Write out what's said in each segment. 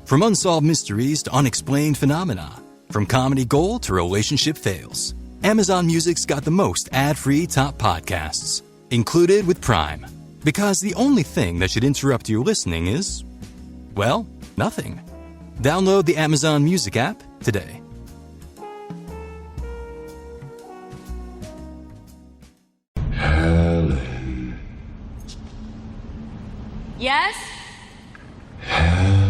From unsolved mysteries to unexplained phenomena, from comedy gold to relationship fails, Amazon Music's got the most ad-free top podcasts, included with Prime. Because the only thing that should interrupt your listening is, well, nothing. Download the Amazon Music app today. Helen. Yes? Helen.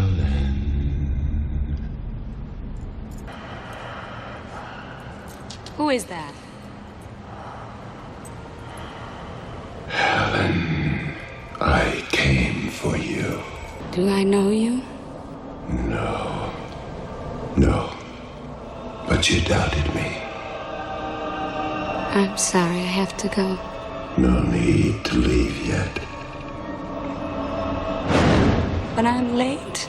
Who is that? Helen, I came for you. Do I know you? No. But you doubted me. I'm sorry, I have to go. No need to leave yet. But I'm late.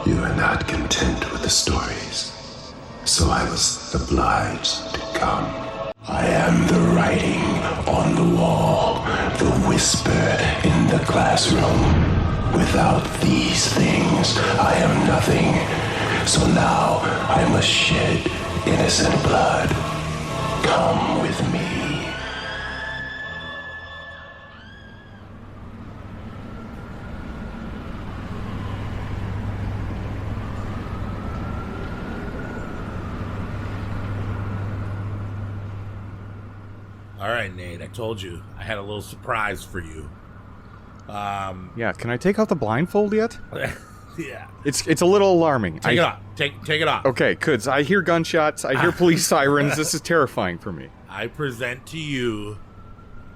You are not content with the stories, so I was obliged to come. I am the writing on the wall, the whisper in the classroom. Without these things, I am nothing. So now I must shed innocent blood. Come with me. All right, Nate, I told you I had a little surprise for you. Yeah, can I take out the blindfold yet? Yeah. It's a little alarming. Take it off. Take it off. Okay, because I hear gunshots, I hear police sirens. This is terrifying for me. I present to you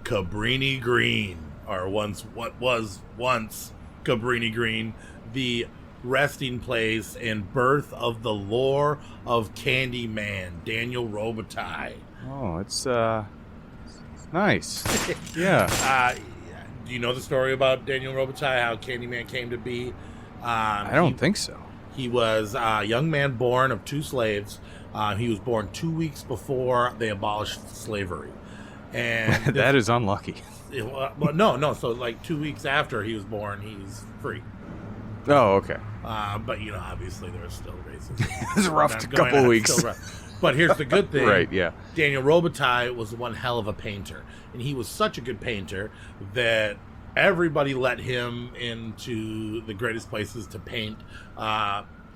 Cabrini Green, or what was once Cabrini Green, the resting place and birth of the lore of Candyman, Daniel Robitaille. Oh, it's nice. Yeah. Do you know the story about Daniel Robitaille, how Candyman came to be? I don't think so. He was a young man born of two slaves. He was born 2 weeks before they abolished slavery. And that is unlucky. No. So, like 2 weeks after he was born, he's free. Oh, okay. But, obviously there was still racism. It was a rough couple of weeks. But here's the good thing. Right, yeah. Daniel Robitaille was one hell of a painter. And he was such a good painter that everybody let him into the greatest places to paint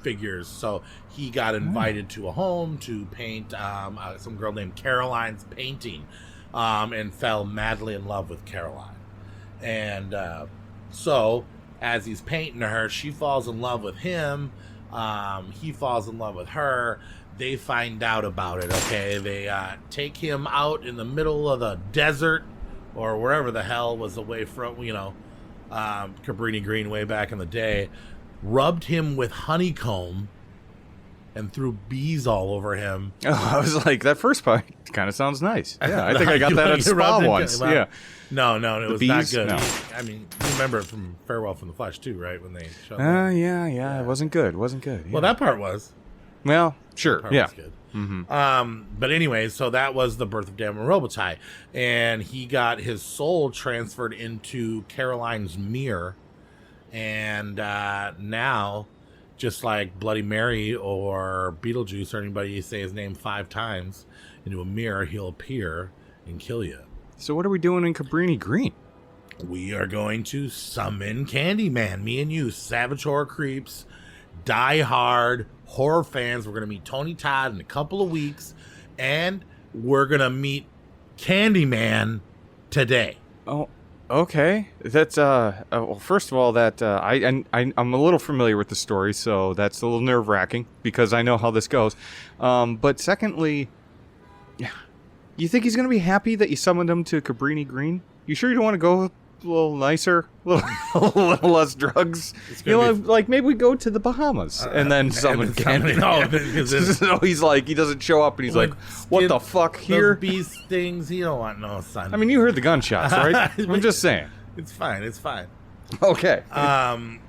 figures. So he got invited to a home to paint some girl named Caroline's painting, and fell madly in love with Caroline. And so as he's painting her, she falls in love with him. He falls in love with her. They find out about it, okay? They take him out in the middle of the desert or wherever the hell was away from, Cabrini Green way back in the day, rubbed him with honeycomb and threw bees all over him. Oh, I was like, that first part kind of sounds nice. Yeah, I think I got that at Spa once. Yeah. No, it was bees? not good. No. I mean, you remember it from Farewell from the Flesh too, right? When they showed yeah, it wasn't good. Yeah. Well, that part was. Well, sure, Part yeah. was good. But anyway, so that was the birth of Daniel Robitaille, and he got his soul transferred into Caroline's mirror, and now, just like Bloody Mary or Beetlejuice or anybody you say his name 5 times into a mirror, he'll appear and kill you. So what are we doing in Cabrini Green? We are going to summon Candyman. Me and you, Savage Horror Creeps, Die Hard horror fans. We're going to meet Tony Todd in a couple of weeks, and we're going to meet Candyman today. Oh, okay. That's well, first of all, that I'm a little familiar with the story, so that's a little nerve-wracking because I know how this goes. But secondly, you think he's going to be happy that you summoned him to Cabrini Green? You sure you don't want to go a little nicer, a little less drugs? Like maybe we go to the Bahamas and then summon Candyman. So he's like, he doesn't show up, and he's like, what the fuck here? Those beast things, he don't want no son. I mean, you heard the gunshots, right? I'm just saying. It's fine. Okay.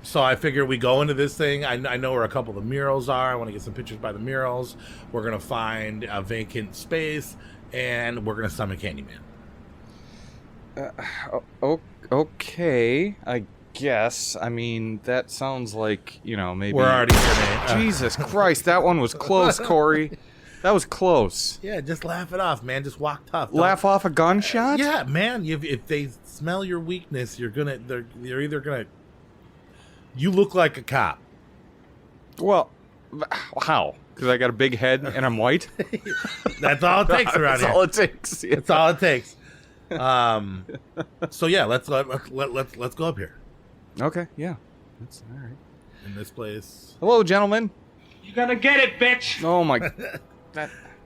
So I figure we go into this thing. I know where a couple of the murals are. I want to get some pictures by the murals. We're going to find a vacant space, and we're going to summon Candyman. Okay, I guess. I mean, that sounds like, maybe... We're already gonna... Jesus Christ, that one was close, Corey. That was close. Yeah, just laugh it off, man. Just walk tough. Laugh off a gunshot? Yeah, man. If they smell your weakness, they're either gonna... You look like a cop. Well, how? Because I got a big head and I'm white? That's all it takes around here. That's all it takes. Yeah. That's all it takes. So yeah, let's go up here. Okay, yeah. That's all right. In this place. Hello, gentlemen. You gotta get it, bitch. Oh my...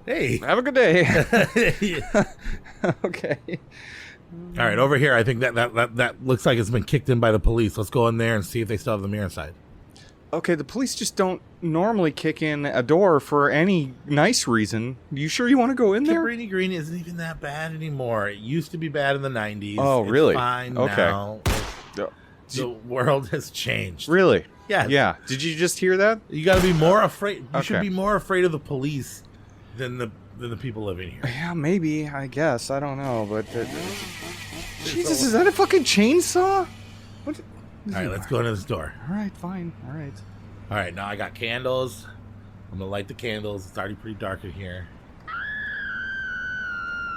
Hey. Have a good day. Okay. All right, over here. I think that looks like it's been kicked in by the police. Let's go in there and see if they still have the mirror inside. Okay, the police just don't normally kick in a door for any nice reason. You sure you want to go in there? Cabrini Green isn't even that bad anymore. It used to be bad in the 90s. Oh, really? It's fine Okay. now. The world has changed. Really? Yeah. Yeah. Did you just hear that? You got to be more afraid. You should Okay. be more afraid of the police than the people living here. Yeah, maybe. I guess. I don't know. But Jesus, is that a fucking chainsaw? What? All right, let's go into this door. All right, fine. All right. All right, now I got candles. I'm gonna light the candles. It's already pretty dark in here.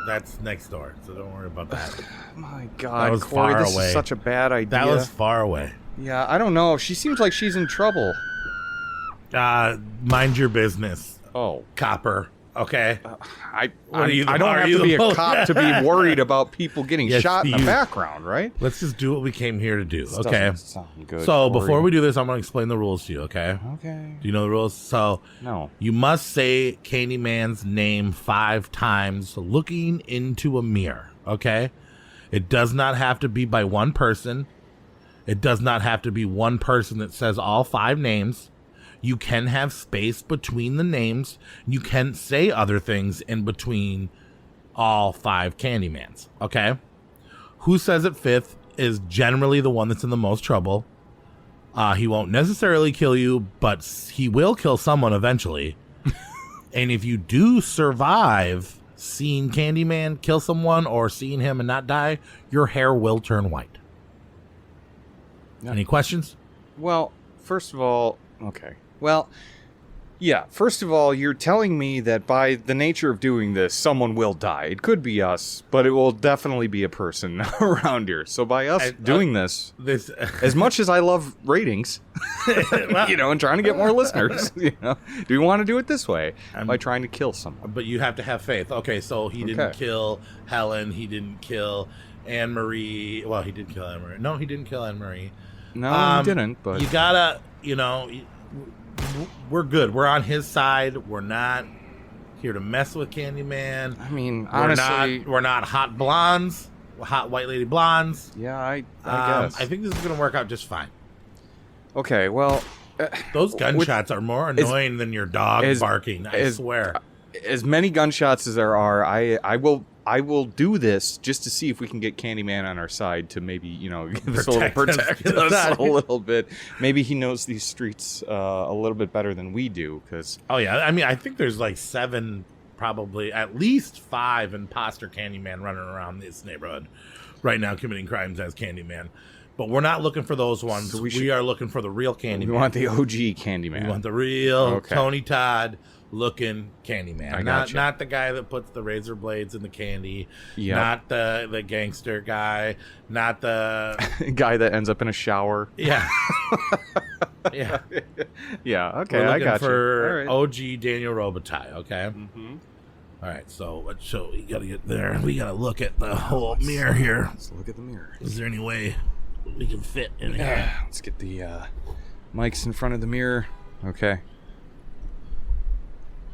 That's next door, so don't worry about that. My God, That was Corey, far this away. is such a bad idea. That was far away. Yeah, I don't know. She seems like she's in trouble. Mind your business, Oh, copper. Okay. I What are you, the- I don't are have you to the be a mo- cop to be worried about people getting Yes, shot in the you- background, right? Let's just do what we came here to do. This Okay. doesn't sound good, So Corey. before we do this, I'm gonna explain the rules to you. Okay. Okay. Do you know the rules? So No. you must say Candyman's name 5 times, looking into a mirror. Okay. It does not have to be by one person. It does not have to be one person that says all 5 names. You can have space between the names. You can say other things in between all 5 Candymans. Okay. Who says it 5th is generally the one that's in the most trouble. He won't necessarily kill you, but he will kill someone eventually. And if you do survive seeing Candyman kill someone or seeing him and not die, your hair will turn white. Yeah. Any questions? Well, first of all, okay. Well, yeah, first of all, you're telling me that by the nature of doing this, someone will die. It could be us, but it will definitely be a person around here. So by us doing this, as much as I love ratings, and trying to get more listeners, do we want to do it this way by trying to kill someone? But you have to have faith. Okay, so he didn't kill Helen. He didn't kill Anne Marie. Well, he did kill Anne Marie. No, he didn't kill Anne Marie. No, he didn't. But you gotta, we're good. We're on his side. We're not here to mess with Candyman. I mean, honestly, we're not hot blondes, hot white lady blondes. Yeah, I guess. I think this is gonna work out just fine. Okay, well, those gunshots are more annoying than your dog barking. I swear. As many gunshots as there are, I will do this just to see if we can get Candyman on our side to maybe, protect us a little bit. Maybe he knows these streets a little bit better than we do. Oh, yeah. I mean, I think there's like 7, probably at least 5 imposter Candyman running around this neighborhood right now committing crimes as Candyman. But we're not looking for those ones. So we are looking for the real Candyman. We want the OG Candyman. We want the real Tony Todd looking Candyman. Not the guy that puts the razor blades in the candy. Yep. Not the gangster guy. Not the guy that ends up in a shower. Yeah. Yeah. Yeah. Okay. We're I looking got for you. OG Daniel Robitaille. Okay. Mm-hmm. All right. So we gotta get there. We gotta look at the whole mirror here. Let's look at the mirror. Is there any way we can fit in here? Yeah. Let's get the mics in front of the mirror. Okay.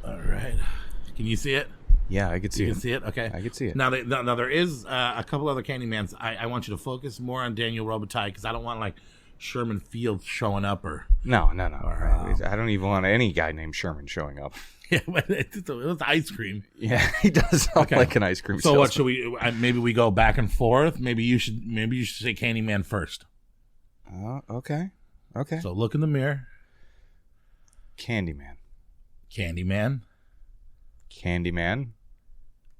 All right. Can you see it? Yeah, I can see it. You can see it? Okay. I can see it. Now there is a couple other Candymans. I want you to focus more on Daniel Robitaille because I don't want like Sherman Fields showing up or... No. I don't even want any guy named Sherman showing up. Yeah, but it was ice cream. Yeah, he does sound like an ice cream So salesman. what should we... maybe we go back and forth. Maybe you should say Candyman first. Okay. So look in the mirror. Candyman. Candyman. Candyman.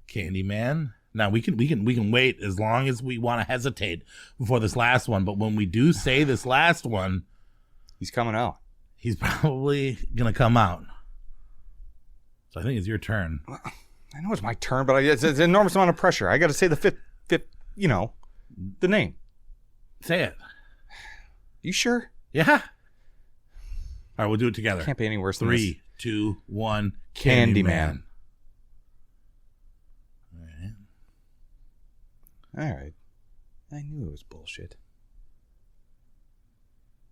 Candyman. Now we can wait as long as we want to hesitate before this last one. But when we do say this last one, He's coming out. he's probably gonna come out. So I think it's your turn. I know it's my turn, but it's an enormous amount of pressure. I got to say the fifth, the name. Say it. You sure? Yeah. All right, we'll do it together. Can't be any worse than this. 3, 2, 1. Candyman. All right. I knew it was bullshit.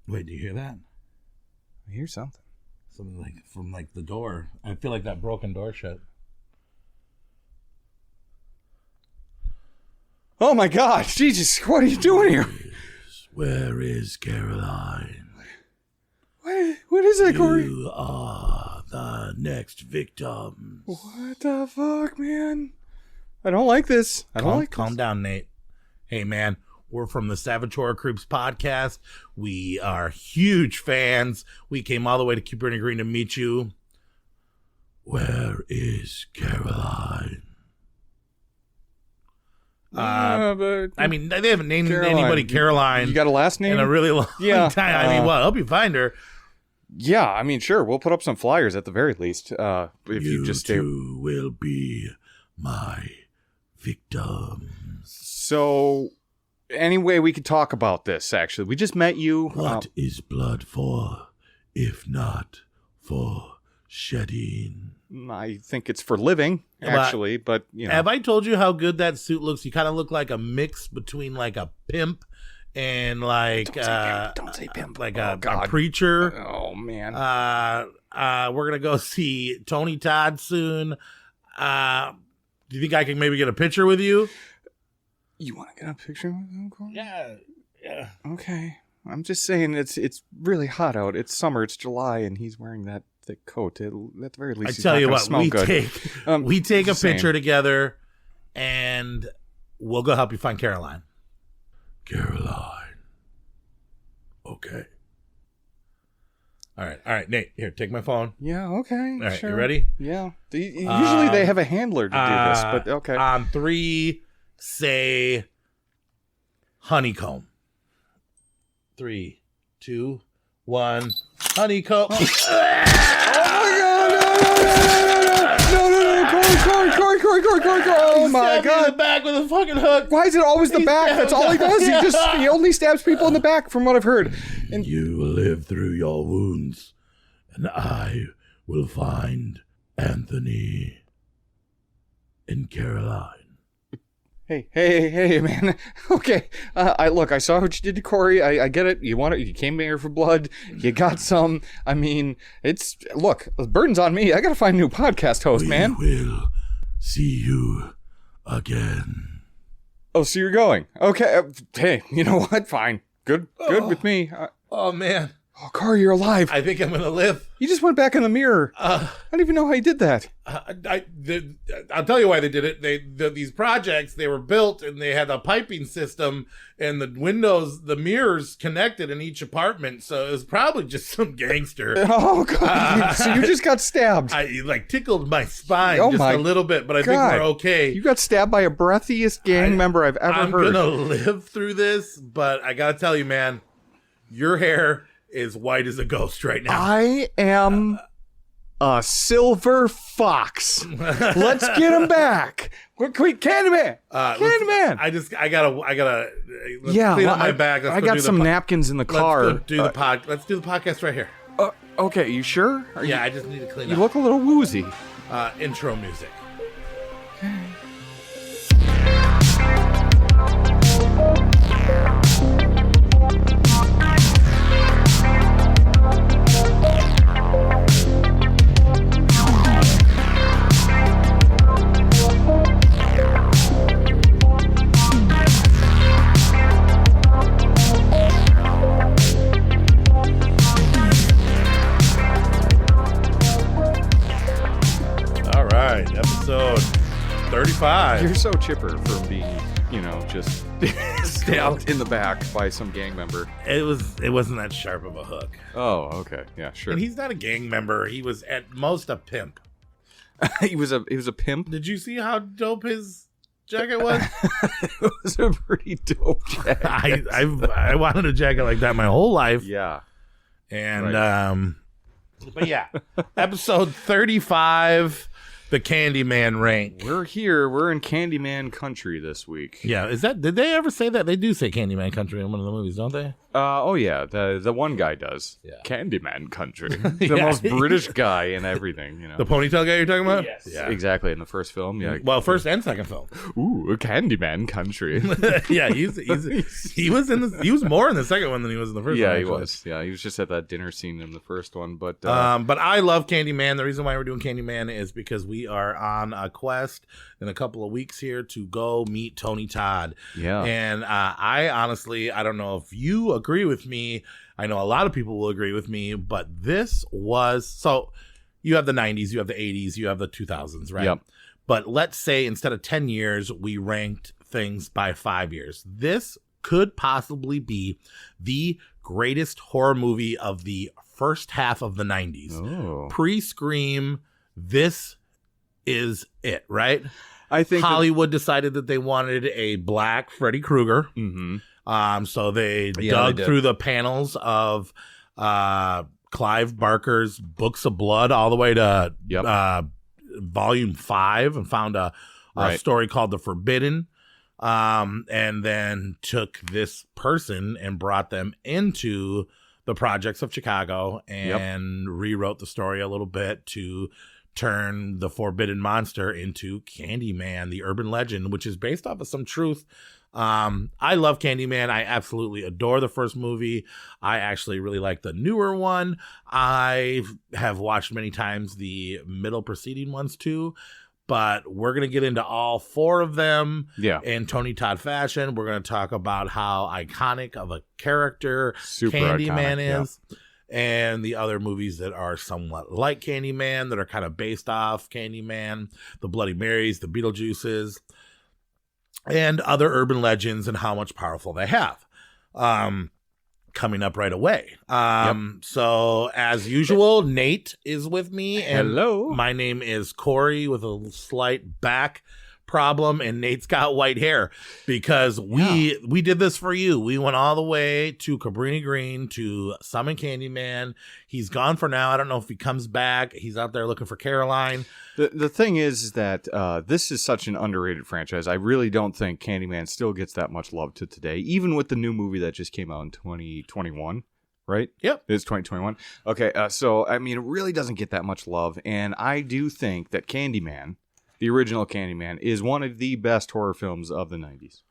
Wait, do you hear that? I hear something. Something like from like the door. I feel like that broken door shut. Oh my God, Jesus! What are you doing here? Where is Caroline? What is that, Corey? You are the next victim. What the fuck, man? I don't like this. Calm down, Nate. Hey, man, we're from the Savatura Creeps podcast. We are huge fans. We came all the way to Cabrini Green to meet you. Where is Caroline? But I mean, they haven't named Caroline. anybody Caroline. You got a last name? In a really long time. I mean, well, I hope you find her. Yeah, I mean, sure. We'll put up some flyers at the very least. If you just stay. You will be my victims. So, anyway, we could talk about this. Actually, we just met you. What is blood for, if not for shedding? I think it's for living, actually, but you know. Have I told you how good that suit looks? You kind of look like a mix between like a pimp and like Don't say pimp. like a preacher. Oh man. We're gonna go see Tony Todd soon. Do you think I can maybe get a picture with you? You want to get a picture with him, Corey? Yeah. Okay. I'm just saying it's really hot out. It's summer. It's July, and he's wearing that thick coat. At the very least, I he's tell not you gonna what, smell good. we take a just saying. picture together, and we'll go help you find Caroline. Caroline. Okay. All right, Nate. Here, take my phone. Yeah. Okay. All right, sure. you ready? Yeah. Usually they have a handler to do this, but okay. On 3, say honeycomb. 3, 2, 1. Honeycomb. Oh my God! Corey! Oh my Stabbed me in the God! back with a fucking hook. Why is it always the back? That's all he does. He only stabs people in the back, from what I've heard. And You will live through your wounds, and I will find Anthony and Caroline. Hey, man. Okay. I saw what you did to Corey. I get it. You want it. You came here for blood. You got some. I mean, look, the burden's on me. I got to find a new podcast host, man. We will see you again. Oh, so you're going. Okay. Hey, you know what? Fine. Good with me. Oh, man. Oh, Corey, you're alive. I think I'm going to live. You just went back in the mirror. I don't even know how you did that. I'll tell you why they did it. These projects, they were built and they had a piping system and the windows, the mirrors connected in each apartment. So it was probably just some gangster. Oh, God. So you just got stabbed. I like tickled my spine Oh, just my a little bit, but I think God. we're okay. You got stabbed by a breathiest gang member I've ever I'm heard. going to live through this, but I got to tell you, man, your hair is white as a ghost right now. I am a silver fox. Let's get him back. Quick, Candyman. Candyman. I gotta. Let's clean up my bag. I got some napkins in the car. Let's do the podcast right here. Okay, you sure? I just need to clean You up. look a little woozy. Intro music. All right, episode 35. You're so chipper from being, just stabbed in the back by some gang member. It wasn't that sharp of a hook. Oh, okay. Yeah, sure. And he's not a gang member. He was at most a pimp. he was a pimp. Did you see how dope his jacket was? It was a pretty dope jacket. I wanted a jacket like that my whole life. Yeah. And but yeah, episode 35, the Candyman rank. We're here. We're in Candyman country this week. Yeah, did they ever say that? They do say Candyman country in one of the movies, don't they? Oh yeah, the one guy does. Yeah. Candyman country. The Yeah. most British guy in everything, you know. The ponytail guy you're talking about? Yes. Yeah. Exactly, in the first film. Yeah. Well, first and second film. Ooh, a Candyman country. Yeah, he was more in the second one than he was in the first one. Yeah, he actually. was. Yeah, he was just at that dinner scene in the first one, but But I love Candyman. The reason why we're doing Candyman is because we are on a quest in a couple of weeks here to go meet Tony Todd. Yeah. And I honestly, I don't know if you agree with me. I know a lot of people will agree with me, but this was, so you have the 90s, you have the 80s, you have the 2000s, right? Yep. But let's say instead of 10 years, we ranked things by 5 years. This could possibly be the greatest horror movie of the first half of the 90s. Oh. Pre-Scream, this is it, right? I think Hollywood decided that they wanted a black Freddy Krueger. So they dug did. through the panels of Clive Barker's Books of Blood all the way to volume 5 and found a story called The Forbidden. And then took this person and brought them into the projects of Chicago and rewrote the story a little bit to turn the Forbidden Monster into Candyman, the urban legend, which is based off of some truth. I love Candyman. I absolutely adore the first movie. I actually really like the newer one. I have watched many times the middle preceding ones too. But we're going to get into all 4 of them in Tony Todd fashion. We're going to talk about how iconic of a character Candyman is. And the other movies that are somewhat like Candyman, that are kind of based off Candyman, the Bloody Marys, the Beetlejuices, and other urban legends and how much powerful they have. Coming up right away. So as usual, Nate is with me. And hello. My name is Corey with a slight back problem, and Nate's got white hair because we did this for you. We went all the way to Cabrini Green to summon Candyman. He's gone for now. I don't know if he comes back. He's out there looking for Caroline. The thing is that this is such an underrated franchise. I really don't think Candyman still gets that much love to today, even with the new movie that just came out in 2021, right? Yep. It's 2021. Okay, so, I mean, it really doesn't get that much love, and I do think that Candyman, the original Candyman, is one of the best horror films of the 90s.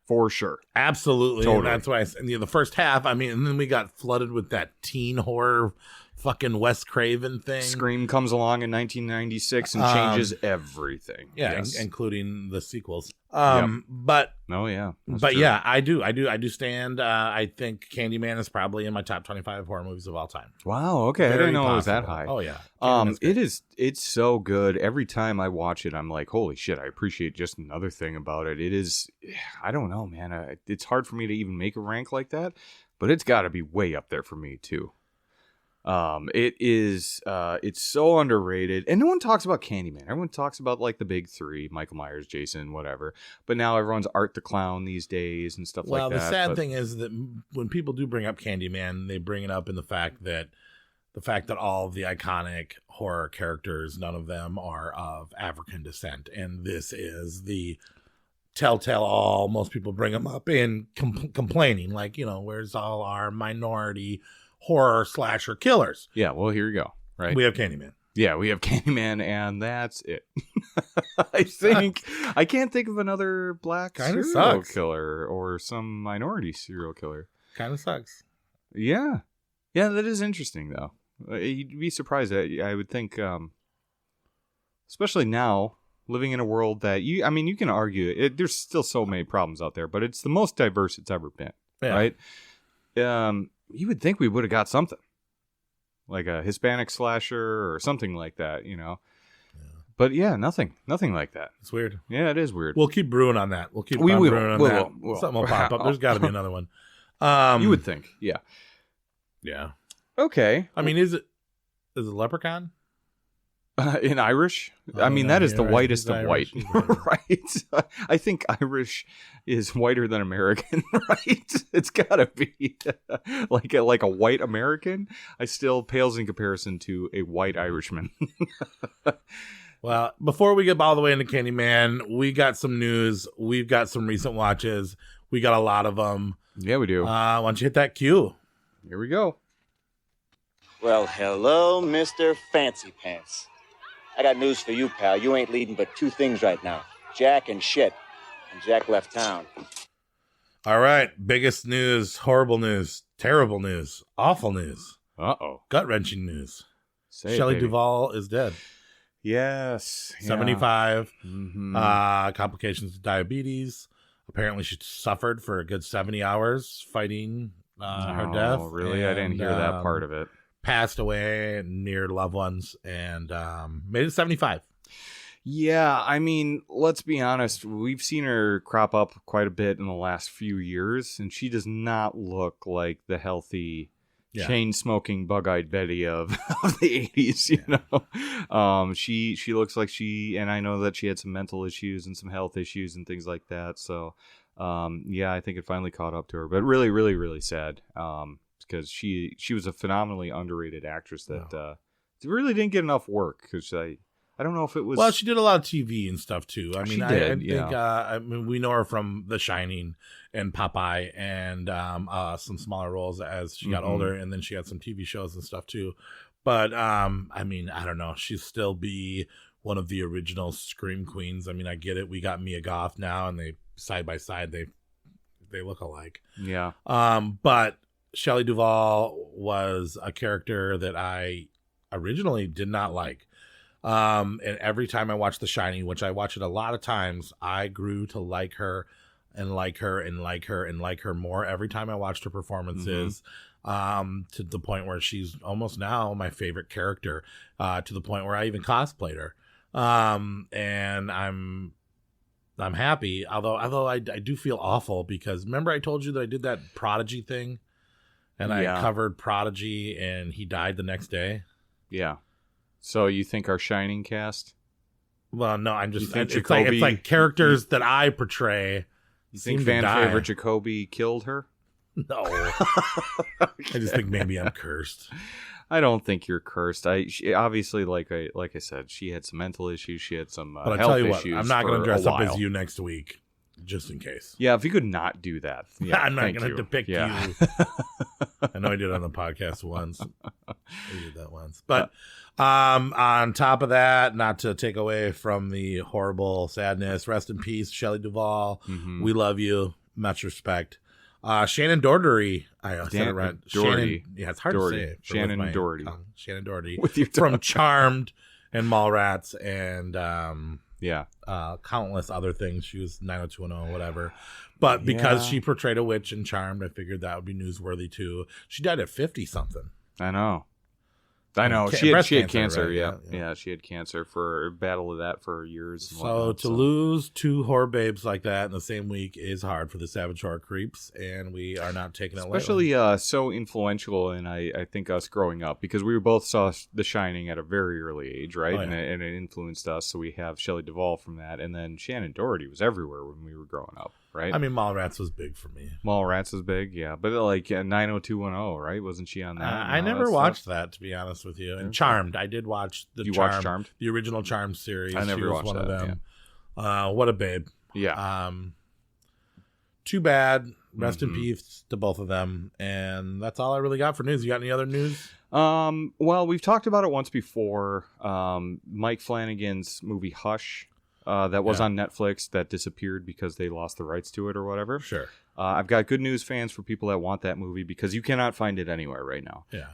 For sure. Absolutely. Totally. And that's why the first half, I mean, and then we got flooded with that teen horror fucking Wes Craven thing. Scream comes along in 1996 and changes everything. Yeah, Yes. including the sequels. Yep. But Oh, yeah. That's but true. yeah, I do stand. I think Candyman is probably in my top 25 horror movies of all time. Wow, okay. I Very didn't know it was that possible. high. Oh yeah. Candyman's great. It's so good. Every time I watch it, I'm like, holy shit, I appreciate just another thing about it. It is, I don't know, man. It's hard for me to even make a rank like that, but it's got to be way up there for me too. It's so underrated, and no one talks about Candyman. Everyone talks about like the big 3, Michael Myers, Jason, whatever. But now everyone's Art the Clown these days and stuff like that. Well, the sad thing is that when people do bring up Candyman, they bring it up in the fact that all of the iconic horror characters, none of them are of African descent, and this is the telltale all. Most people bring them up in complaining, like, you know, where's all our minority horror slasher killers? Yeah, well, here you go. Right, we have Candyman. Yeah, we have Candyman, and that's it. I think I can't think of another black Kinda serial sucks. killer or some minority serial killer. Kind of sucks. Yeah, that is interesting though. You'd be surprised. I would think, especially now, living in a world that you can argue there's still so many problems out there, but it's the most diverse it's ever been, right? You would think we would have got something like a Hispanic slasher or something like that, you know. Yeah. But yeah, nothing like that. It's weird. Yeah, it is weird. We'll keep brewing on that. We'll keep We will. brewing on We that. will. Something will pop up. There's got to be another one. You would think, yeah. Yeah. Okay. I mean, is it Leprechaun? In Irish? I mean, that is the whitest of white, right? I think Irish is whiter than American, right? It's gotta be like a white American. I still pales in comparison to a white Irishman. Well, before we get all the way into Candyman, we got some news. We've got some recent watches. We got a lot of them. Yeah, we do. Why don't you hit that cue? Here we go. Well, hello, Mr. Fancy Pants. I got news for you, pal. You ain't leading but two things right now. Jack and shit. And Jack left town. All right. Biggest news, horrible news, terrible news, awful news. Uh-oh. Gut-wrenching news. Say it, Shelley baby. Duvall is dead. Yes. 75. Mm-hmm. Complications of diabetes. Apparently she suffered for a good 70 hours fighting her death. Oh, really? I didn't hear that part of it. Passed away near loved ones and made it 75. Yeah, I mean, let's be honest. We've seen her crop up quite a bit in the last few years, and she does not look like the healthy, chain-smoking, bug-eyed Betty of the 80s, you know? She looks like and I know that she had some mental issues and some health issues and things like that, so, I think it finally caught up to her. But really, really, really sad. Because she was a phenomenally underrated actress that really didn't get enough work. Because I don't know if it was. Well, she did a lot of TV and stuff too. I mean, I think we know her from The Shining and Popeye and some smaller roles as she got older, and then she had some TV shows and stuff too. But I mean, I don't know. She'd still be one of the original Scream Queens. I mean, I get it. We got Mia Goth now, and they side by side they look alike. Yeah. But Shelley Duvall was a character that I originally did not like. And every time I watched The Shining, which I watch it a lot of times, I grew to like her and like her and like her and like her more every time I watched her performances, to the point where she's almost now my favorite character, to the point where I even cosplayed her. And I'm happy, although I do feel awful because remember I told you that I did that Prodigy thing? And I covered Prodigy, and he died the next day. Yeah. So you think our Shining cast? Well, no, I'm just. It's like characters that I portray. You think fan favorite Jacoby killed her? No. I just think maybe I'm cursed. I don't think you're cursed. She, obviously, like I said, she had some mental issues. She had some health issues. But I tell you what, I'm not going to dress up as you next week. Just in case. Yeah, if you could not do that. Yeah, I'm not going to depict you. I know I did it on the podcast once. I did that once. But on top of that, not to take away from the horrible sadness, rest in peace, Shelley Duvall. Mm-hmm. We love you. Much respect. Shannon Doherty. I said it right. Doherty. Yeah, it's hard Doherty. to say. Shannon Doherty. Shannon Doherty. With your from Charmed and Mallrats and countless other things. She was 90210, whatever. But because she portrayed a witch in Charmed, I figured that would be newsworthy too. She died at 50 something. I know. She had cancer. Right? Yeah, she had cancer for battle of that for years. So to lose two horror babes like that in the same week is hard for the Savage Horror Creeps, and we are not taking it especially so influential in I think us growing up, because we both saw The Shining at a very early age, right? And it influenced us. So we have Shelley Duvall from that, and then Shannon Doherty was everywhere when we were growing up. Right? I mean, Mallrats was big for me. Mallrats was big, yeah. But like 90210, right? Wasn't she on that? I never watched that, to be honest with you. And Charmed, I did watch watched Charmed? The original Charmed series. I never watched one that, of them. Yeah. What a babe. Yeah. Too bad. Rest in peace to both of them. And that's all I really got for news. You got any other news? Well, we've talked about it once before. Mike Flanagan's movie Hush. That was on Netflix that disappeared because they lost the rights to it or whatever. Sure. I've got good news, fans, for people that want that movie, because you cannot find it anywhere right now. Yeah.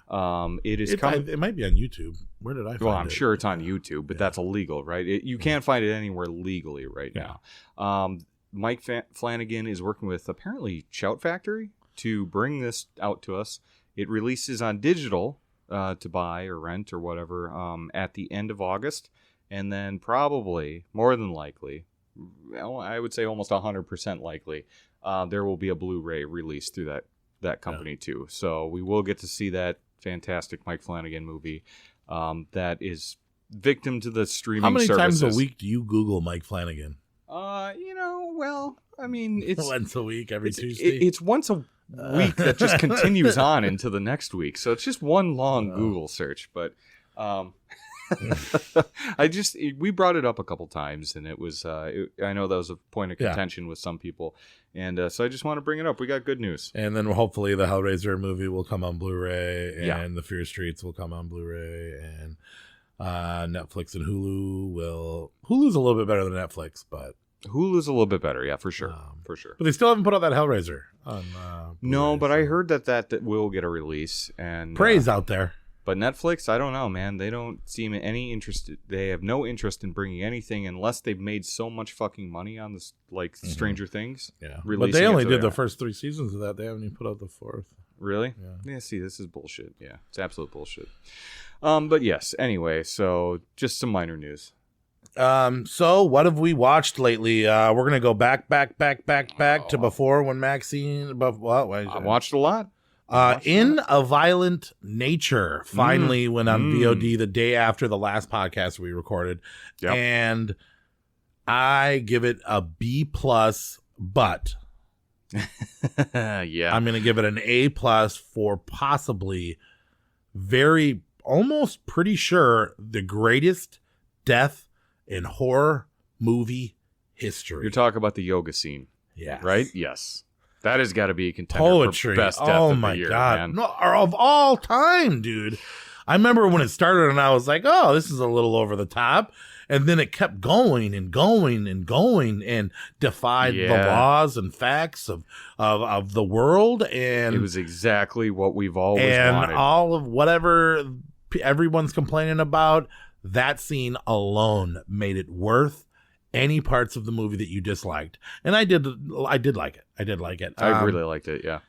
It might be on YouTube. Where did I find it? Well, I'm sure it's on YouTube, but that's illegal, right? You can't find it anywhere legally right now. Mike Flanagan is working with, apparently, Shout Factory to bring this out to us. It releases on digital to buy or rent or whatever at the end of August. And then probably, more than likely, I would say almost 100% likely, there will be a Blu-ray release through that company too. So we will get to see that fantastic Mike Flanagan movie that is victim to the streaming How many services. times a week do you Google Mike Flanagan? Well, I mean, it's once a week, every Tuesday. It's once a week that just continues on into the next week. So it's just one long Google search. But we brought it up a couple times, and it was I know that was a point of contention with some people, and so I just want to bring it up. We got good news, and then hopefully the Hellraiser movie will come on Blu-ray, and the Fear Streets will come on Blu-ray, and Netflix and Hulu will. Hulu's a little bit better than Netflix, but Hulu's a little bit better, yeah, for sure, But they still haven't put out that Hellraiser on. No, but I heard that will get a release, and praise out there. But Netflix, I don't know, man. They don't seem any interested. They have no interest in bringing anything unless they've made so much fucking money on this, like Stranger Things. Yeah, but they only did the first 3 seasons of that. They haven't even put out the 4th. Really? Yeah. See, this is bullshit. Yeah, it's absolute bullshit. But yes. Anyway, so just some minor news. So what have we watched lately? We're gonna go back to before when MaXXXine. I watched a lot. In a Violent Nature finally went on VOD the day after the last podcast we recorded, and I give it a B+, but yeah, I'm gonna give it an A+ for possibly almost pretty sure the greatest death in horror movie history. You're talking about the yoga scene, right? Yes. That has got to be a contender for best death of the year, man. No, or of all time, dude. I remember when it started and I was like, oh, this is a little over the top. And then it kept going and going and going and defied the laws and facts of the world. And it was exactly what we've always wanted. And all of whatever everyone's complaining about, that scene alone made it worth any parts of the movie that you disliked. And I did like it. I really liked it. Yeah.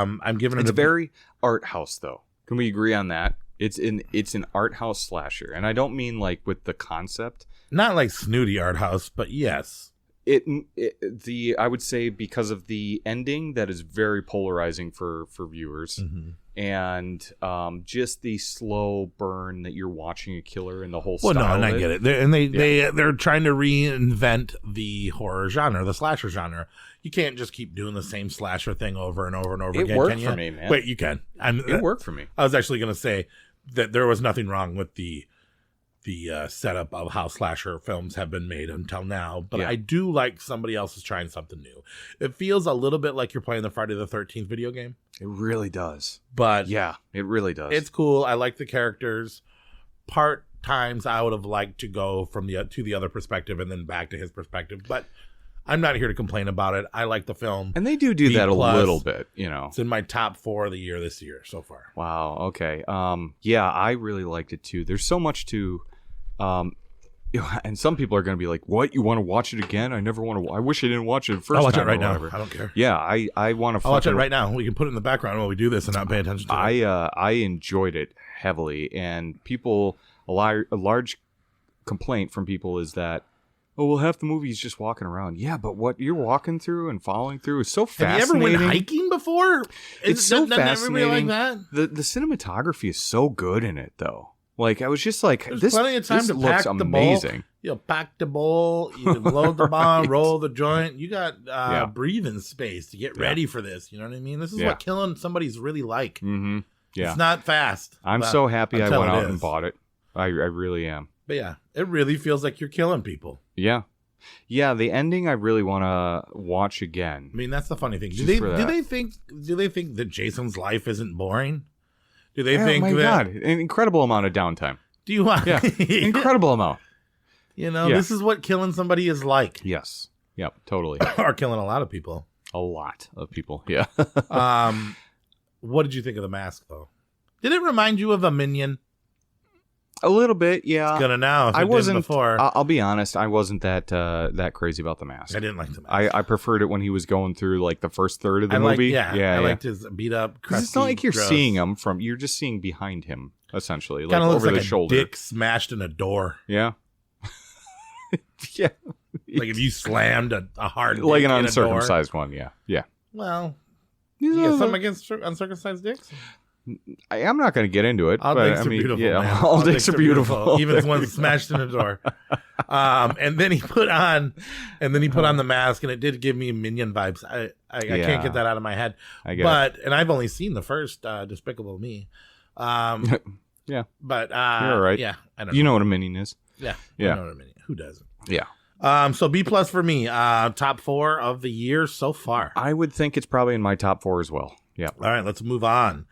I'm giving it. It's very art house, though. Can we agree on that? It's an art house slasher, and I don't mean like with the concept. Not like snooty art house, but yes. I would say because of the ending that is very polarizing for viewers. Mm-hmm. And just the slow burn that you're watching a killer and the whole style. Well, no, and I get it. They're trying to reinvent the horror genre, the slasher genre. You can't just keep doing the same slasher thing over and over and over again. It worked for me, man. Wait, you can. It worked for me. I was actually going to say that there was nothing wrong with the setup of how slasher films have been made until now, but I do like somebody else is trying something new. It feels a little bit like you're playing the Friday the 13th video game. It really does. But yeah, it really does. It's cool. I like the characters. Part times I would have liked to go from to the other perspective and then back to his perspective, but I'm not here to complain about it. I like the film. And they do that a little bit, you know. It's in my top 4 of the year this year so far. Wow. Okay. Yeah, I really liked it too. There's so much to and some people are going to be like, "What? You want to watch it again? I never want to. I wish I didn't watch it first. I'll watch time it right now. Whatever. I don't care. Yeah, I want to. I'll watch it right now. We can put it in the background while we do this and not pay attention to it. I enjoyed it heavily, and a large complaint from people is that, oh, well, half the movie is just walking around. Yeah, but what you're walking through and following through is so fascinating. Have you ever went hiking before? It's so fascinating. Like that? The cinematography is so good in it, though. Like, I was just like, there's plenty of time to looks pack amazing. The bowl. You pack the bowl, you load the bomb, roll the joint. You got breathing space to get ready for this. You know what I mean? This is what killing somebody's really like. Mm-hmm. Yeah. It's not fast. I'm so happy I went out and bought it. I really am. But yeah, it really feels like you're killing people. Yeah. Yeah, the ending I really want to watch again. I mean, that's the funny thing. Do they think that Jason's life isn't boring? Do they think that? Oh my God, an incredible amount of downtime. Do you want? Yeah, incredible amount. You know, this is what killing somebody is like. Yes. Yep. Totally. Or killing a lot of people. A lot of people. Yeah. What did you think of The Mask, though? Did it remind you of a Minion? A little bit, yeah. It's gonna now. If I wasn't before. I'll be honest. I wasn't that crazy about The Mask. I didn't like The Mask. I preferred it when he was going through like the first third of the movie. I liked his beat up. Crusty, it's not like you're seeing him you're just seeing behind him essentially, like over like the shoulder. Dick smashed in a door. Yeah. Yeah. Like if you slammed a hard dick like an in uncircumcised a door. one. Yeah. Yeah. Well, you got something against uncircumcised dicks? I am not going to get into it. All but, dicks I are mean, beautiful, yeah, man. all dicks are beautiful. Even the ones smashed in the door. And then he put on the mask, and it did give me Minion vibes. I can't get that out of my head. And I've only seen the first Despicable Me. Yeah. But you're all right. Yeah, I don't You know what a Minion is. Yeah. Yeah. I know what a Minion. Who doesn't? Yeah. So B+ for me. Top 4 of the year so far. I would think it's probably in my top 4 as well. Yeah. All right, let's move on.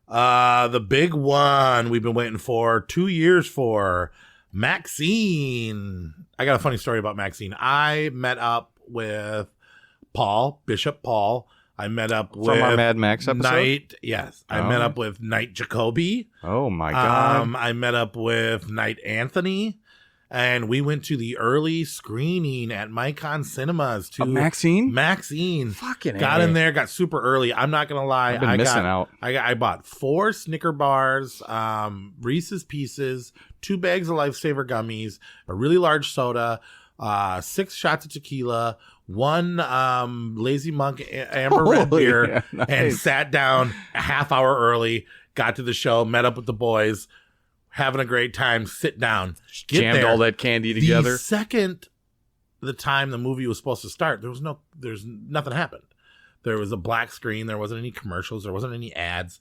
The big one we've been waiting for 2 years for, MaXXXine. I got a funny story about MaXXXine. I met up with Bishop Paul. I met up with From our Mad Max episode? Knight. Yes. I met up with Knight Jacoby. Oh my God. I met up with Knight Anthony. And we went to the early screening at MaXXXine Cinemas to MaXXXine? MaXXXine. Fucking got A. in there, got super early. I'm not gonna lie, I've been missing out. I bought 4 Snicker bars, Reese's Pieces, 2 bags of Lifesaver gummies, a really large soda, 6 shots of tequila, 1 Lazy Monk Amber Red beer, yeah, nice. and sat down a half hour early. Got to the show, met up with the boys. Having a great time, sit down, get Jammed there. all that candy together. The time the movie was supposed to start, there's nothing happened. There was a black screen. There wasn't any commercials. There wasn't any ads.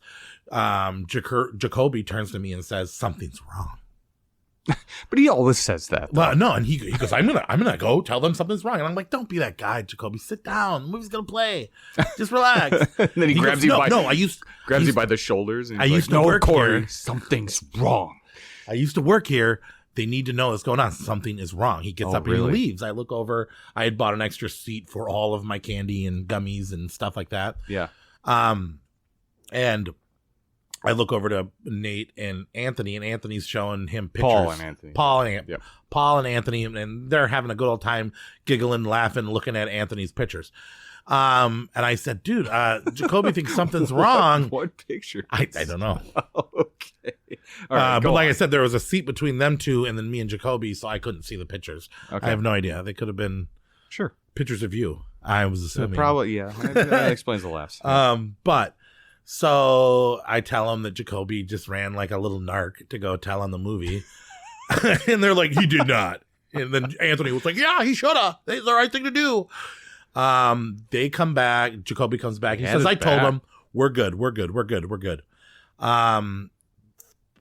Jacoby turns to me and says, "Something's wrong." But he always says that. Though. Well, no, and he goes, "I'm gonna go tell them something's wrong." And I'm like, "Don't be that guy, Jacoby. Sit down. The movie's gonna play. Just relax." And then he grabs goes, you "No, you by the shoulders. And I used to like, work Corey, here. something's wrong. I used to work here. They need to know what's going on. Something is wrong." He gets up and he leaves. I look over. I had bought an extra seat for all of my candy and gummies and stuff like that. Yeah. And I look over to Nate and Anthony, and Anthony's showing him pictures. Paul and Anthony, and they're having a good old time, giggling, laughing, looking at Anthony's pictures. And I said, "Dude, Jacoby thinks something's wrong." What picture? I don't know. Okay. All right, but like I said, there was a seat between them two and then me and Jacoby, so I couldn't see the pictures. Okay. I have no idea. They could have been pictures of you. I was assuming. Probably, yeah. That explains the laughs. But so I tell them that Jacoby just ran like a little narc to go tell on the movie. And they're like, "He did not." And then Anthony was like, "Yeah, he should have. It's the right thing to do." They come back. Jacoby comes back. He says, "I told him we're good.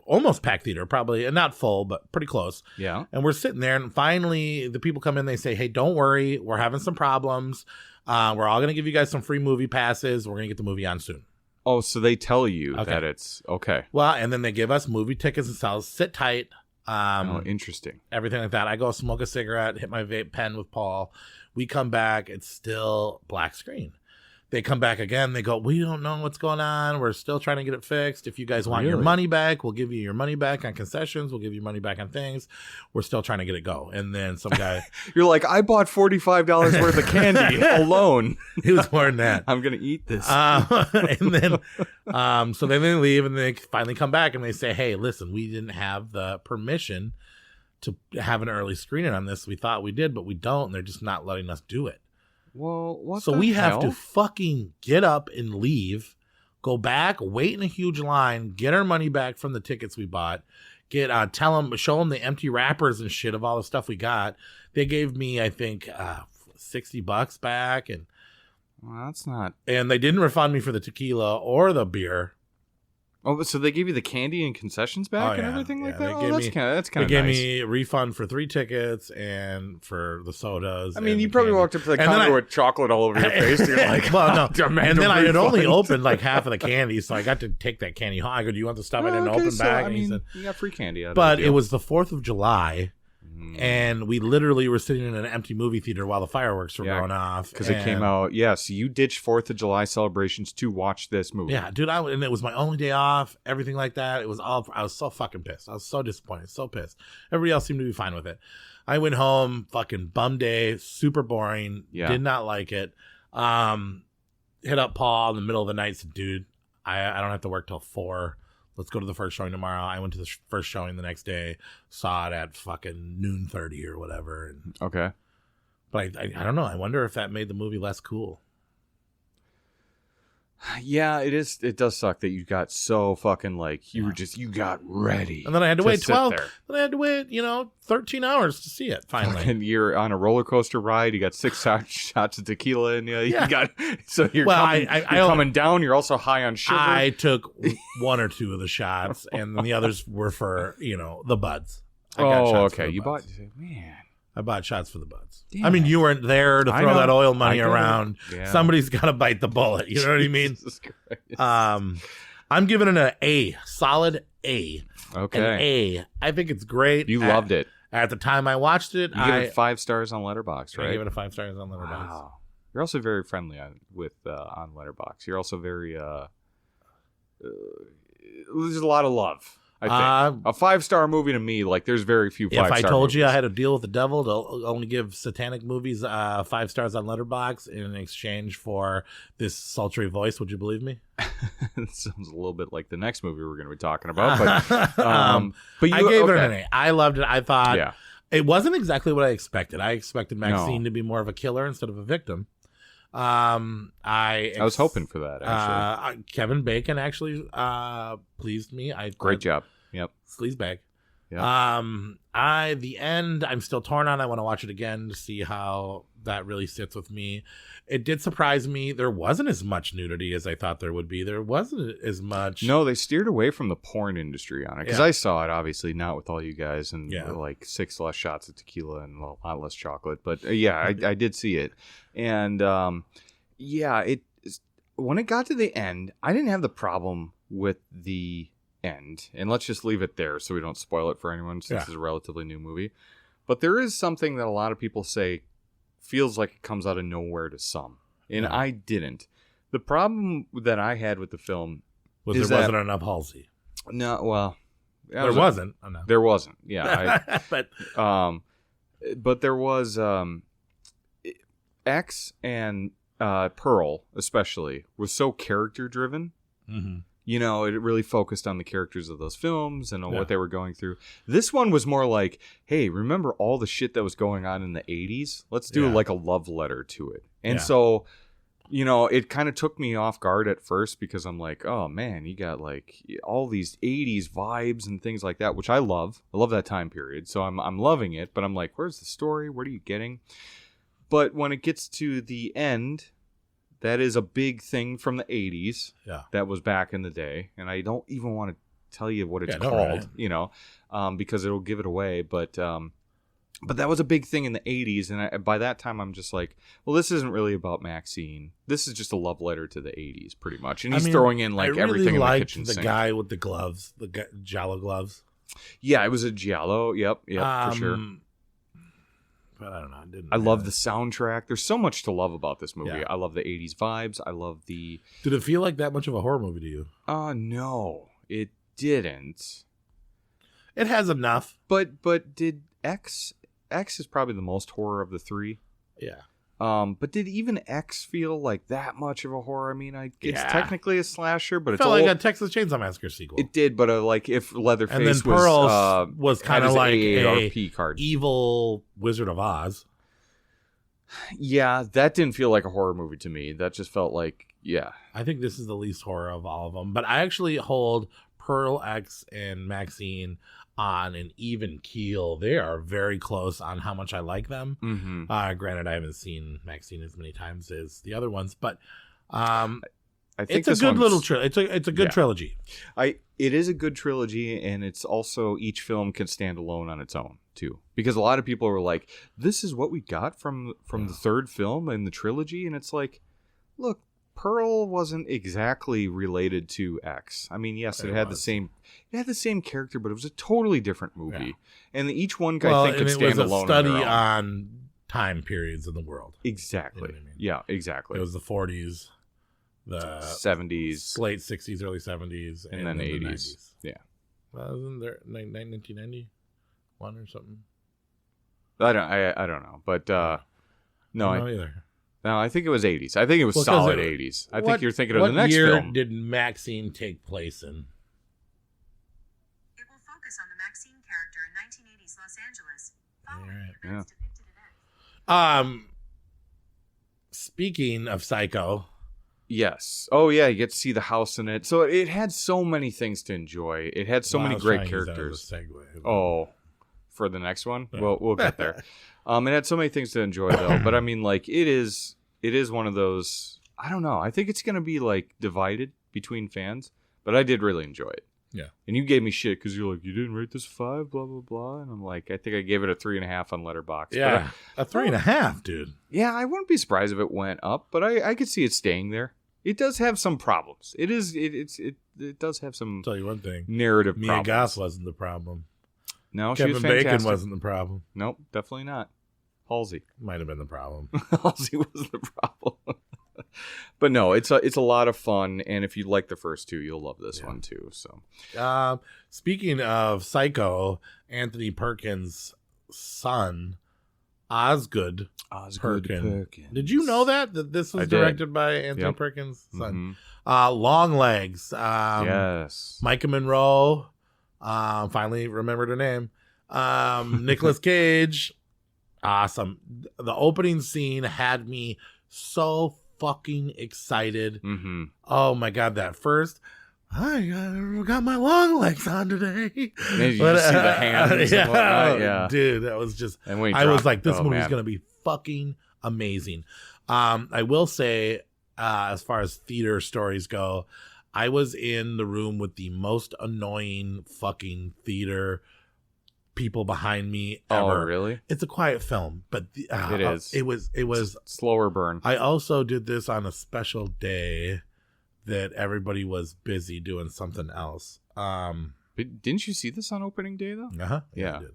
Almost packed theater, probably not full, but pretty close. Yeah. And we're sitting there, and finally the people come in. They say, "Hey, don't worry. We're having some problems. We're all going to give you guys some free movie passes. We're going to get the movie on soon." Oh, so they tell you that it's okay. Well, and then they give us movie tickets and tell us, "Sit tight." Interesting. Everything like that. I go smoke a cigarette, hit my vape pen with Paul. We come back. It's still black screen. They come back again. They go, "We don't know what's going on. We're still trying to get it fixed. If you guys want your money back, we'll give you your money back on concessions. We'll give you money back on things. We're still trying to get it go." And then some guy, you're like, "I bought $45 worth of candy alone. It was more than that. I'm gonna eat this." And then, so then they leave, and they finally come back, and they say, "Hey, listen, we didn't have the permission to have an early screening on this. We thought we did, but we don't. And they're just not letting us do it." Well, what? So we have to fucking get up and leave, go back, wait in a huge line, get our money back from the tickets we bought, show them the empty wrappers and shit of all the stuff we got. They gave me, I think, $60 back, and well, that's not. And they didn't refund me for the tequila or the beer. Oh, so they gave you the candy and concessions back and everything like that? That's kind of nice. They gave me a refund for 3 tickets and for the sodas. I mean, you probably walked up to the counter with chocolate all over your face. You're like, well, no. And then I had only opened like half of the candy, so I got to take that candy home. I go, "Do you want the stuff I didn't open back?" And he said, "You got free candy out of it." But it was the 4th of July. And we literally were sitting in an empty movie theater while the fireworks were going off. Because it came out. Yeah, so you ditched 4th of July celebrations to watch this movie. Yeah, dude. And it was my only day off, everything like that. I was so fucking pissed. I was so disappointed, so pissed. Everybody else seemed to be fine with it. I went home, fucking bum day, super boring. Yeah. Did not like it. Hit up Paul in the middle of the night, said, "Dude, I don't have to work till 4. Let's go to the first showing tomorrow." I went to the first showing the next day, saw it at fucking 12:30 or whatever. And, okay. But I don't know. I wonder if that made the movie less cool. Yeah, it is. It does suck that you got so fucking like you got ready, and then I had to wait 12. There. Then I had to wait 13 hours to see it. Finally, and you're on a roller coaster ride. You got 6 shots of tequila, and you got so you're coming down. You're also high on sugar. I took 1 or 2 of the shots, and then the others were for the buds. I got shots okay. You bought man. I bought shots for the buds. Damn I mean, you weren't there to throw that oil money around. Yeah. Somebody's got to bite the bullet. You know what I mean? Jesus Christ. I'm giving it an A, solid A. Okay. An A. I think it's great. You loved it. At the time I watched it, you gave it 5 stars on Letterboxd, right? I gave it a 5 stars on Letterboxd. Wow. You're also very friendly on Letterboxd. You're also very there's a lot of love. I think a 5-star movie to me, like there's very few 5-star movies. If I told you I had a deal with the devil to only give satanic movies 5 stars on Letterboxd in exchange for this sultry voice, would you believe me? It sounds a little bit like the next movie we're going to be talking about, but I gave it an A. I loved it. I thought it wasn't exactly what I expected. I expected MaXXXine to be more of a killer instead of a victim. I was hoping for that, actually. Kevin Bacon actually pleased me. Great job. Yep. Sleazebag. Yep. The end, I'm still torn on. I want to watch it again to see how that really sits with me. It did surprise me. There wasn't as much nudity as I thought there would be. There wasn't as much. No, they steered away from the porn industry on it. Because I saw it, obviously, not with all you guys, and like 6 less shots of tequila and a lot less chocolate. But I did see it. And when it got to the end, I didn't have the problem with the end. And let's just leave it there so we don't spoil it for anyone since it's a relatively new movie. But there is something that a lot of people say feels like it comes out of nowhere to some. And I didn't. The problem that I had with the film was there wasn't enough Halsey. No, well, there wasn't. Oh, no. There wasn't. Yeah, but there was X and Pearl especially was so character driven. Mm-hmm. It really focused on the characters of those films and on what they were going through. This one was more like, hey, remember all the shit that was going on in the 80s? Let's do like a love letter to it. And so, it kind of took me off guard at first because I'm like, oh man, you got like all these 80s vibes and things like that, which I love. I love that time period. So I'm loving it, but I'm like, where's the story? What are you getting? But when it gets to the end, that is a big thing from the 80s. Yeah. That was back in the day. And I don't even want to tell you what it's called, because it'll give it away. But that was a big thing in the 80s. And by that time, I'm just like, well, this isn't really about MaXXXine. This is just a love letter to the 80s, pretty much. And he's throwing in like everything in the kitchen sink. The guy with the gloves, the Giallo gloves. Yeah, it was a Giallo. Yep, for sure. But I don't know. I love the soundtrack. There's so much to love about this movie. Yeah. I love the 80s vibes. I love the... Did it feel like that much of a horror movie to you? No, it didn't. It has enough. But did X is probably the most horror of the 3. Yeah. But did even X feel like that much of a horror? I mean, it's technically a slasher, but it felt like a Texas Chainsaw Massacre sequel. It did, but like if Leatherface and then Pearl was kind of like AARP card. Evil Wizard of Oz. Yeah, that didn't feel like a horror movie to me. That just felt like, I think this is the least horror of all of them. But I actually hold Pearl, X, and MaXXXine on an even keel. They are very close on how much I like them. Mm-hmm. Granted, I haven't seen MaXXXine as many times as the other ones, but I think it's a good little trilogy. It's a good trilogy. It is a good trilogy, and it's also each film can stand alone on its own too. Because a lot of people were like, "This is what we got from the third film in the trilogy," and it's like, look. Pearl wasn't exactly related to X. I mean, yes, it had the same character, but it was a totally different movie. Yeah. And each one, I think, could stand alone. It was a study on time periods in the world. Exactly. You know what I mean? Yeah, exactly. It was the 40s, the 70s, late 60s, early 70s, and then 80s. Yeah. Well, isn't there 1991 or something? I don't know, but no, I don't know either. No, I think it was 80s. I think it was solid 80s. I think you're thinking of the next film. What year did MaXXXine take place in? It will focus on the MaXXXine character in 1980s Los Angeles. Following the events depicted in X. Speaking of Psycho, Yes. Oh, yeah, you get to see the house in it. So it had so many things to enjoy. It had so many great characters. Oh, for the next one? Yeah. We'll get there. It had so many things to enjoy, though. But, I mean, like, it is one of those, I don't know. I think it's going to be, like, divided between fans. But I did really enjoy it. Yeah. And you gave me shit because you're like, you didn't rate this 5, blah, blah, blah. And I'm like, I think I gave it a 3.5 on Letterboxd. Yeah, a 3.5, dude. Yeah, I wouldn't be surprised if it went up, but I could see it staying there. It does have some problems. It does have some. I'll tell you one thing. Narrative Mia problems. Goth wasn't the problem. No, Kevin she was fantastic. Bacon wasn't the problem. Nope, definitely not. Halsey might have been the problem. Halsey was the problem. But no, it's a lot of fun, and if you like the first two, you'll love this one too. So, speaking of Psycho, Anthony Perkins' son, Osgood Perkins. Did you know that this was directed by Anthony Perkins' son? Mm-hmm. Longlegs. Yes. Micah Monroe. Finally remembered her name. Nicolas Cage. Awesome. The opening scene had me so fucking excited. Mm-hmm. Oh my god, that first I got my long legs on today. Maybe you see the hands and whatnot. Yeah. Dude, that was just I was like, this movie's gonna be fucking amazing. I will say, as far as theater stories go, I was in the room with the most annoying fucking theater people behind me ever. Oh, really? It's a quiet film, but it is. It was slower burn. I also did this on a special day that everybody was busy doing something else. But didn't you see this on opening day though? Yeah. I did.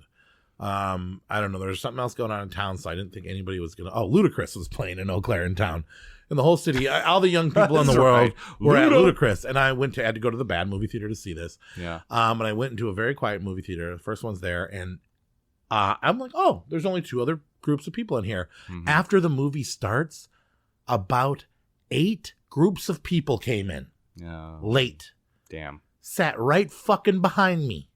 I don't know. There was something else going on in town, so I didn't think anybody was gonna. Oh, Ludacris was playing in Eau Claire in town. In the whole city, all the young people in the world were at Ludacris, and I had to go to the bad movie theater to see this. Yeah. And I went into a very quiet movie theater. The first one's there, and I'm like, oh, there's only 2 other groups of people in here. Mm-hmm. After the movie starts, about 8 groups of people came in. Late. Damn. Sat right fucking behind me.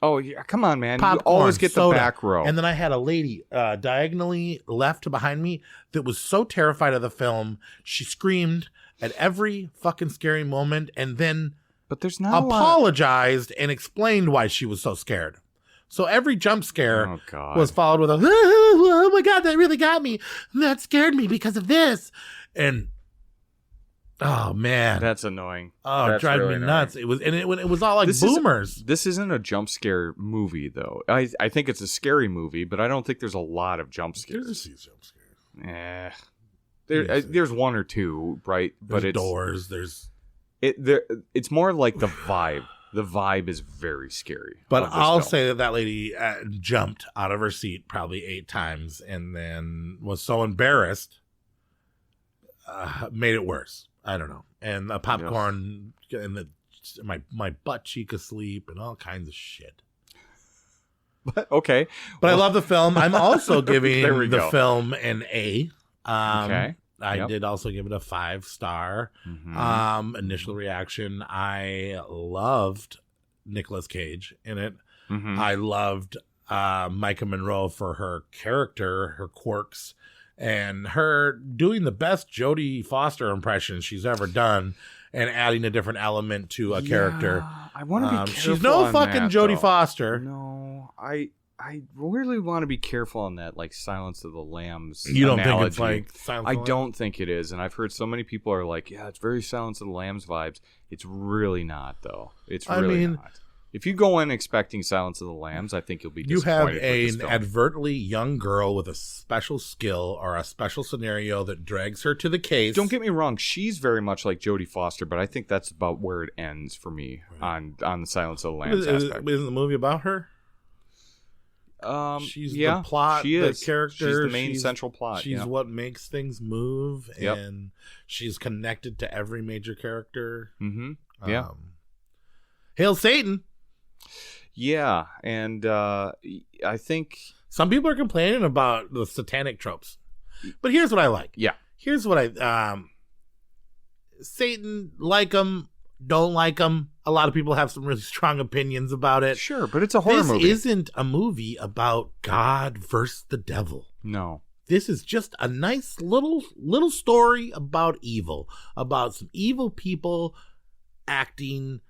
Oh, yeah, come on, man. Popcorn, you always get soda. the back row. And then I had a lady diagonally left behind me that was so terrified of the film, she screamed at every fucking scary moment and then apologized and explained why she was so scared. So every jump scare was followed with a, oh my God, that really got me. That scared me because of this. And oh man, that's annoying. Oh, that's it drives me nuts. It was, and it was all like boomers. This isn't a jump scare movie, though. I think it's a scary movie, but I don't think there's a lot of jump scares. There's a few jump scares. There's 1 or 2, right? But it's doors. It's more like the vibe. The vibe is very scary. But I'll say that lady jumped out of her seat probably 8 times, and then was so embarrassed, made it worse. I don't know. And the popcorn and my butt cheek asleep and all kinds of shit. But okay. But I love the film. I'm also giving the film an A. Okay. I did also give it a 5-star. Mm-hmm. Initial reaction. I loved Nicolas Cage in it. Mm-hmm. I loved Micah Monroe for her character, her quirks, and her doing the best Jodie Foster impression she's ever done and adding a different element to a character. I want to be careful. She's no fucking Jodie Foster. No, I really want to be careful on that, like Silence of the Lambs. You don't analogy. think it's like Silence of the Lambs? I don't think it is, and I've heard so many people are like, yeah, it's very Silence of the Lambs vibes. It's really not, though. It's really not. If you go in expecting Silence of the Lambs, I think you'll be disappointed. You have an advertently young girl with a special skill or a special scenario that drags her to the case. Don't get me wrong; she's very much like Jodie Foster, but I think that's about where it ends for me on the Silence of the Lambs aspect. Isn't the movie about her? She's the plot. She is the character. She's the main central plot. She's what makes things move, and she's connected to every major character. Mm-hmm. Yeah. Hail Satan. Yeah, and I think some people are complaining about the satanic tropes, but here's what I like. Yeah, here's what Satan, like him, don't like him. A lot of people have some really strong opinions about it. Sure, but it's a horror movie. This isn't a movie about God versus the devil. No, This is just a nice little story about evil, about some evil people acting.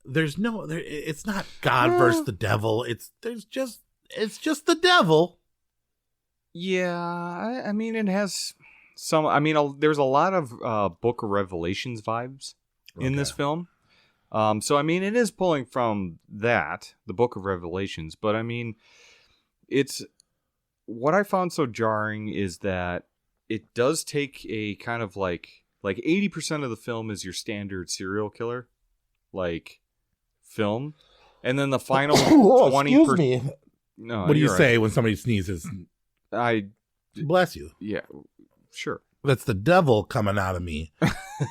There's no, it's not God versus the devil. It's just the devil. Yeah, I mean, it has some. I mean, there's a lot of Book of Revelations vibes in this film. So I mean, it is pulling from that, the Book of Revelations. But I mean, it's what I found so jarring is that it does take a kind of like 80% of the film is your standard serial killer, like film, and then the final 20%. Excuse me. No, what do you right. say when somebody sneezes? I bless you. Yeah, sure. That's the devil coming out of me.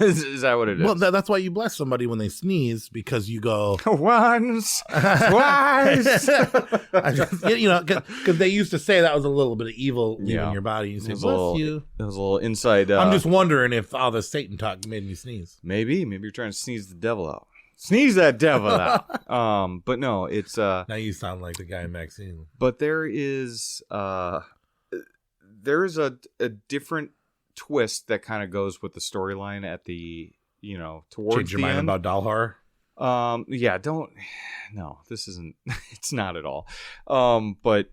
Is that what it is? Well, that's why you bless somebody when they sneeze, because you go once, twice. Because they used to say that was a little bit of evil leaving your body. You say, bless you. That was a little inside. I'm just wondering if all the Satan talk made me sneeze. Maybe you're trying to sneeze the devil out. Sneeze that devil out. But no, it's now you sound like the guy in MaXXXine. But there is a different twist that kind of goes with the storyline at the towards Change your the mind end. about doll horror. This isn't. It's not at all. But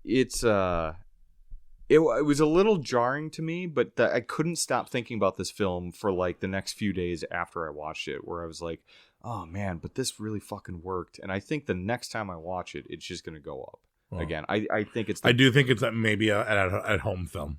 it's it was a little jarring to me, but I couldn't stop thinking about this film for like the next few days after I watched it, where I was like, oh man, but this really fucking worked. And I think the next time I watch it, it's just going to go up again. I think it's. I do think it's maybe an at-home film.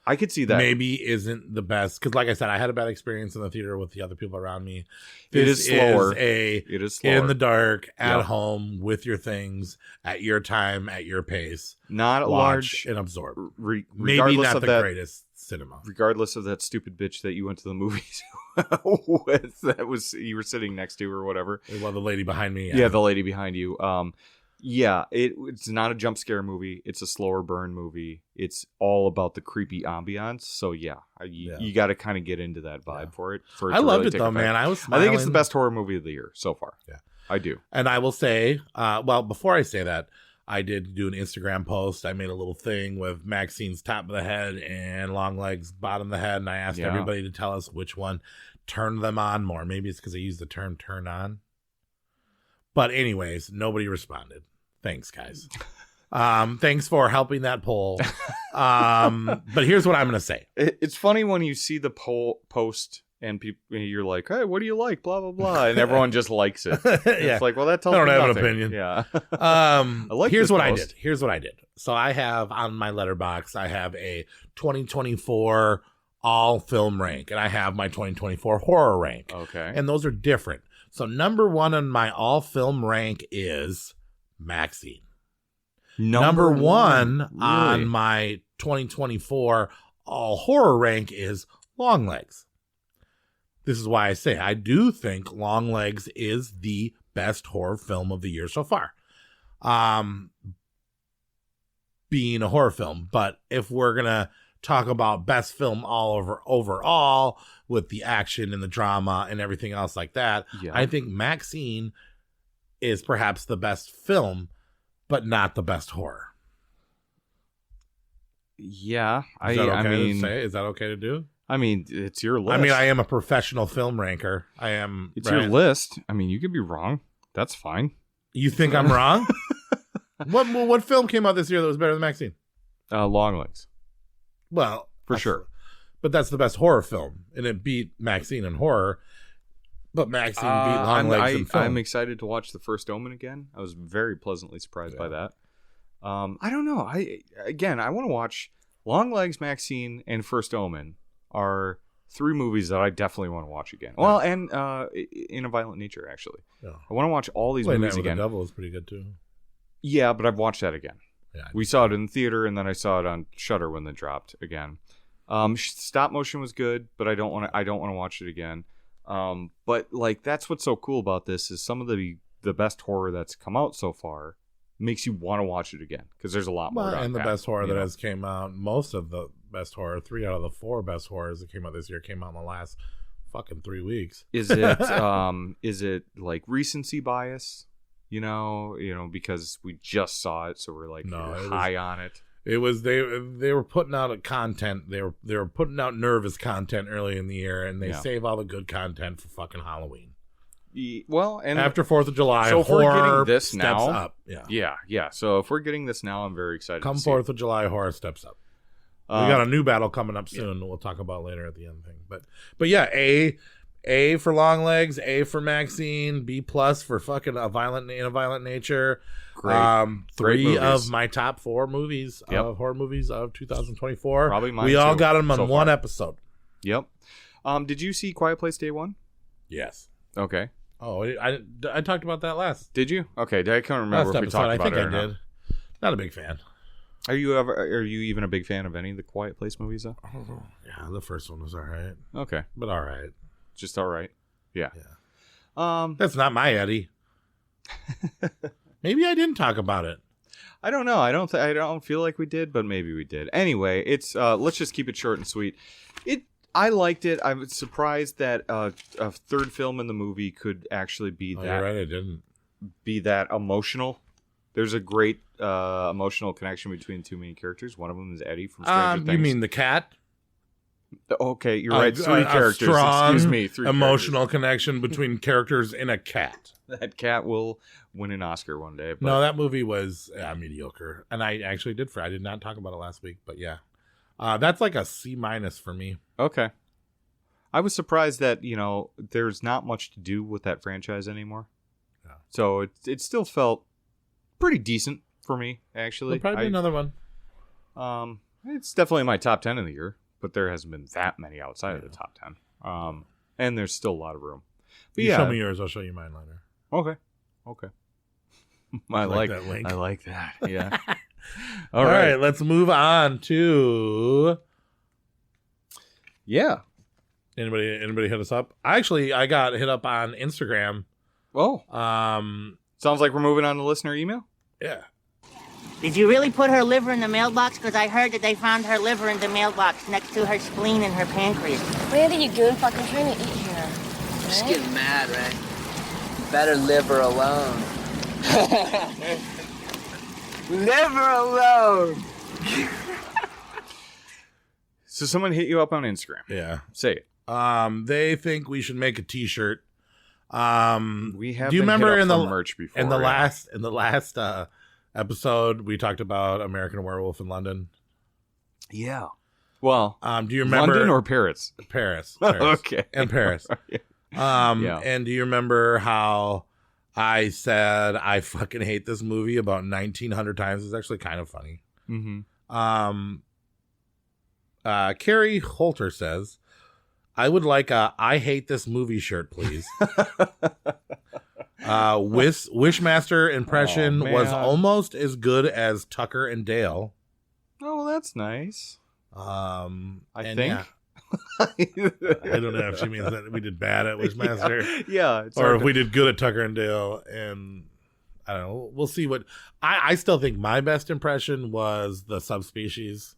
I could see that. Maybe isn't the best. Because like I said, I had a bad experience in the theater with the other people around me. It is slower. It is slower. In the dark, at home, with your things, at your time, at your pace. Not a large and absorb. Maybe not the greatest cinema. Regardless of that stupid bitch that you went to the movies with, you were sitting next to or whatever. Well, the lady behind me. Yeah, the lady behind you. It's not a jump scare movie. It's a slower burn movie. It's all about the creepy ambiance. So you got to kind of get into that vibe for it. I loved it though, man. I think it's the best horror movie of the year so far. Yeah, I do. And I will say, before I say that, I did do an Instagram post. I made a little thing with MaXXXine's top of the head and Longlegs bottom of the head, and I asked everybody to tell us which one turned them on more. Maybe it's because I used the term "turn on." But anyways, nobody responded. Thanks, guys. Thanks for helping that poll. But here's what I'm going to say. It's funny when you see the post and you're like, hey, what do you like? Blah, blah, blah. And everyone just likes it. It's like, well, that tells me I don't nothing. have an opinion. Yeah. Here's what I did. So I have on my letterbox, I have a 2024 all film rank, and I have my 2024 horror rank. Okay. And those are different. So number one on my all film rank is MaXXXine. Number one really? On my 2024 all horror rank is Longlegs. This is why I say I do think Longlegs is the best horror film of the year so far. Being a horror film. But if we're going to talk about best film overall with the action and the drama and everything else like that, I think MaXXXine is perhaps the best film, but not the best horror. Yeah. Is that okay to do? I mean, it's your list. I mean, I am a professional film ranker. I am. It's your list. I mean, you could be wrong. That's fine. You think I'm wrong? What film came out this year that was better than MaXXXine? Longlegs. Well, for sure. But that's the best horror film, and it beat MaXXXine in horror. But MaXXXine beat Longlegs in film. I'm excited to watch The First Omen again. I was very pleasantly surprised by that. I don't know. I want to watch Longlegs, MaXXXine, and First Omen are three movies that I definitely want to watch again. Well, and In a Violent Nature, actually. Yeah. I want to watch all these movies again. The Devil is pretty good, too. Yeah, but I've watched that again. Yeah, we saw it in the theater, and then I saw it on Shudder when they dropped again. Stop motion was good, but I don't want to watch it again. But like that's what's so cool about this is some of the best horror that's come out so far makes you want to watch it again because there's a lot more. And the best horror that has came out, most of the best horror, 3 out of the 4 best horrors that came out this year came out in the last fucking 3 weeks. Is it like recency bias? You know, because we just saw it, so we're like high on it. It was they were putting out content. They were putting out nervous content early in the year, and they save all the good content for fucking Halloween. Well, and after 4th of July, so if we're horror getting this steps now, up. Yeah. So if we're getting this now, I'm very excited. Come to see 4th of July, horror steps up. We got a new battle coming up soon. We'll talk about later at the end thing. But yeah, A for Longlegs, A for MaXXXine, B+ for fucking a violent nature. Great. 3 of my top 4 movies of horror movies of 2024. Probably mine We all too, got them on so one far. episode. Yep. Did you see Quiet Place Day 1? Yes. Okay. Oh, I talked about that last. Did you? Okay. I can't remember Last if we episode. talked I about think it I or not. did. Not a big fan. Are you even a big fan of any of the Quiet Place movies though? Yeah, the first one was all right. Okay. But all right. Just all right. Yeah. That's not my Eddie. Maybe I didn't talk about it. I don't know. I don't feel like we did, but maybe we did. Anyway, it's let's just keep it short and sweet. I liked it. I was surprised that a third film in the movie could actually be that. You're right, I didn't. Be that emotional. There's a great emotional connection between two main characters. One of them is Eddie from Stranger Things. You mean the cat? Okay, you're right. 3 A characters. strong, Excuse me. 3 emotional connection between characters in a cat. That cat will win an Oscar one day. But No, that movie was mediocre, and I actually I did not talk about it last week, but yeah, that's like a C- for me. Okay. I was surprised that there's not much to do with that franchise anymore. Yeah. So it still felt pretty decent for me, actually. There'll probably be another one. It's definitely in my top 10 of the year, but there hasn't been that many outside of the top 10. And there's still a lot of room. But You show me yours, I'll show you mine later. Okay. I like that link. I like that. Yeah. All right, let's move on to. Yeah. Anybody hit us up? I got hit up on Instagram. Oh. Sounds like we're moving on to listener email. Yeah. Did you really put her liver in the mailbox? Because I heard that they found her liver in the mailbox next to her spleen and her pancreas. Randy, you goon fucking trying to eat here. Just getting mad, right? Better live her alone. Live her alone. So someone hit you up on Instagram. Yeah. Say it. They think we should make a T-shirt. We have. Do you remember in the merch before? In the last episode we talked about American Werewolf in London? Yeah. Well, do you remember London or Paris? Paris. Okay. And Paris. Yeah. And do you remember how I said I fucking hate this movie about 1,900 times? It's actually kind of funny. Mm-hmm. Carrie Holter says, I would like a I hate this movie shirt, please. Wishmaster impression was almost as good as Tucker and Dale. Oh, well, that's nice. I think. Yeah. I don't know if she means that we did bad at Wishmaster. Yeah. Or if we did good at Tucker and Dale. And I don't know. We'll see what. I still think my best impression was the subspecies.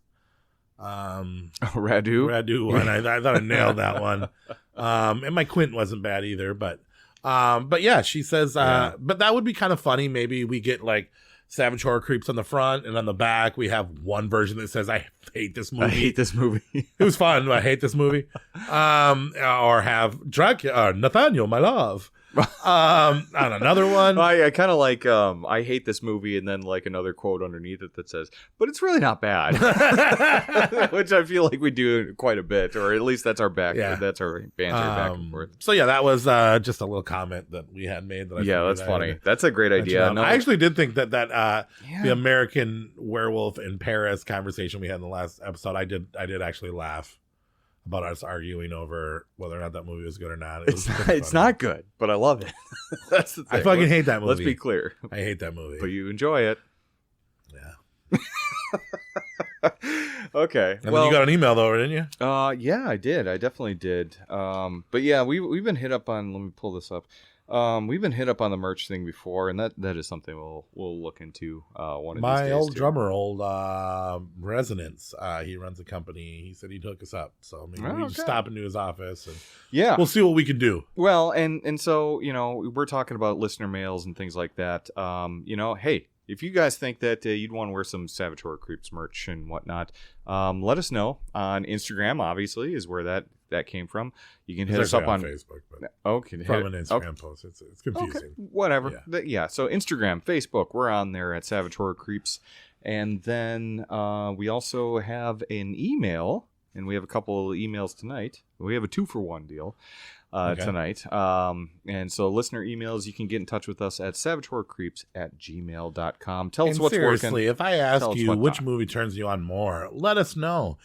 Radu one. I thought I nailed that one. And my Quint wasn't bad either, but yeah, she says but that would be kind of funny. Maybe we get like Savage Horror Creeps on the front, and on the back we have one version that says I hate this movie. I hate this movie. It was fun. I hate this movie. Or have Dracula, Nathaniel, my love. On another one, I kind of like I hate this movie, and then like another quote underneath it that says, but it's really not bad. Which I feel like we do quite a bit, or at least that's our that's our banter back and forth. So yeah, that was just a little comment that we had made. That's funny. That's a great idea. I actually did think that the American Werewolf in Paris conversation we had in the last episode, I did actually laugh about us arguing over whether or not that movie was good or not. It's not good, but I love it. That's the thing. I fucking hate that movie. Let's be clear. I hate that movie. But you enjoy it. Yeah. Okay. And then you got an email though, didn't you? Yeah, I did. I definitely did. But yeah, we've been hit up on. Let me pull this up. We've been hit up on the merch thing before, and that is something we'll look into one of these days. My old too. drummer, Resonance, he runs a company. He said he'd hook us up, so maybe we can stop into his office and we'll see what we can do. Well, and so we're talking about listener mails and things like that. Hey, if you guys think that you'd want to wear some Savage Horror Creeps merch and whatnot, let us know on Instagram. Obviously, is where that came from. You can hit us up on Facebook, but okay, from an Instagram post. It's confusing. Okay, whatever. Yeah. So Instagram, Facebook, we're on there at Savage Horror Creeps, and then we also have an email, and we have a couple of emails tonight. We have a 2-for-1 deal. Tonight. And so listener emails, you can get in touch with us at savagehorrorcreeps@gmail.com. Tell us what's seriously, working. If I ask you which movie turns you on more, let us know.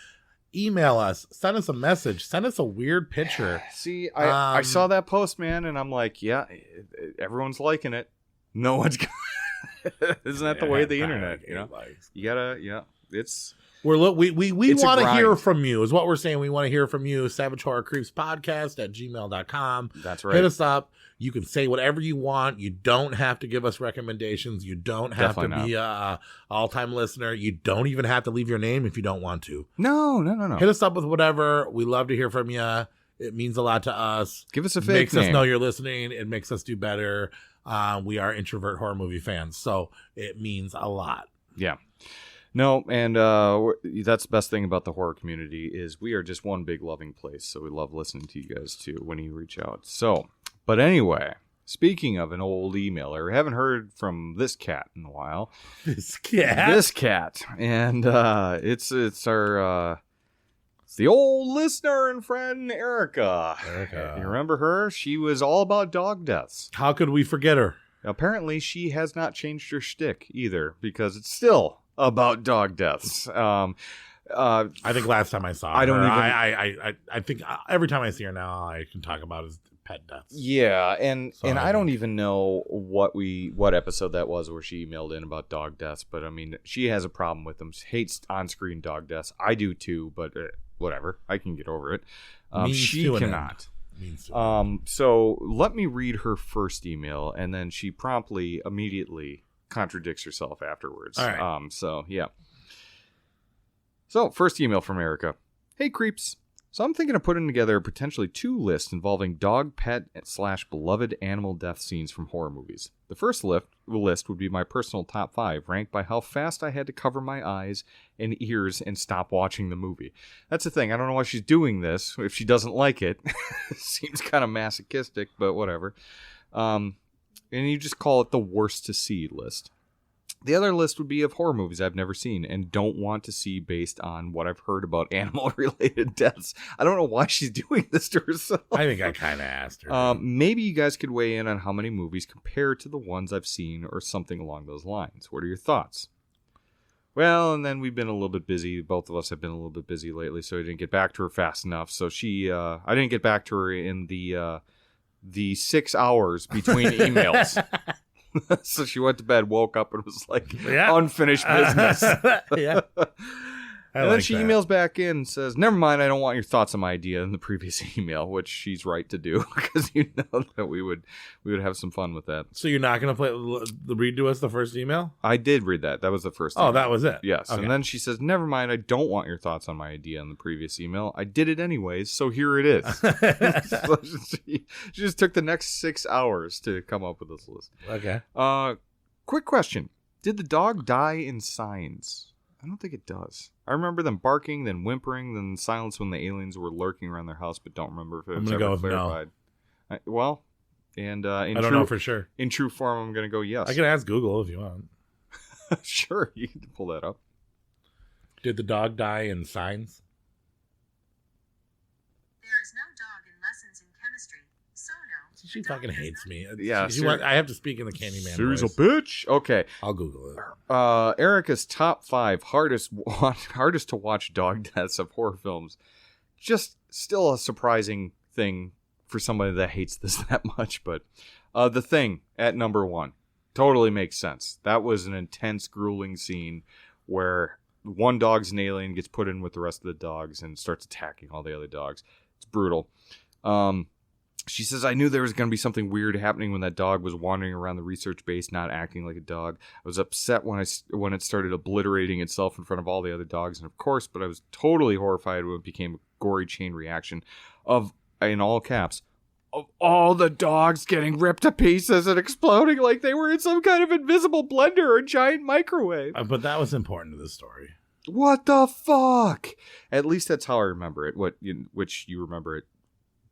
Email us, send us a message, send us a weird picture. See, I saw that post, man, and I'm like, yeah, everyone's liking it. No one's isn't that the way of the internet, you know? You gotta, it's... We want to hear from you, is what we're saying. We want to hear from you. Savage Horror Creeps Podcast at gmail.com. That's right. Hit us up. You can say whatever you want. You don't have to give us recommendations. You don't have to be a all-time listener. You don't even have to leave your name if you don't want to. No. Hit us up with whatever. We love to hear from you. It means a lot to us. Give us a fake makes name. us know you're listening. It makes us do better. We are introvert horror movie fans, so it means a lot. Yeah. No, and that's the best thing about the horror community is we are just one big loving place. So we love listening to you guys too when you reach out. So, but anyway, speaking of an old emailer, we haven't heard from this cat in a while. This cat, and it's our it's the old listener and friend Erica. You remember her? She was all about dog deaths. How could we forget her? Apparently, she has not changed her shtick either because it's still about dog deaths. I think last time I saw her, I think every time I see her now, I can talk about is pet deaths. Yeah, and I don't even know what episode that was where she emailed in about dog deaths, but I mean, she has a problem with them. She hates on-screen dog deaths. I do too, but whatever. I can get over it. She cannot. So let me read her first email, and then she immediately contradicts herself afterwards. All right. So first email from Erica. Hey creeps. So I'm thinking of putting together potentially 2 lists involving dog, pet, / beloved animal death scenes from horror movies. The first list would be my personal top 5, ranked by how fast I had to cover my eyes and ears and stop watching the movie. That's the thing. I don't know why she's doing this if she doesn't like it. Seems kind of masochistic, but whatever. And you just call it the worst to see list. The other list would be of horror movies I've never seen and don't want to see based on what I've heard about animal-related deaths. I don't know why she's doing this to herself. I think I kind of asked her. Maybe you guys could weigh in on how many movies compare to the ones I've seen or something along those lines. What are your thoughts? Well, and then we've been a little bit busy. Both of us have been a little bit busy lately, so I didn't get back to her fast enough. So I didn't get back to her in the 6 hours between emails. So she went to bed, woke up, and was like, unfinished business. Yeah. And then she emails back in and says, never mind, I don't want your thoughts on my idea in the previous email, which she's right to do because you know that we would have some fun with that. So you're not going to read to us the first email? I did read that. That was the first email. Oh, that was it? Yes. Okay. And then she says, never mind, I don't want your thoughts on my idea in the previous email. I did it anyways, so here it is. So she just took the next 6 hours to come up with this list. Okay. Quick question. Did the dog die in Signs? I don't think it does. I remember them barking, then whimpering, then silence when the aliens were lurking around their house, but don't remember if it was ever clarified. No. I don't know for sure. In true form, I'm going to go yes. I can ask Google if you want. Sure, you can pull that up. Did the dog die in Signs? There is no dog in lessons in chemistry, so no. She fucking hates me. Yeah, I have to speak in the Candyman voice. voice. A bitch. Okay, I'll Google it. Erica's top 5 hardest to watch dog deaths of horror films. Just still a surprising thing for somebody that hates this that much. But The Thing at number 1 totally makes sense. That was an intense, grueling scene where one dog's an alien, gets put in with the rest of the dogs, and starts attacking all the other dogs. It's brutal. She says, I knew there was going to be something weird happening when that dog was wandering around the research base, not acting like a dog. I was upset when it started obliterating itself in front of all the other dogs, and of course, but I was totally horrified when it became a gory chain reaction of, in all caps, of all the dogs getting ripped to pieces and exploding like they were in some kind of invisible blender or giant microwave. But that was important to the story. What the fuck? At least that's how I remember it. Which you remember it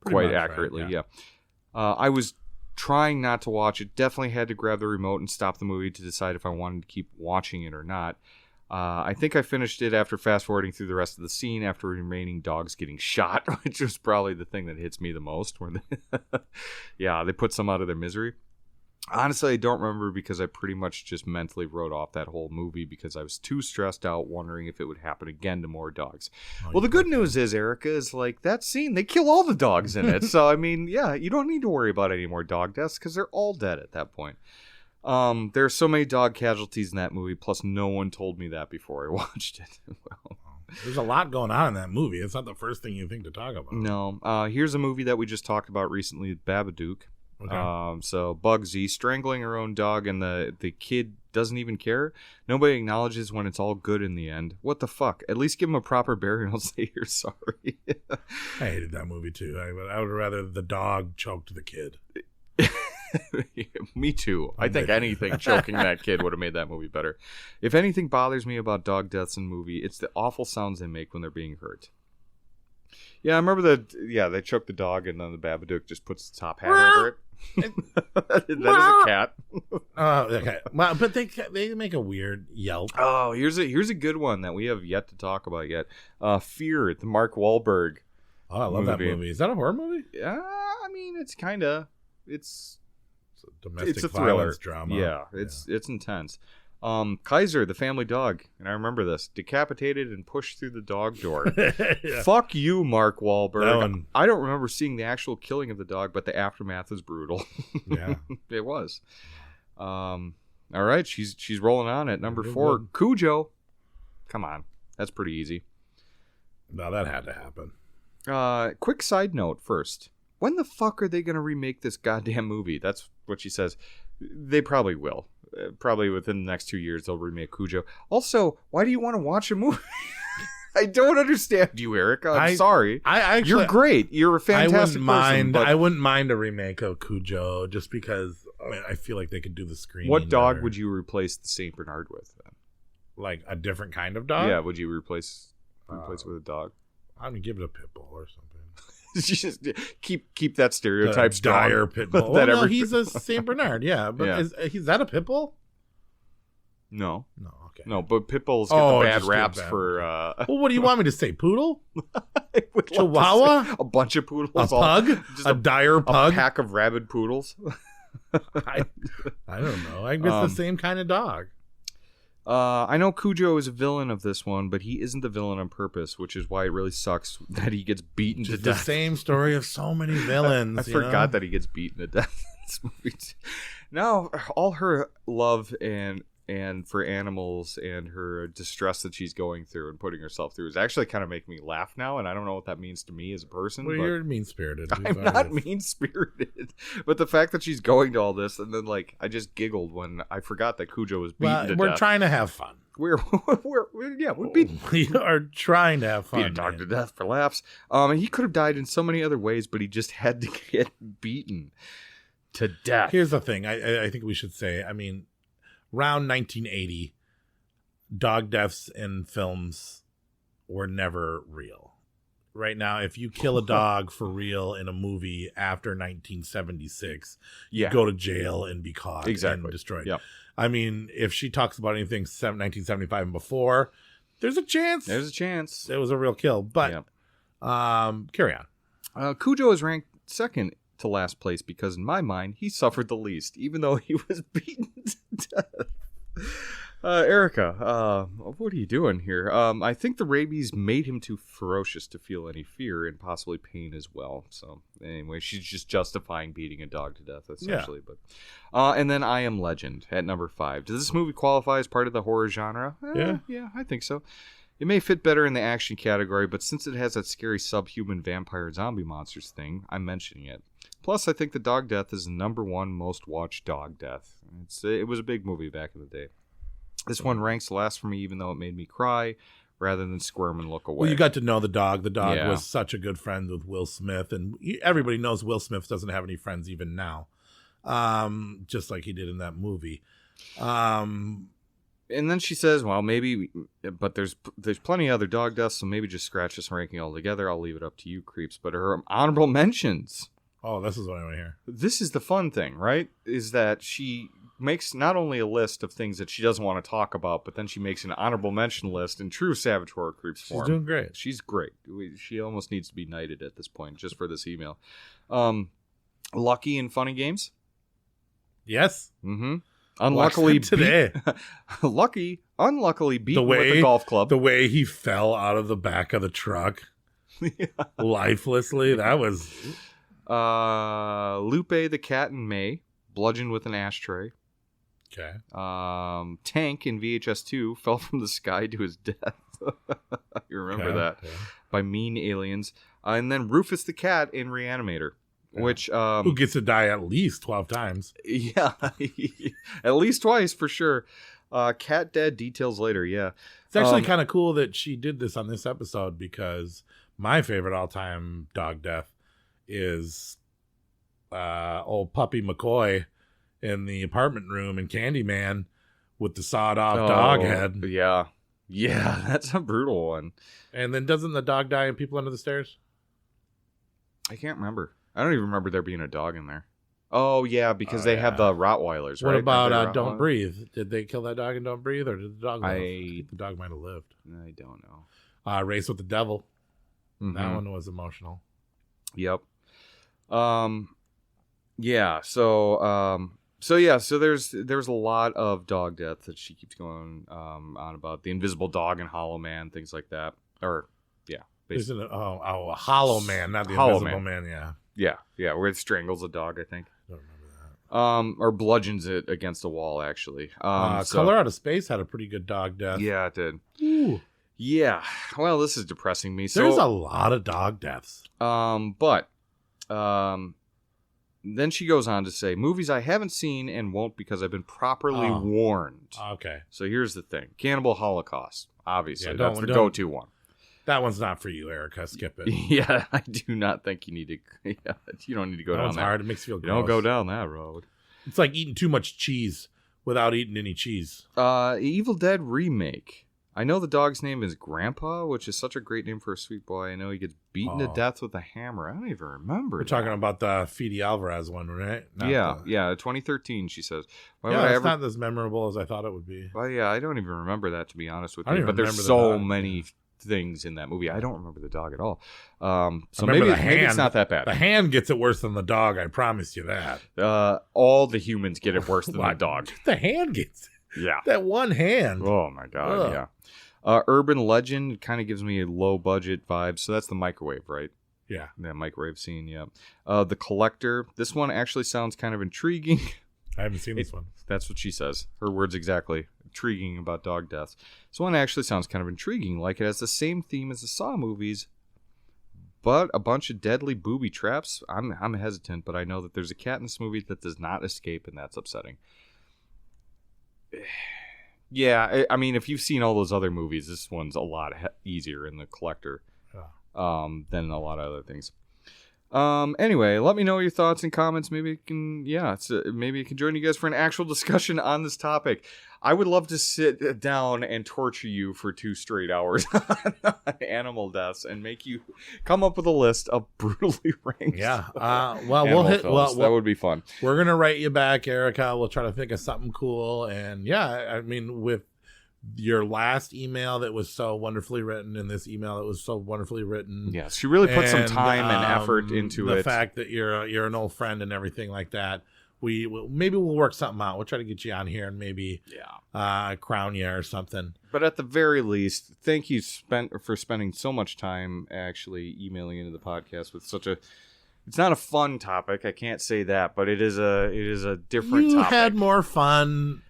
quite accurately. Right, yeah. I was trying not to watch it. Definitely had to grab the remote and stop the movie to decide if I wanted to keep watching it or not. I think I finished it after fast-forwarding through the rest of the scene after remaining dogs getting shot, which was probably the thing that hits me the most. They put some out of their misery. Honestly, I don't remember because I pretty much just mentally wrote off that whole movie because I was too stressed out wondering if it would happen again to more dogs. Well, the good news is, Erica, is like that scene, they kill all the dogs in it. So, I mean, yeah, you don't need to worry about any more dog deaths because they're all dead at that point. There are so many dog casualties in that movie, plus no one told me that before I watched it. Well, there's a lot going on in that movie. It's not the first thing you think to talk about. No. Here's a movie that we just talked about recently, Babadook. Okay. So Bugsy strangling her own dog, and the kid doesn't even care. Nobody acknowledges when it's all good in the end. What the fuck? At least give him a proper burial and say you're sorry. I hated that movie too. I would rather the dog choked the kid. Me too. I think anything choking that kid would have made that movie better. If anything bothers me about dog deaths in movie, it's the awful sounds they make when they're being hurt. Yeah, I remember that. Yeah, they choke the dog, and then the Babadook just puts the top hat over it. That is a cat. Okay. Well, but they make a weird yelp. Oh, here's a good one that we have yet to talk about yet. Fear, the Mark Wahlberg. Oh, I love that movie. Is that a horror movie? Yeah, I mean, it's kind of it's a domestic it's a violence thriller. Drama. Yeah, it's intense. Kaiser, the family dog, and I remember this, decapitated and pushed through the dog door. Yeah. Fuck you, Mark Wahlberg. I don't remember seeing the actual killing of the dog, but the aftermath is brutal. Yeah, it was. All right, she's rolling on at number 4. Cujo. Come on, that's pretty easy. No, that had to happen. Quick side note first. When the fuck are they going to remake this goddamn movie? That's what she says. They probably will. Probably within the next 2 years, they'll remake Cujo. Also, why do you want to watch a movie? I don't understand you, Erica. I'm sorry. You're great. You're a fantastic person. I wouldn't mind a remake of Cujo just because I feel like they could do the screaming. What dog would you replace the Saint Bernard with then? Like a different kind of dog? Yeah, would you replace with a dog? I'm going to give it a pit bull or something. Just keep that stereotype strong. Dire pit bull. Well, no, he's a Saint Bernard, yeah. But is that a pit bull? No. Okay. No, but pit bulls get the bad raps for... Well, what do you want me to say? Poodle? Chihuahua? A bunch of poodles. A pug? A dire pug? A pack of rabid poodles? I don't know. I guess the same kind of dog. I know Cujo is a villain of this one, but he isn't the villain on purpose, which is why it really sucks that he gets beaten to death. The same story of so many villains. I forgot that he gets beaten to death in this movie. Now, all her love and for animals and her distress that she's going through and putting herself through is actually kind of making me laugh now, and I don't know what that means to me as a person. Well, you're mean-spirited. I'm not mean-spirited, but the fact that she's going to all this, and then I just giggled when I forgot that Cujo was beaten to death. We're trying to have fun. We're beating. We are trying to have fun. Beat a dog to death for laughs. And he could have died in so many other ways, but he just had to get beaten to death. Here's the thing. I think we should say, around 1980, dog deaths in films were never real. Right now, if you kill a dog for real in a movie after 1976, you go to jail and be caught and destroyed. Yep. If she talks about anything 1975 and before, there's a chance. There's a chance. It was a real kill. But carry on. Cujo is ranked second to last place because in my mind he suffered the least, even though he was beaten to death. Erica, what are you doing here? I think the rabies made him too ferocious to feel any fear and possibly pain as well. So anyway, she's just justifying beating a dog to death essentially. Yeah. But and then I Am Legend at number 5. Does this movie qualify as part of the horror genre? Yeah, I think so. It may fit better in the action category, but since it has that scary subhuman vampire zombie monsters thing, I'm mentioning it. Plus, I think the dog death is the number 1 most watched dog death. It was a big movie back in the day. This one ranks last for me, even though it made me cry, rather than squirm and look away. Well, you got to know the dog. The dog Yeah. was such a good friend with Will Smith, and everybody knows Will Smith doesn't have any friends even now, just like he did in that movie. And then she says, well, maybe, but there's plenty of other dog deaths, so maybe just scratch this ranking altogether. I'll leave it up to you, creeps. But her honorable mentions. Oh, this is what I want to hear. This is the fun thing, right? Is that she makes not only a list of things that she doesn't want to talk about, but then she makes an honorable mention list in true Savage Horror Creeps form. She's doing great. She's great. She almost needs to be knighted at this point, just for this email. Lucky in Funny Games. Yes. Mm-hmm. Unluckily today. Unluckily beaten with a golf club. The way he fell out of the back of the truck, lifelessly. That was Lupe the Cat in May, bludgeoned with an ashtray. Okay. Tank in VHS 2 fell from the sky to his death. You remember that? Okay. By mean aliens. And then Rufus the Cat in Reanimator. Yeah. Which who gets to die at least 12 times. Yeah. At least twice for sure. Cat dead, details later, yeah. It's actually kind of cool that she did this on this episode, because my favorite all-time dog death is old Puppy McCoy in the apartment room in Candyman with the sawed-off dog head. Yeah. Yeah, that's a brutal one. And then doesn't the dog die in People Under the Stairs? I can't remember. I don't even remember there being a dog in there. Oh, yeah, because they have the Rottweilers, right? What about Don't Breathe? Did they kill that dog in Don't Breathe, or did the dog live? The dog might have lived. I don't know. Race with the Devil. Mm-hmm. That one was emotional. Yep. Yeah, so there's a lot of dog death that she keeps going on about. The Invisible Dog and Hollow Man, things like that. Or, yeah. Isn't it? Oh, a Hollow Man, not the Hollow Invisible Man, yeah. Yeah, where it strangles a dog, I think. I don't remember that. Or bludgeons it against a wall, actually. Color Out of Space had a pretty good dog death. Yeah, it did. Ooh. Yeah. Well, this is depressing me. There's a lot of dog deaths. But then she goes on to say, movies I haven't seen and won't because I've been properly warned. Okay. So here's the thing. Cannibal Holocaust, obviously. Yeah, that's the go-to one. That one's not for you, Erica. Skip it. Yeah, I do not think you need to. Yeah, you don't need to go down that. Hard. It makes you feel gross. Don't go down that road. It's like eating too much cheese without eating any cheese. Evil Dead remake. I know the dog's name is Grandpa, which is such a great name for a sweet boy. I know he gets beaten to death with a hammer. I don't even remember. We're talking about the Fede Alvarez one, right? Yeah, 2013, she says. It's not as memorable as I thought it would be. Well, yeah, I don't even remember that, to be honest with you. I don't But even there's remember so many things in that movie. I don't remember the dog at all. So maybe it's not that bad. The hand gets it worse than the dog. I promise you that. All the humans get it worse than the dog. The hand gets it. Yeah. That one hand. Oh, my God. Ugh. Yeah. Urban Legend kind of gives me a low budget vibe. So that's the microwave, right? Yeah. That microwave scene, yeah. The Collector. This one actually sounds kind of intriguing. I haven't seen this one. That's what she says. Her words exactly. Intriguing about dog deaths. This one actually sounds kind of intriguing. Like it has the same theme as the Saw movies, but a bunch of deadly booby traps. I'm hesitant, but I know that there's a cat in this movie that does not escape, and that's upsetting. Yeah, I mean, if you've seen all those other movies, this one's a lot easier in The Collector than a lot of other things. Anyway, let me know your thoughts and comments. Maybe it can, maybe I can join you guys for an actual discussion on this topic. I would love to sit down and torture you for 2 straight hours on animal deaths and make you come up with a list of brutally ranked. Yeah. That would be fun. We're gonna write you back, Erica. We'll try to think of something cool. And yeah, I mean, with your last email that was so wonderfully written and this email that was so wonderfully written. Yes, she really put some time and effort into it. The fact that you're an old friend and everything like that. Maybe we'll work something out. We'll try to get you on here and maybe crown you or something. But at the very least, thank you for spending so much time actually emailing into the podcast with such a. It's not a fun topic. I can't say that, but it is a different topic. You had more fun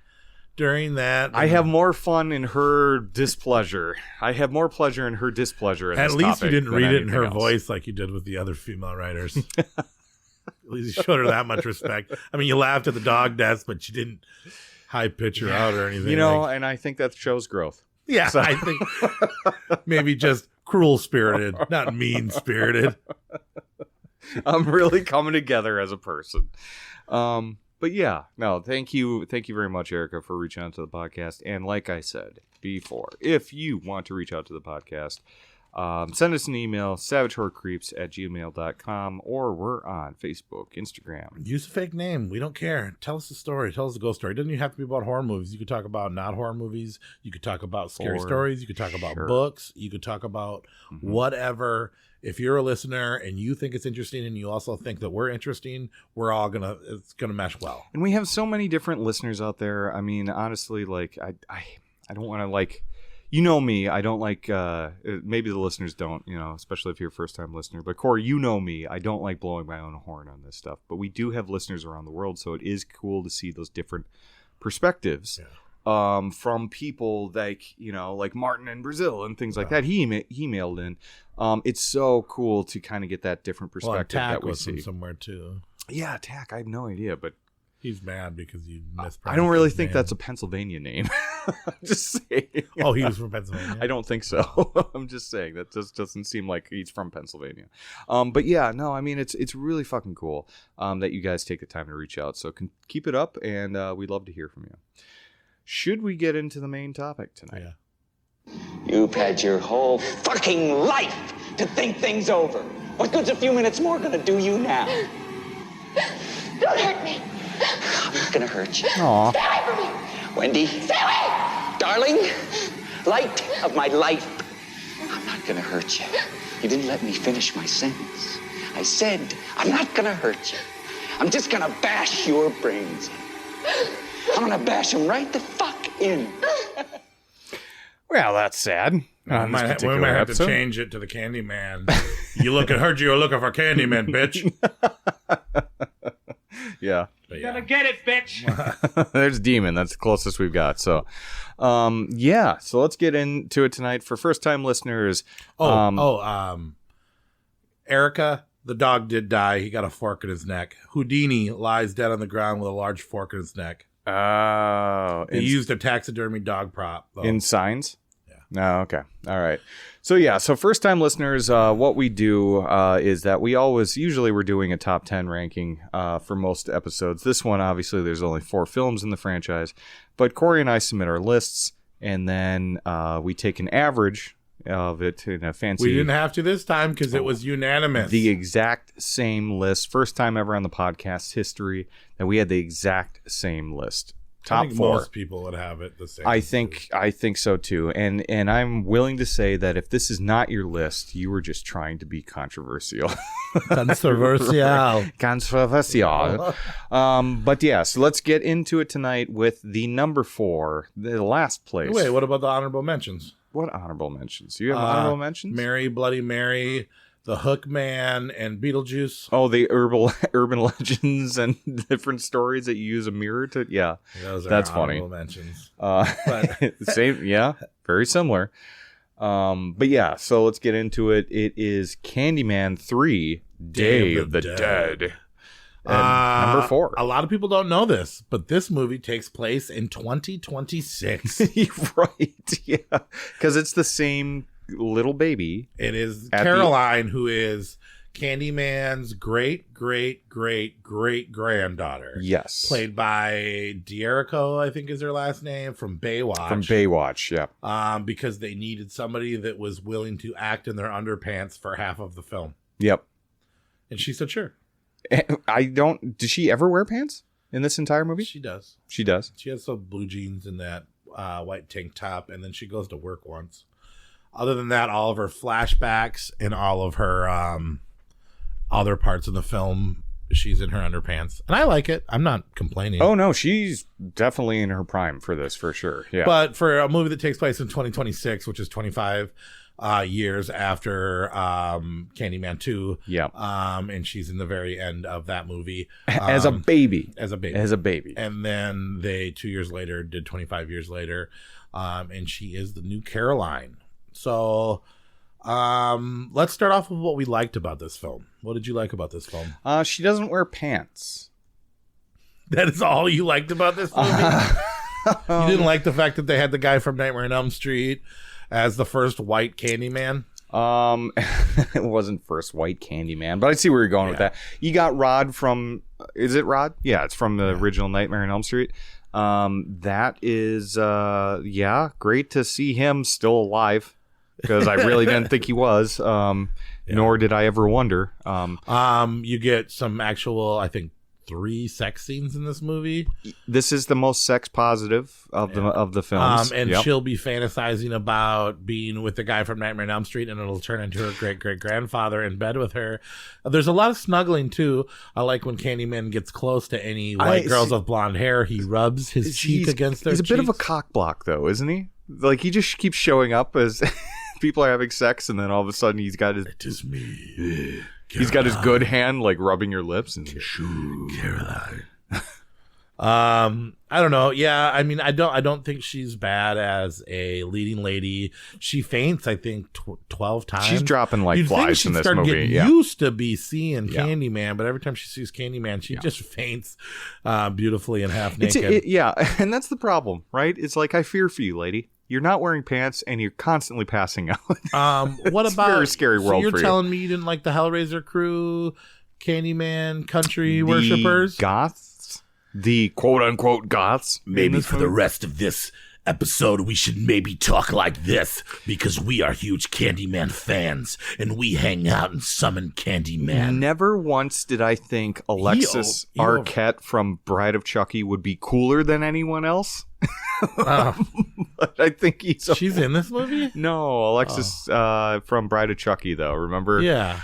during that. I have more fun in her displeasure. I have more pleasure in her displeasure. At least you didn't read it in her voice like you did with the other female writers. At least you showed her that much respect. I mean, you laughed at the dog deaths, but you didn't high pitch her out or anything. And I think that shows growth. Yeah, So- I think maybe just cruel-spirited, not mean-spirited. I'm really coming together as a person. But yeah, no, thank you very much, Erica, for reaching out to the podcast. And like I said before, if you want to reach out to the podcast, send us an email, savagehorrorcreeps@gmail.com, or we're on Facebook, Instagram. Use a fake name. We don't care. Tell us a story. Tell us a ghost story. It doesn't even have to be about horror movies. You could talk about not horror movies. You could talk about scary stories. You could talk about books. You could talk about whatever. If you're a listener and you think it's interesting and you also think that we're interesting, it's gonna mesh well. And we have so many different listeners out there. I mean, honestly, like I don't want to like, you know me, I don't like, maybe the listeners don't, especially if you're a first time listener, but Corey, you know me, I don't like blowing my own horn on this stuff, but we do have listeners around the world. So it is cool to see those different perspectives. Yeah. From people like Martin in Brazil and things like that. He emailed in. It's so cool to kind of get that different perspective that we see somewhere too. Yeah, Tack. I have no idea, but he's mad because you mispronounced. I don't really think that's a Pennsylvania name. Just saying. Oh, he was from Pennsylvania. I don't think so. I'm just saying that just doesn't seem like he's from Pennsylvania. But yeah, no, I mean it's really fucking cool that you guys take the time to reach out. So keep it up, and we'd love to hear from you. Should we get into the main topic tonight? Yeah. You've had your whole fucking life to think things over. What good's a few minutes more gonna do you now? Don't hurt me. I'm not gonna hurt you. Aw. Stay away from me. Wendy. Stay away. Darling, light of my life. I'm not gonna hurt you. You didn't let me finish my sentence. I said, I'm not gonna hurt you. I'm just gonna bash your brains in. I'm gonna bash them right the fuck in. Well, that's sad. We might have to change it to the Candyman. Heard you were looking for Candyman, bitch. You Yeah. gotta get it, bitch. There's Demon. That's the closest we've got. So, yeah. So let's get into it tonight for first-time listeners. Erica, the dog did die. He got a fork in his neck. Houdini lies dead on the ground with a large fork in his neck. Oh. He used a taxidermy dog prop, though. In Signs? Yeah. No, okay. All right. So, yeah. So, first-time listeners, what we do is that usually we're doing a top 10 ranking for most episodes. This one, obviously, there's only 4 films in the franchise. But Corey and I submit our lists, and then we take an average of it in a fancy... We didn't have to this time because it was unanimous. The exact same list. First time ever on the podcast history that we had the exact same list. Top 4. Most people would have it the same. I think so too. And I'm willing to say that if this is not your list, you were just trying to be controversial. Controversial. But yeah, so let's get into it tonight with the number 4, the last place. Wait, what about the honorable mentions? What honorable mentions? Do you have honorable mentions? Mary, Bloody Mary, The Hook Man, and Beetlejuice. Oh, the urban legends and different stories that you use a mirror to. Yeah, that's funny. Honorable mentions. Same, yeah, very similar. But yeah, so let's get into it. It is Candyman 3: Day of the Dead. And number 4. A lot of people don't know this, but this movie takes place in 2026. Right, yeah. Because it's the same little baby. It is Caroline, who is Candyman's great-great-great-great-granddaughter. Yes. Played by D'Erico, I think is her last name, from Baywatch. From Baywatch, yeah. Because they needed somebody that was willing to act in their underpants for half of the film. Yep. And she said, sure. Does she ever wear pants in this entire movie? She does. She does. She has some blue jeans and that white tank top, and then she goes to work once. Other than that, all of her flashbacks and all of her other parts of the film, she's in her underpants. And I like it. I'm not complaining. Oh, no, she's definitely in her prime for this, for sure. Yeah. But for a movie that takes place in 2026, which is 25 years after Candyman 2. Yeah. And she's in the very end of that movie. As a baby. As a baby. And then they, 2 years later, did 25 years later. And she is the new Caroline. So let's start off with what we liked about this film. What did you like about this film? She doesn't wear pants. That is all you liked about this movie? You didn't like the fact that they had the guy from Nightmare on Elm Street as the first white Candyman? It wasn't first white Candyman, but I see where you're going with that. You got Rod from, is it Rod? Yeah, it's from the original Nightmare on Elm Street. That is, great to see him still alive, because I really didn't think he was, nor did I ever wonder. You get some actual, I think, 3 sex scenes in this movie. This is the most sex positive of the films. And she'll be fantasizing about being with the guy from Nightmare on Elm Street, and it'll turn into her great-great-grandfather in bed with her. There's a lot of snuggling, too. I like when Candyman gets close to any white girls with blonde hair, he rubs his cheek against their cheeks. He's a bit of a cock block, though, isn't he? Like, he just keeps showing up as people are having sex, and then all of a sudden he's got his... It is me. He's got his good hand, like, rubbing your lips. And Caroline. I don't know. Yeah, I mean, I don't think she's bad as a leading lady. She faints, I think, 12 times. She's dropping like flies in this movie. Getting used to be seeing Candyman, but every time she sees Candyman, she just faints beautifully and half naked. And that's the problem, right? It's like, I fear for you, lady. You're not wearing pants, and you're constantly passing out. What it's about a very scary world? So you're for telling me you didn't like the Hellraiser crew, Candyman country worshippers, goths, the quote unquote goths? Maybe for the rest of this episode, we should maybe talk like this, because we are huge Candyman fans, and we hang out and summon Candyman. Never once did I think Alexis Arquette from Bride of Chucky would be cooler than anyone else. But I think she's in this movie? No, Alexis from Bride of Chucky, though. Remember? Yeah,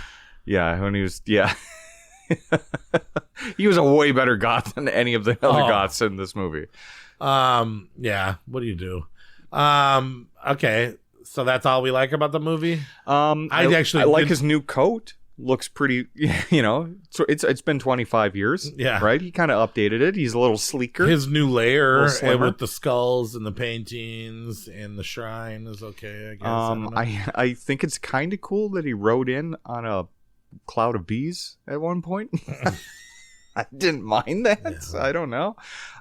when he was he was a way better goth than any of the other goths in this movie. What do you do? Okay, so that's all we like about the movie. I like his new coat. Looks pretty, so it's been 25 years. Yeah. Right? He kind of updated it. He's a little sleeker. His new layer with the skulls and the paintings and the shrine is okay, I guess. I think it's kind of cool that he rode in on a cloud of bees at one point. I didn't mind that. Yeah. I don't know.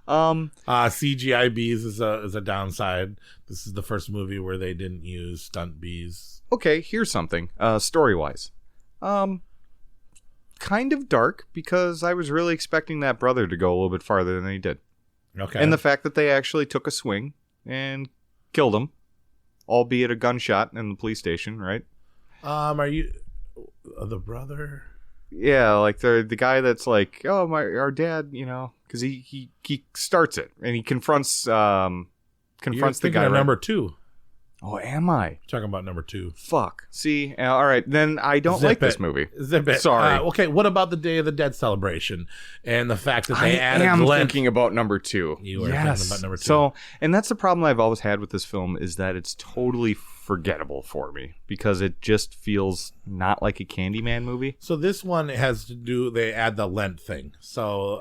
CGI bees is a downside. This is the first movie where they didn't use stunt bees. Okay, here's something. Story-wise. Kind of dark, because I was really expecting that brother to go a little bit farther than he did. Okay. And the fact that they actually took a swing and killed him, albeit a gunshot in the police station, right? Are you the brother? Yeah, like the guy that's like, oh, our dad, because he starts it and he confronts the guy. Of number 2. Oh, am I talking about number 2? Fuck. See, all right, then I don't like this movie. Zip it. Sorry. Okay, what about the Day of the Dead celebration and the fact that they added? I am Lent? thinking about number 2. You were thinking about number 2. So, and that's the problem I've always had with this film, is that it's totally forgettable for me, because it just feels not like a Candyman movie. So this one has to do, they add the Lent thing. So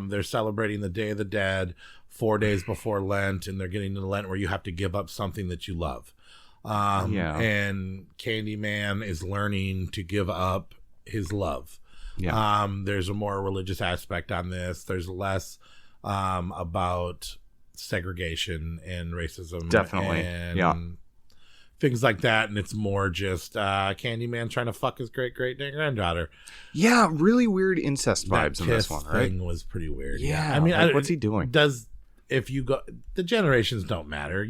they're celebrating the Day of the Dead 4 days before Lent, and they're getting to Lent where you have to give up something that you love. And Candyman is learning to give up his love. Yeah. There's a more religious aspect on this. There's less about segregation and racism. Definitely. And things like that. And it's more just Candyman trying to fuck his great-great-granddaughter. Yeah, really weird incest vibes in this one, right? Thing was pretty weird. Yeah. I mean, what's he doing? The generations don't matter.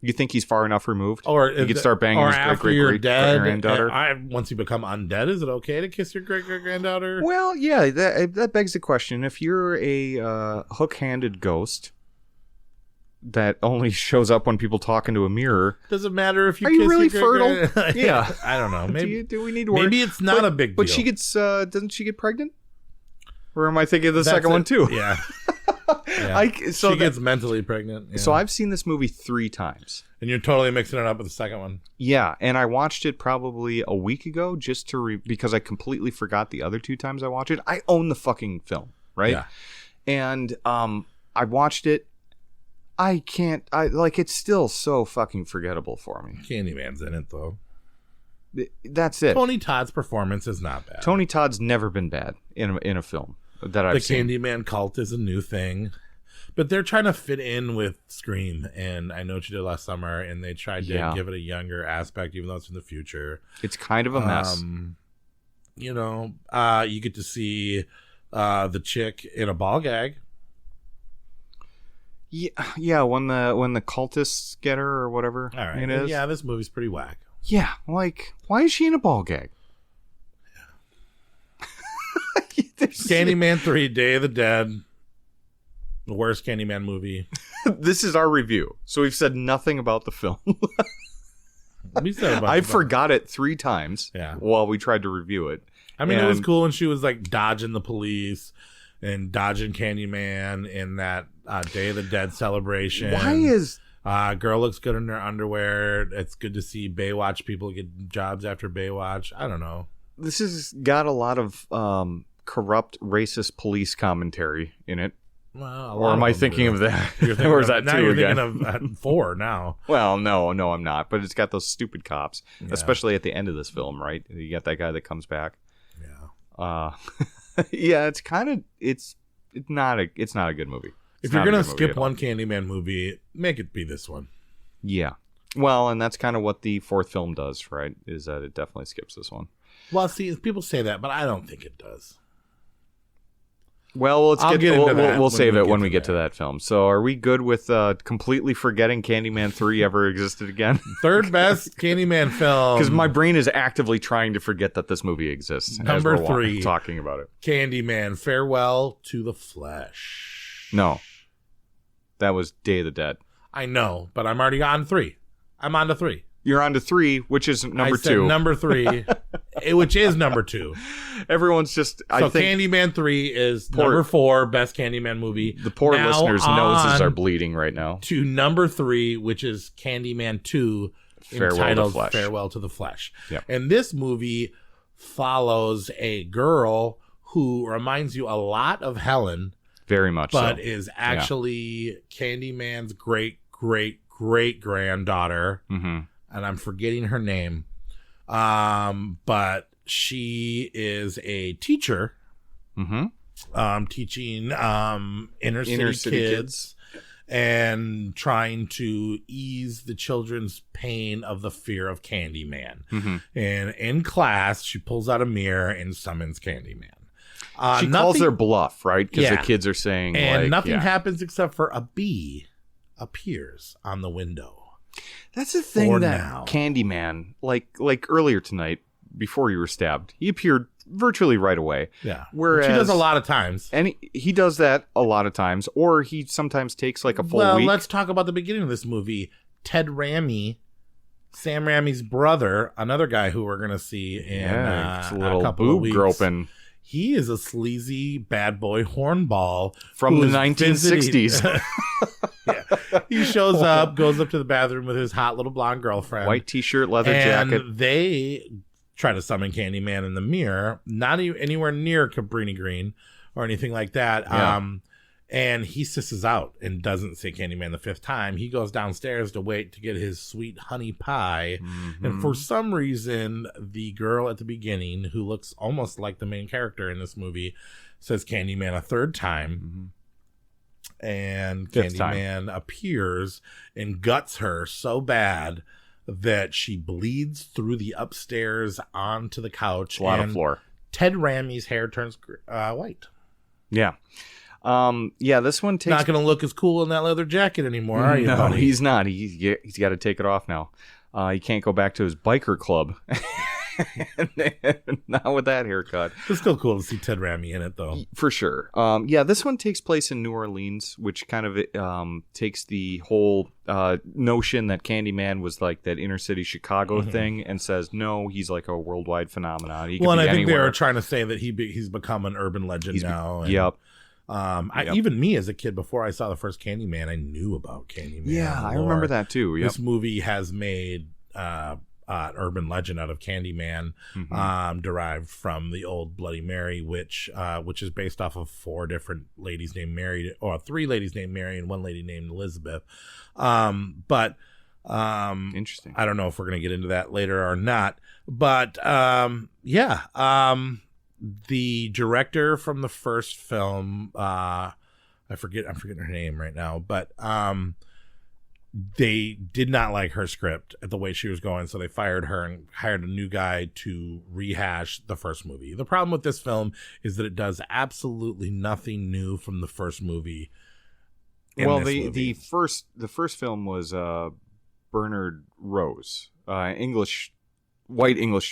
You think he's far enough removed? Or you could start banging his great-great-granddaughter? Once you become undead, is it okay to kiss your great-great-granddaughter? Well, yeah, that begs the question. If you're a hook-handed ghost that only shows up when people talk into a mirror, does it matter if you are kiss you really your fertile? Yeah. I don't know. Maybe do we need to worry? Maybe it's not a big deal. But she gets doesn't she get pregnant? Or am I thinking of the second one too? Yeah. She gets mentally pregnant. Yeah. So I've seen this movie 3 times. And you're totally mixing it up with the second one. Yeah, and I watched it probably a week ago just to because I completely forgot the other 2 times I watched it. I own the fucking film, right? Yeah. And I watched it. It's still so fucking forgettable for me. Candyman's in it, though. That's it. Tony Todd's performance is not bad. Tony Todd's never been bad in a film that I've seen. The Candyman cult is a new thing. But they're trying to fit in with Scream, and I Know What You Did Last Summer, and they tried to give it a younger aspect, even though it's in the future. It's kind of a mess. You know, you get to see the chick in a ball gag. Yeah, when the cultists get her or whatever. All right. It is. Yeah, this movie's pretty whack. Yeah, like, why is she in a ball gag? Candyman 3, Day of the Dead. The worst Candyman movie. This is our review, so we've said nothing about the film. I forgot it 3 times while we tried to review it. I mean, it was cool when she was like dodging the police and dodging Candyman in that Day of the Dead celebration. Why is... girl looks good in her underwear. It's good to see Baywatch people get jobs after Baywatch. I don't know. This has got a lot of corrupt, racist police commentary in it. Well, or am I thinking of that? Or is that now two you're again? thinking of 4 now. Well, no, I'm not. But it's got those stupid cops, especially at the end of this film, right? You got that guy that comes back. Yeah. Yeah, it's kind of it's not a good movie. If you're gonna skip one Candyman movie, make it be this one. Yeah. Well, and that's kind of what the 4th film does, right? Is that it definitely skips this one. Well, see, people say that, but I don't think it does. Well, I'll get into that we'll when save we it get when to we get to that film. So, are we good with completely forgetting Candyman 3 ever existed again? Third best Candyman film. Because my brain is actively trying to forget that this movie exists. Number as we're 3, talking about it. Candyman: Farewell to the Flesh. No, that was Day of the Dead. I know, but I'm already on 3. I'm on to 3. You're on to 3, which is number 2. Number 3, which is number 2. Everyone's just... I think Candyman 3 is number 4, best Candyman movie. The poor listeners' noses are bleeding right now. To number 3, which is Candyman 2, entitled Farewell to the Flesh. Yep. And this movie follows a girl who reminds you a lot of Helen. Very much but so. Is actually Candyman's great-great-great-granddaughter. Mm-hmm. And I'm forgetting her name. But she is a teacher. Mm-hmm. Teaching inner city kids. And trying to ease the children's pain of the fear of Candyman. Mm-hmm. And in class, she pulls out a mirror and summons Candyman. She calls their bluff, right? Because the kids are saying, and nothing happens except for a bee appears on the window. That's the thing that Candyman, like earlier tonight, before you were stabbed, he appeared virtually right away. Yeah. Whereas he does a lot of times. And he does that a lot of times, or he sometimes takes like a full week. Well, let's talk about the beginning of this movie. Ted Raimi, Sam Raimi's brother, another guy who we're going to see in it's a little couple boob of weeks. groping. He is a sleazy bad boy hornball from the 1960s. Yeah. He shows up, goes up to the bathroom with his hot little blonde girlfriend. White t-shirt, leather jacket. And they try to summon Candyman in the mirror, not anywhere near Cabrini Green or anything like that. Yeah. And he sisses out and doesn't say Candyman the 5th time. He goes downstairs to wait to get his sweet honey pie. Mm-hmm. And for some reason, the girl at the beginning, who looks almost like the main character in this movie, says Candyman a 3rd time. Mm-hmm. And 5th Candyman time. appears and guts her so bad that she bleeds through the upstairs onto the couch. It's a lot of floor. Ted Raimi's hair turns white. Yeah. This one takes... Not going to look as cool in that leather jacket anymore, are you, No, buddy? he's not. He's got to take it off now. He can't go back to his biker club. Not with that haircut. It's still cool to see Ted Raimi in it, though. For sure. This one takes place in New Orleans, which kind of takes the whole notion that Candyman was like that inner city Chicago thing and says, no, he's like a worldwide phenomenon. He Well, and could be I think they anywhere. were trying to say that he's become an urban legend now. And, Yep. Even me as a kid, before I saw the first Candyman, I knew about Candyman. Yeah, I remember that too. Yep. This movie has made an urban legend out of Candyman, derived from the old Bloody Mary, which is based off of 4 different ladies named Mary, or 3 ladies named Mary and 1 lady named Elizabeth. Interesting. I don't know if we're going to get into that later or not, but the director from the first film, I'm forgetting her name right now, but they did not like her script the way she was going, so they fired her and hired a new guy to rehash the first movie. The problem with this film is that it does absolutely nothing new from the first movie. Well, the first film was Bernard Rose, white English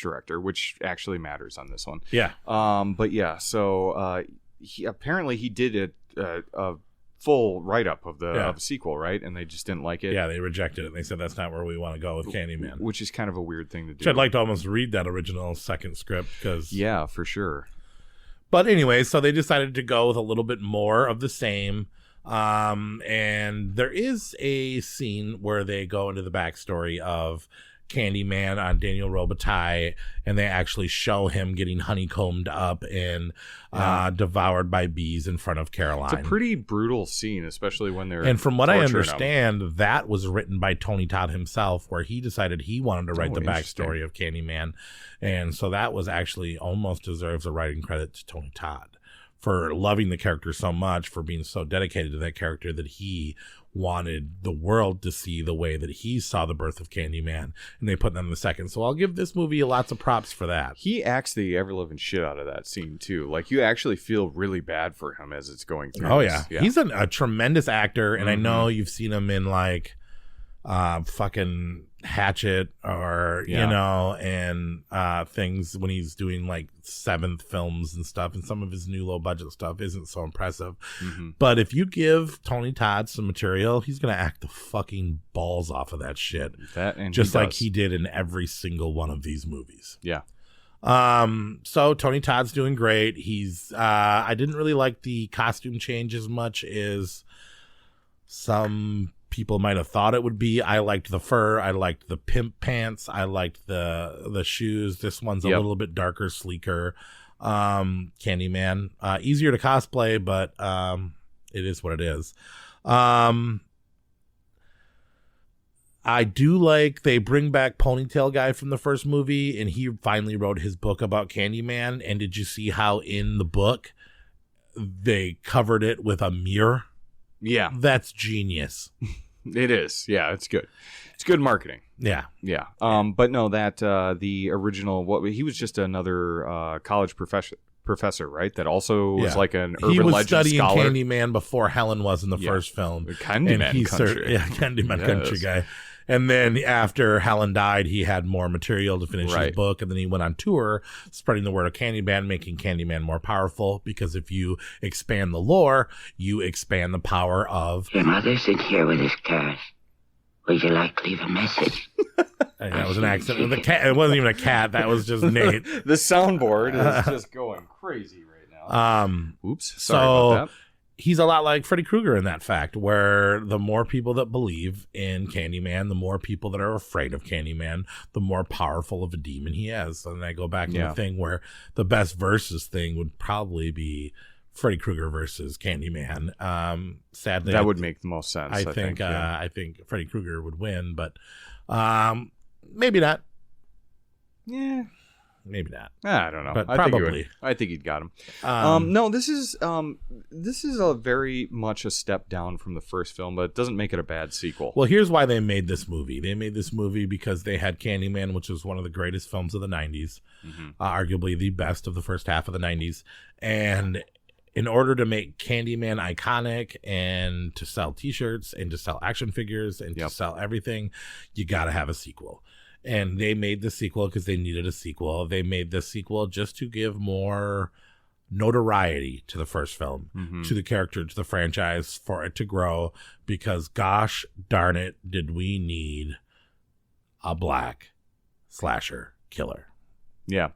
director, which actually matters on this one. Yeah. But yeah, so he did a full write-up of the sequel, right? And they just didn't like it. Yeah, they rejected it. They said that's not where we want to go with Candyman. Which is kind of a weird thing to do. Which I'd like to almost read that original second script because... Yeah, for sure. But anyway, so they decided to go with a little bit more of the same. And there is a scene where they go into the backstory of Candyman on Daniel Robitaille, and they actually show him getting honeycombed up and devoured by bees in front of Caroline. It's a pretty brutal scene, especially when they're and from what I understand, that was written by Tony Todd himself, where he decided he wanted to write the backstory of Candyman, and so that was actually almost deserves a writing credit to Tony Todd for loving the character so much, for being so dedicated to that character that he wanted the world to see the way that he saw the birth of Candyman, and they put them in the second. So I'll give this movie lots of props for that. He acts the ever-living shit out of that scene, too. Like, you actually feel really bad for him as it's going through. Oh, yeah. He's a tremendous actor, and I know you've seen him in, like, fucking Hatchet or and things when he's doing like Seventh films and stuff, and some of his new low budget stuff isn't so impressive. But if you give Tony Todd some material, he's gonna act the fucking balls off of that shit, just like he did in every single one of these movies. So Tony Todd's doing great. He's I didn't really like the costume change as much as some people might have thought it would be. I liked the fur. I liked the pimp pants. I liked the shoes. This one's a little bit darker, sleeker. Candyman, easier to cosplay, but it is what it is. I do like they bring back Ponytail Guy from the first movie, and he finally wrote his book about Candyman. And did you see how in the book they covered it with a mirror? Yeah. That's genius. It is. Yeah, it's good. It's good marketing. Yeah. Yeah. But no, that the original, he was just another college professor, right? That also was like an urban legend scholar. He was studying Candyman before Helen was in the first film. Candyman Country. Candyman Country guy. And then after Helen died, he had more material to finish his book. And then he went on tour spreading the word of Candyman, making Candyman more powerful. Because if you expand the lore, you expand the power of... Your mother's in here with his cat. Would you like to leave a message? That was an accident. The cat, it wasn't even a cat. That was just Nate. The soundboard is just going crazy right now. Oops. Sorry about that. He's a lot like Freddy Krueger in that fact, where the more people that believe in Candyman, the more people that are afraid of Candyman, the more powerful of a demon he is. And I go back to the thing where the best versus thing would probably be Freddy Krueger versus Candyman. Sadly, that would make the most sense. I think Freddy Krueger would win, but maybe not. Yeah. Maybe not. I don't know. But probably. I think he'd got him. No, this is a very much a step down from the first film, but it doesn't make it a bad sequel. Well, here's why they made this movie. They made this movie because they had Candyman, which was one of the greatest films of the 90s, arguably the best of the first half of the 90s. And in order to make Candyman iconic and to sell T-shirts and to sell action figures and to sell everything, you got to have a sequel. And they made the sequel because they needed a sequel. They made the sequel just to give more notoriety to the first film, to the character, to the franchise, for it to grow. Because gosh darn it, did we need a black slasher killer. Yeah.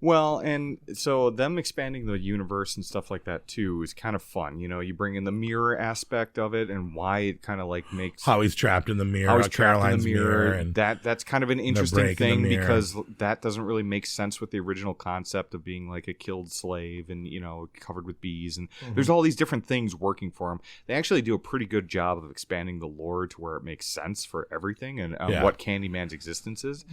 Well, and so them expanding the universe and stuff like that too is kind of fun. You know, you bring in the mirror aspect of it and why it kind of like makes how he's trapped in the mirror, how Caroline's mirror, and that's kind of an interesting thing because that doesn't really make sense with the original concept of being like a killed slave and, you know, covered with bees, and there's all these different things working for him. They actually do a pretty good job of expanding the lore to where it makes sense for everything and what Candyman's existence is.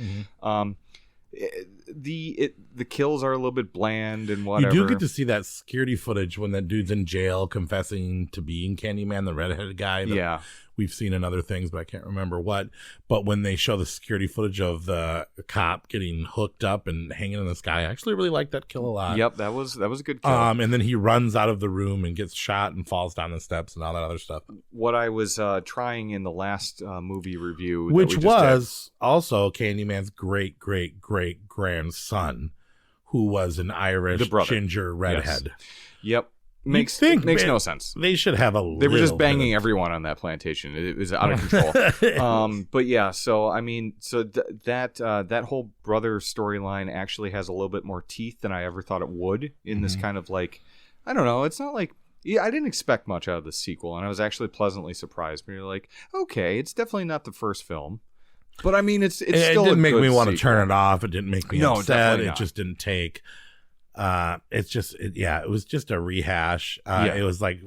The kills are a little bit bland and whatever. You do get to see that security footage when that dude's in jail confessing to being Candyman, the redheaded guy. That we've seen in other things, but I can't remember what. But when they show the security footage of the cop getting hooked up and hanging in the sky, I actually really like that kill a lot. Yep, that was a good kill. And then he runs out of the room and gets shot and falls down the steps and all that other stuff. What I was trying in the last movie review, which was also Candyman's great grandson, who was an Irish ginger redhead. Yes. Yep. Makes no sense. They should have They were just banging everyone on that plantation. It was out of control. But yeah, so I mean, that whole brother storyline actually has a little bit more teeth than I ever thought it would in this kind of like, I don't know. It's not like I didn't expect much out of the sequel, and I was actually pleasantly surprised. But you're like, okay, it's definitely not the first film. But I mean, it's still. It didn't make me want to turn it off. It didn't make me upset. It just didn't take. It was just a rehash. It was like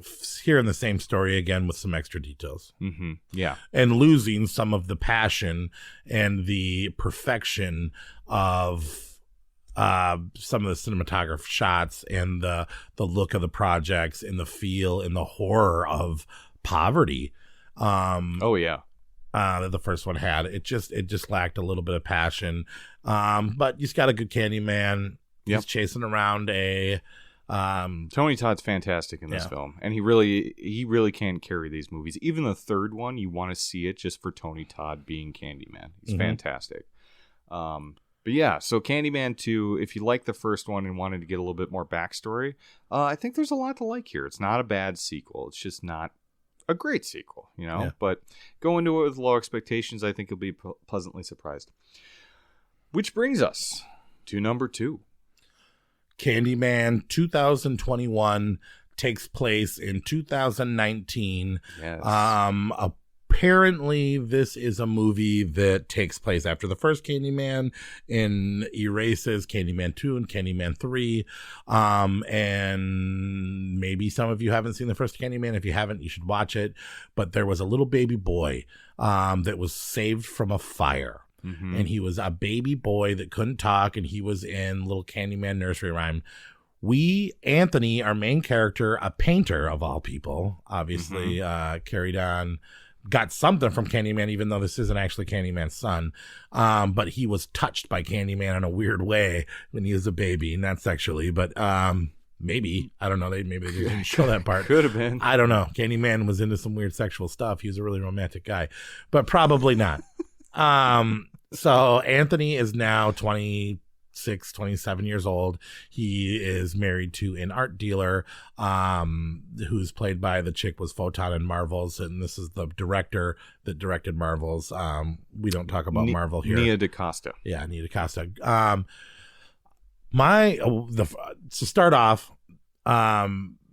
hearing the same story again with some extra details. Mm-hmm. Yeah, and losing some of the passion and the perfection of some of the cinematography shots and the look of the projects and the feel and the horror of poverty. That the first one had. It just lacked a little bit of passion. But he's got a good Candyman. He's chasing around a Tony Todd's fantastic in this film, and he really can carry these movies. Even the third one, you want to see it just for Tony Todd being Candyman. He's fantastic. But yeah, so Candyman 2, if you like the first one and wanted to get a little bit more backstory, I think there's a lot to like here. It's not a bad sequel. It's just not a great sequel, you know? Yeah. But go into it with low expectations. I think you'll be pleasantly surprised. Which brings us to number 2. Candyman 2021 takes place in 2019. Yes. Apparently, this is a movie that takes place after the first Candyman and erases Candyman 2 and Candyman 3. And maybe some of you haven't seen the first Candyman. If you haven't, you should watch it. But there was a little baby boy that was saved from a fire. Mm-hmm. And he was a baby boy that couldn't talk, and he was in little Candyman nursery rhyme. Anthony, our main character, a painter of all people, obviously carried on, got something from Candyman, even though this isn't actually Candyman's son. But he was touched by Candyman in a weird way when he was a baby, not sexually, but maybe. I don't know. Maybe they didn't show that part. Could have been. I don't know. Candyman was into some weird sexual stuff. He was a really romantic guy, but probably not. So Anthony is now 26, 27 years old. He is married to an art dealer, who's played by the chick was Photon in Marvels. And this is the director that directed Marvels. We don't talk about Marvel here. Nia DaCosta. Yeah, Nia DaCosta. To start off,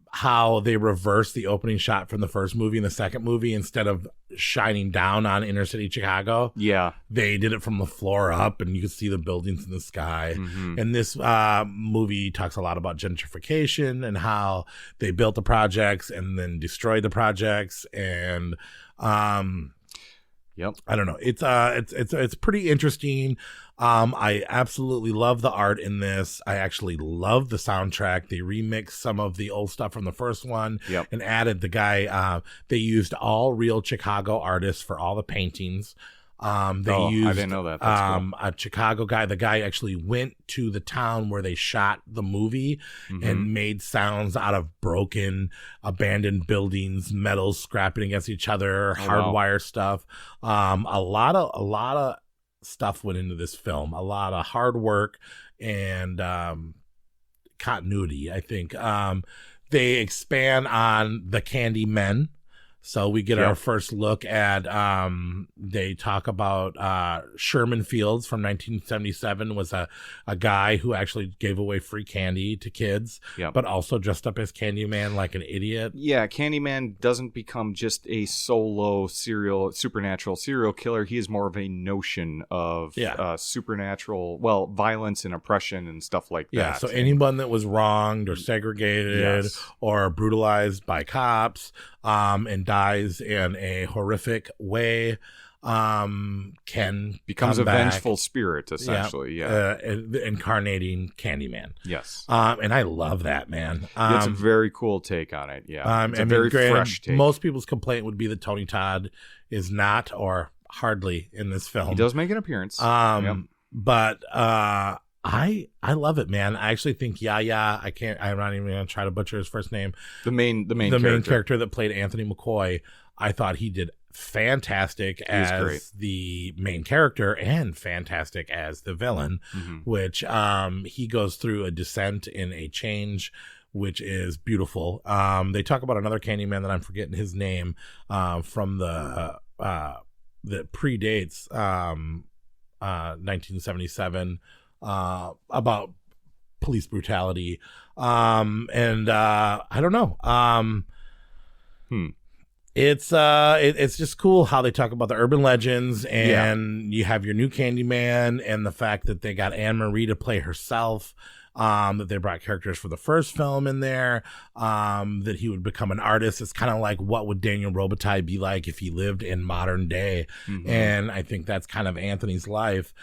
how they reversed the opening shot from the first movie and the second movie. Instead of shining down on inner city Chicago, they did it from the floor up, and you could see the buildings in the sky. And this movie talks a lot about gentrification and how they built the projects and then destroyed the projects. And I don't know, it's pretty interesting. I absolutely love the art in this. I actually love the soundtrack. They remixed some of the old stuff from the first one and added the guy. They used all real Chicago artists for all the paintings. I didn't know that. That's cool. A Chicago guy. The guy actually went to the town where they shot the movie and made sounds out of broken, abandoned buildings, metals scrapping against each other, hardwire stuff. A lot of stuff went into this film. A lot of hard work and continuity, I think. They expand on the Candymen. So we get our first look at, they talk about Sherman Fields from 1977 was a guy who actually gave away free candy to kids, but also dressed up as Candyman like an idiot. Yeah, Candyman doesn't become just a solo supernatural serial killer. He is more of a notion of supernatural, violence and oppression and stuff like that. Yeah, so anyone that was wronged or segregated or brutalized by cops and dies in a horrific way. can becomes come a back. vengeful spirit, essentially. Incarnating Candyman. Yes. And I love that, man. It's a very cool take on it. Yeah. It's a very fresh take. Most people's complaint would be that Tony Todd is not, or hardly, in this film. He does make an appearance. But I love it, man. I actually think Yahya, I'm not even gonna try to butcher his first name. The main character that played Anthony McCoy, I thought he did fantastic as the main character and fantastic as the villain, which he goes through a descent in a change, which is beautiful. They talk about another Candyman that I'm forgetting his name, from that predates 1977, about police brutality. And I don't know. It's just cool how they talk about the urban legends, and you have your new Candyman, and the fact that they got Anne Marie to play herself, that they brought characters for the first film in there, that he would become an artist. It's kind of like, what would Daniel Robitaille be like if he lived in modern day? And I think that's kind of Anthony's life.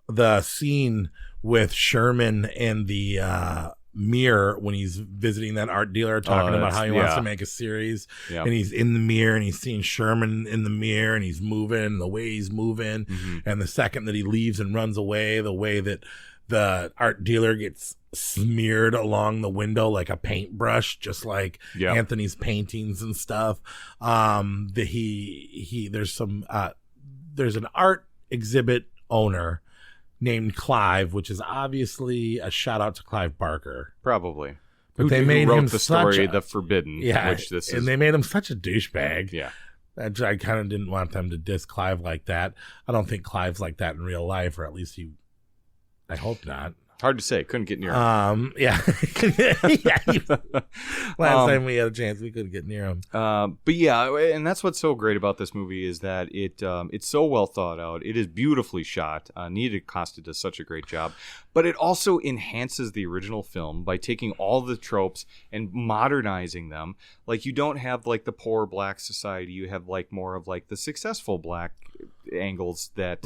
The scene with Sherman in the mirror when he's visiting that art dealer, talking about how he wants to make a series, and he's in the mirror and he's seeing Sherman in the mirror and he's moving, the way he's moving, and the second that he leaves and runs away, the way that the art dealer gets smeared along the window like a paintbrush, just like Anthony's paintings and stuff. That there's an art exhibit owner named Clive, which is obviously a shout out to Clive Barker, probably. But they made him the story, The Forbidden. Which this and is. They made him such a douchebag. Yeah, I kind of didn't want them to diss Clive like that. I don't think Clive's like that in real life, or at least I hope not. Hard to say. Couldn't get near him. Last time we had a chance, we couldn't get near him. But yeah, and that's what's so great about this movie is that it's so well thought out. It is beautifully shot. Nita Costa does such a great job. But it also enhances the original film by taking all the tropes and modernizing them. Like, you don't have like the poor black society. You have like more of like the successful black angles that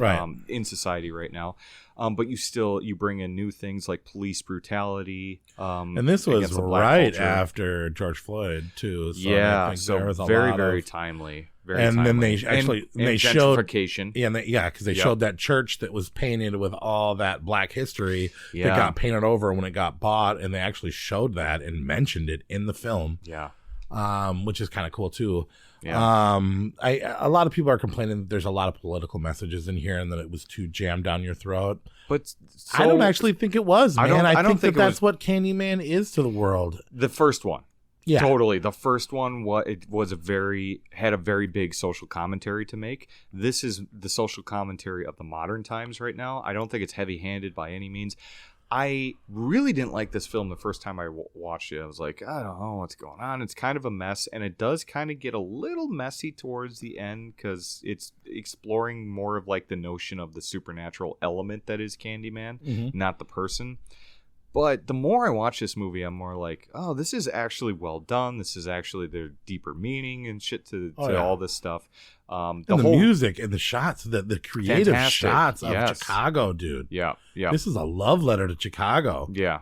in society right now. But you bring in new things like police brutality. And this was right after George Floyd too. So I think there was very timely. Then they showed gentrification. Because they showed that church that was painted with all that black history that got painted over when it got bought, and they actually showed that and mentioned it in the film. Which is kind of cool too. A lot of people are complaining that there's a lot of political messages in here and that it was too jammed down your throat. But I don't actually think it was, man. I don't think that's what Candyman is to the world. The first one. Yeah. Totally. The first one had a very big social commentary to make. This is the social commentary of the modern times right now. I don't think it's heavy-handed by any means. I really didn't like this film the first time I watched it. I was like, I don't know what's going on. It's kind of a mess, and it does kind of get a little messy towards the end because it's exploring more of like the notion of the supernatural element that is Candyman, not the person. But the more I watch this movie, I'm more like, oh, this is actually well done. This is actually their deeper meaning and shit to all this stuff. The whole music and the shots, the creative shots of Chicago, dude. Yeah. This is a love letter to Chicago. Yeah.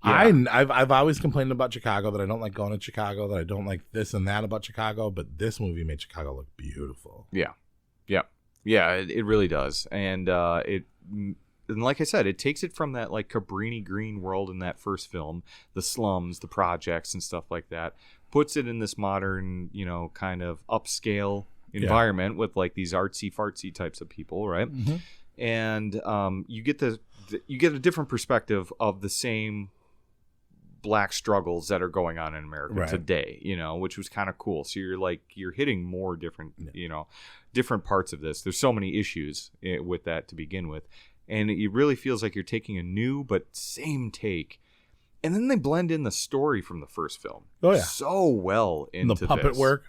I've always complained about Chicago, that I don't like going to Chicago, that I don't like this and that about Chicago, but this movie made Chicago look beautiful. Yeah, it really does. And like I said, it takes it from that like Cabrini Green world in that first film, the slums, the projects and stuff like that, puts it in this modern, kind of upscale environment with like these artsy fartsy types of people, right? And you get a different perspective of the same black struggles that are going on in America today, which was kind of cool. So you're hitting more different, different parts of this. There's so many issues with that to begin with. And it really feels like you're taking a new but same take. And then they blend in the story from the first film. Oh, yeah. So well into the puppet this. work.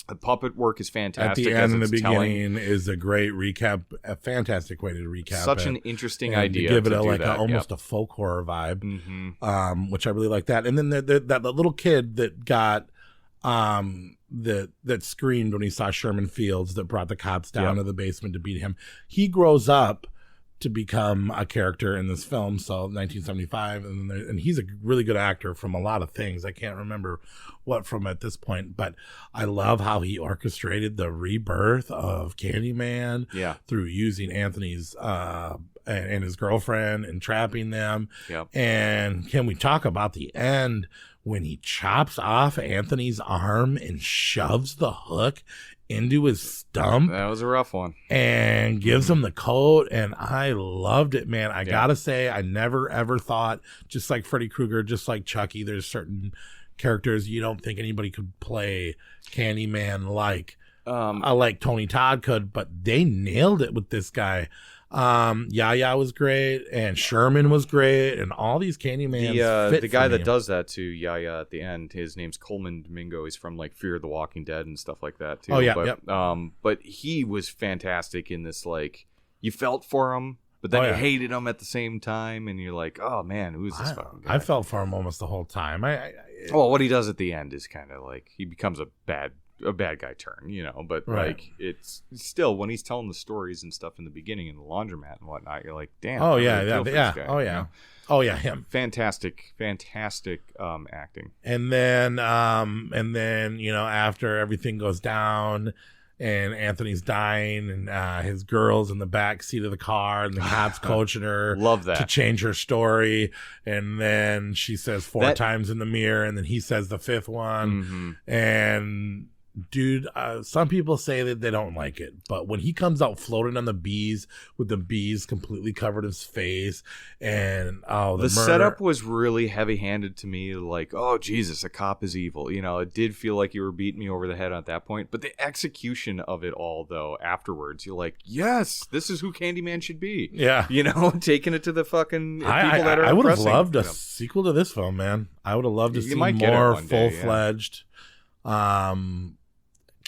The puppet work is fantastic. At the end and the beginning is a great recap, a fantastic way to recap. Such an interesting idea. To give it almost a folk horror vibe, which I really like that. And then that little kid that got that screamed when he saw Sherman Fields, that brought the cops down to the basement to beat him. He grows up to become a character in this film, so 1975, and he's a really good actor from a lot of things. I can't remember what from at this point, but I love how he orchestrated the rebirth of Candyman through using Anthony's and his girlfriend and trapping them. And can we talk about the end when he chops off Anthony's arm and shoves the hook into his stump? That was a rough one. And gives him the coat, and I loved it, man. I gotta say, I never ever thought, just like Freddy Krueger, just like Chucky, there's certain characters you don't think anybody could play Candyman like. I like Tony Todd could, but they nailed it with this guy. Yaya was great, and Sherman was great, and all these Candyman. The guy that does that to Yaya at the end, his name's Coleman Domingo. He's from like Fear of the Walking Dead and stuff like that too. Oh yeah, but he was fantastic in this. Like, you felt for him, but then you hated him at the same time, and you're like, oh man, who's this fucking guy? I felt for him almost the whole time. Well, what he does at the end is kind of like he becomes a bad guy turn, you know, but like it's still when he's telling the stories and stuff in the beginning in the laundromat and whatnot, you're like, damn. Oh yeah, him. Fantastic acting. And then after everything goes down and Anthony's dying and his girl's in the back seat of the car and the cops coaching her love that to change her story, and then she says four times in the mirror, and then he says the fifth one, and dude, some people say that they don't like it, but when he comes out floating on the bees with the bees completely covered his face, and the setup was really heavy-handed to me, like, oh Jesus, a cop is evil, you know. It did feel like you were beating me over the head at that point, but the execution of it all, though, afterwards, you're like, yes, this is who Candyman should be. You know, taking it to the fucking people that are I would have loved a sequel to this film, man. I would have loved to see more full-fledged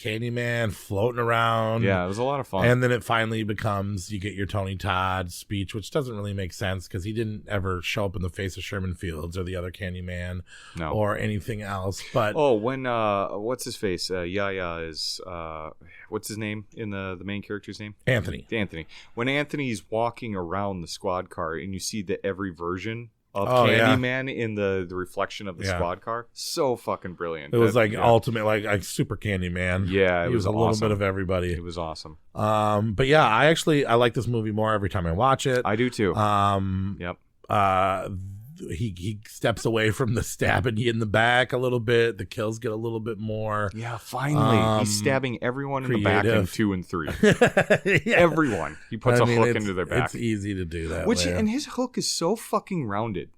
Candyman floating around. Yeah, it was a lot of fun. And then it finally becomes, you get your Tony Todd speech, which doesn't really make sense because he didn't ever show up in the face of Sherman Fields or the other Candyman or anything else. But when what's his face? Yaya is what's his name in the main character's name? Anthony. When Anthony's walking around the squad car and you see every version of Candyman in the reflection of the squad car, so fucking brilliant. It was ultimate, like super Candyman. Yeah, it was a awesome. little bit of everybody. It was awesome. But yeah, I like this movie more every time I watch it. I do too. He steps away from the stabbing you in the back a little bit. The kills get a little bit more. Yeah, finally. He's stabbing everyone in the back in 2 and 3. Everyone. He puts a hook into their back. It's easy to do that. And his hook is so fucking rounded.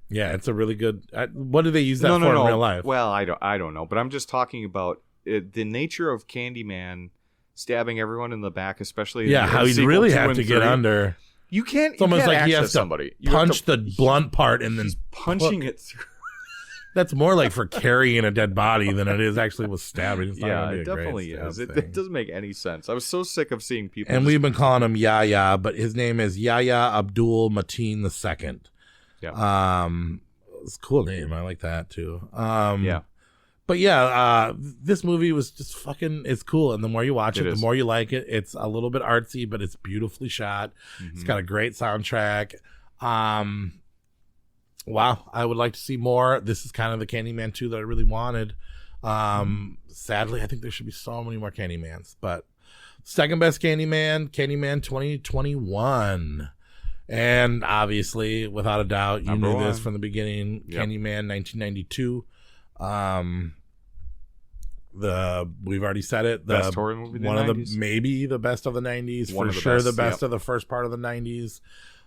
Yeah, it's a really good. What do they use that for in real life? Well, I don't know, but I'm just talking about the nature of Candyman stabbing everyone in the back, especially. Yeah, how you really have to get under. You can't. It's almost like he has somebody. to punch the blunt part and then punching it through. That's more like for carrying a dead body than it is actually with stabbing. It's not it definitely is. It doesn't make any sense. I was so sick of seeing people. And we've been calling him Yaya, but his name is Yahya Abdul Mateen II. Yeah. It's a cool name. I like that too. But this movie was just fucking, it's cool. And the more you watch it, the more you like it. It's a little bit artsy, but it's beautifully shot. It's got a great soundtrack. Wow. I would like to see more. This is kind of the Candyman 2 that I really wanted. Sadly, I think there should be so many more Candymans, but second best Candyman 2021. And obviously, without a doubt, you knew this from the beginning. Candyman 1992. We've already said it. The best horror movie of the 90s. Maybe the best of the 90s. For sure, the best of the first part of the 90s.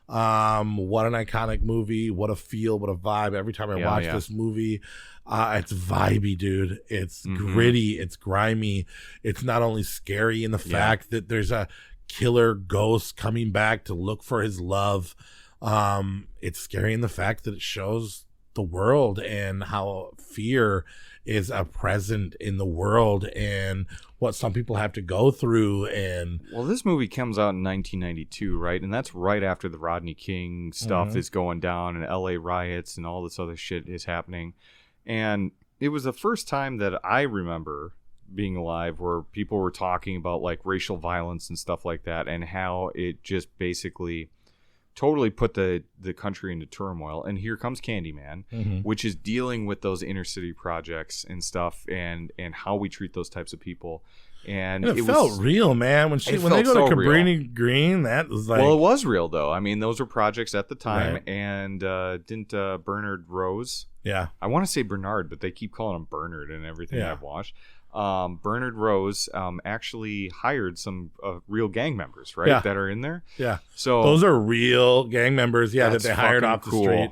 What an iconic movie. What a feel. What a vibe. Every time I watch this movie, it's vibey, dude. It's gritty. It's grimy. It's not only scary in the fact that there's a killer ghost coming back to look for his love. It's scary in the fact that it shows the world and how fear is a present in the world and what some people have to go through. And this movie comes out in 1992, right? And that's right after the Rodney King stuff is going down and LA riots and all this other shit is happening. And it was the first time that I remember being alive where people were talking about like racial violence and stuff like that, and how it just basically totally put the country into turmoil. And here comes Candyman, which is dealing with those inner city projects and stuff, and how we treat those types of people. And it felt real, man. When they go to Cabrini Green, that was like... Well, it was real, though. I mean, those were projects at the time. Right. And didn't Bernard Rose... Yeah. I want to say Bernard, but they keep calling him Bernard in everything I've watched. Bernard Rose actually hired some real gang members, right? That are in there. Yeah. So those are real gang members, that they hired off the street.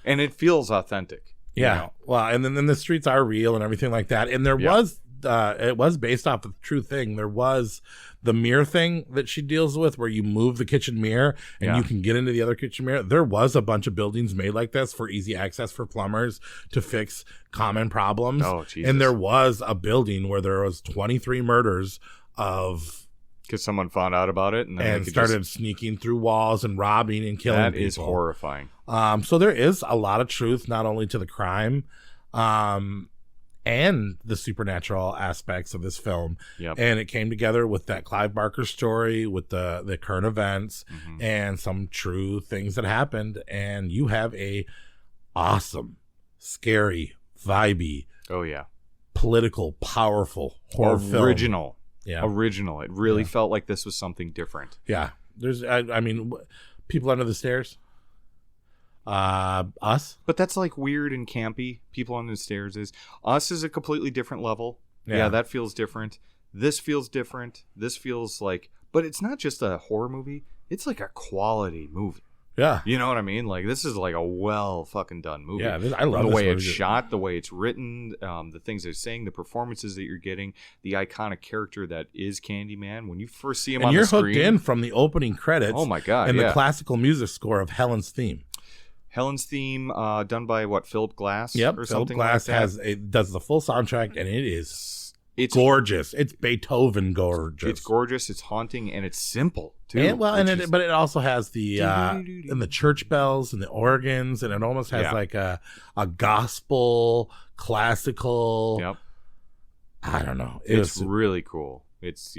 And it feels authentic. Yeah. You know? Well, and then the streets are real and everything like that. And there was... it was based off of the true thing. There was the mirror thing that she deals with where you move the kitchen mirror and you can get into the other kitchen mirror. There was a bunch of buildings made like this for easy access for plumbers to fix common problems. Oh, Jesus. And there was a building where there was 23 murders of... Because someone found out about it and started sneaking through walls and robbing and killing people. That is horrifying. So there is a lot of truth, not only to the crime, and the supernatural aspects of this film. Yep. And it came together with that Clive Barker story, with the current events, and some true things that happened. And you have a awesome, scary, vibey, political, powerful horror film. Original. Yeah. Original. It really felt like this was something different. Yeah. There's, I mean, People Under the Stairs. Us, but that's like weird and campy. People on the Stairs is Us is a completely different level. Yeah, that feels different. This feels different. This feels like, but it's not just a horror movie. It's like a quality movie. Yeah, you know what I mean. Like this is like a well fucking done movie. Yeah, I love the this way movie. It's shot, the way it's written, the things they're saying, the performances that you're getting, the iconic character that is Candyman. When you first see him on the screen, you're hooked in from the opening credits. Oh my god! And the classical music score of Helen's theme. Helen's theme, done by Philip Glass? Yep, or Philip something Glass like does the full soundtrack, and it's gorgeous. It's Beethoven gorgeous. It's gorgeous. It's haunting, and it's simple too. But it also has the and the church bells and the organs, and it almost has like a gospel classical. Yep. I don't know. It's really cool. It's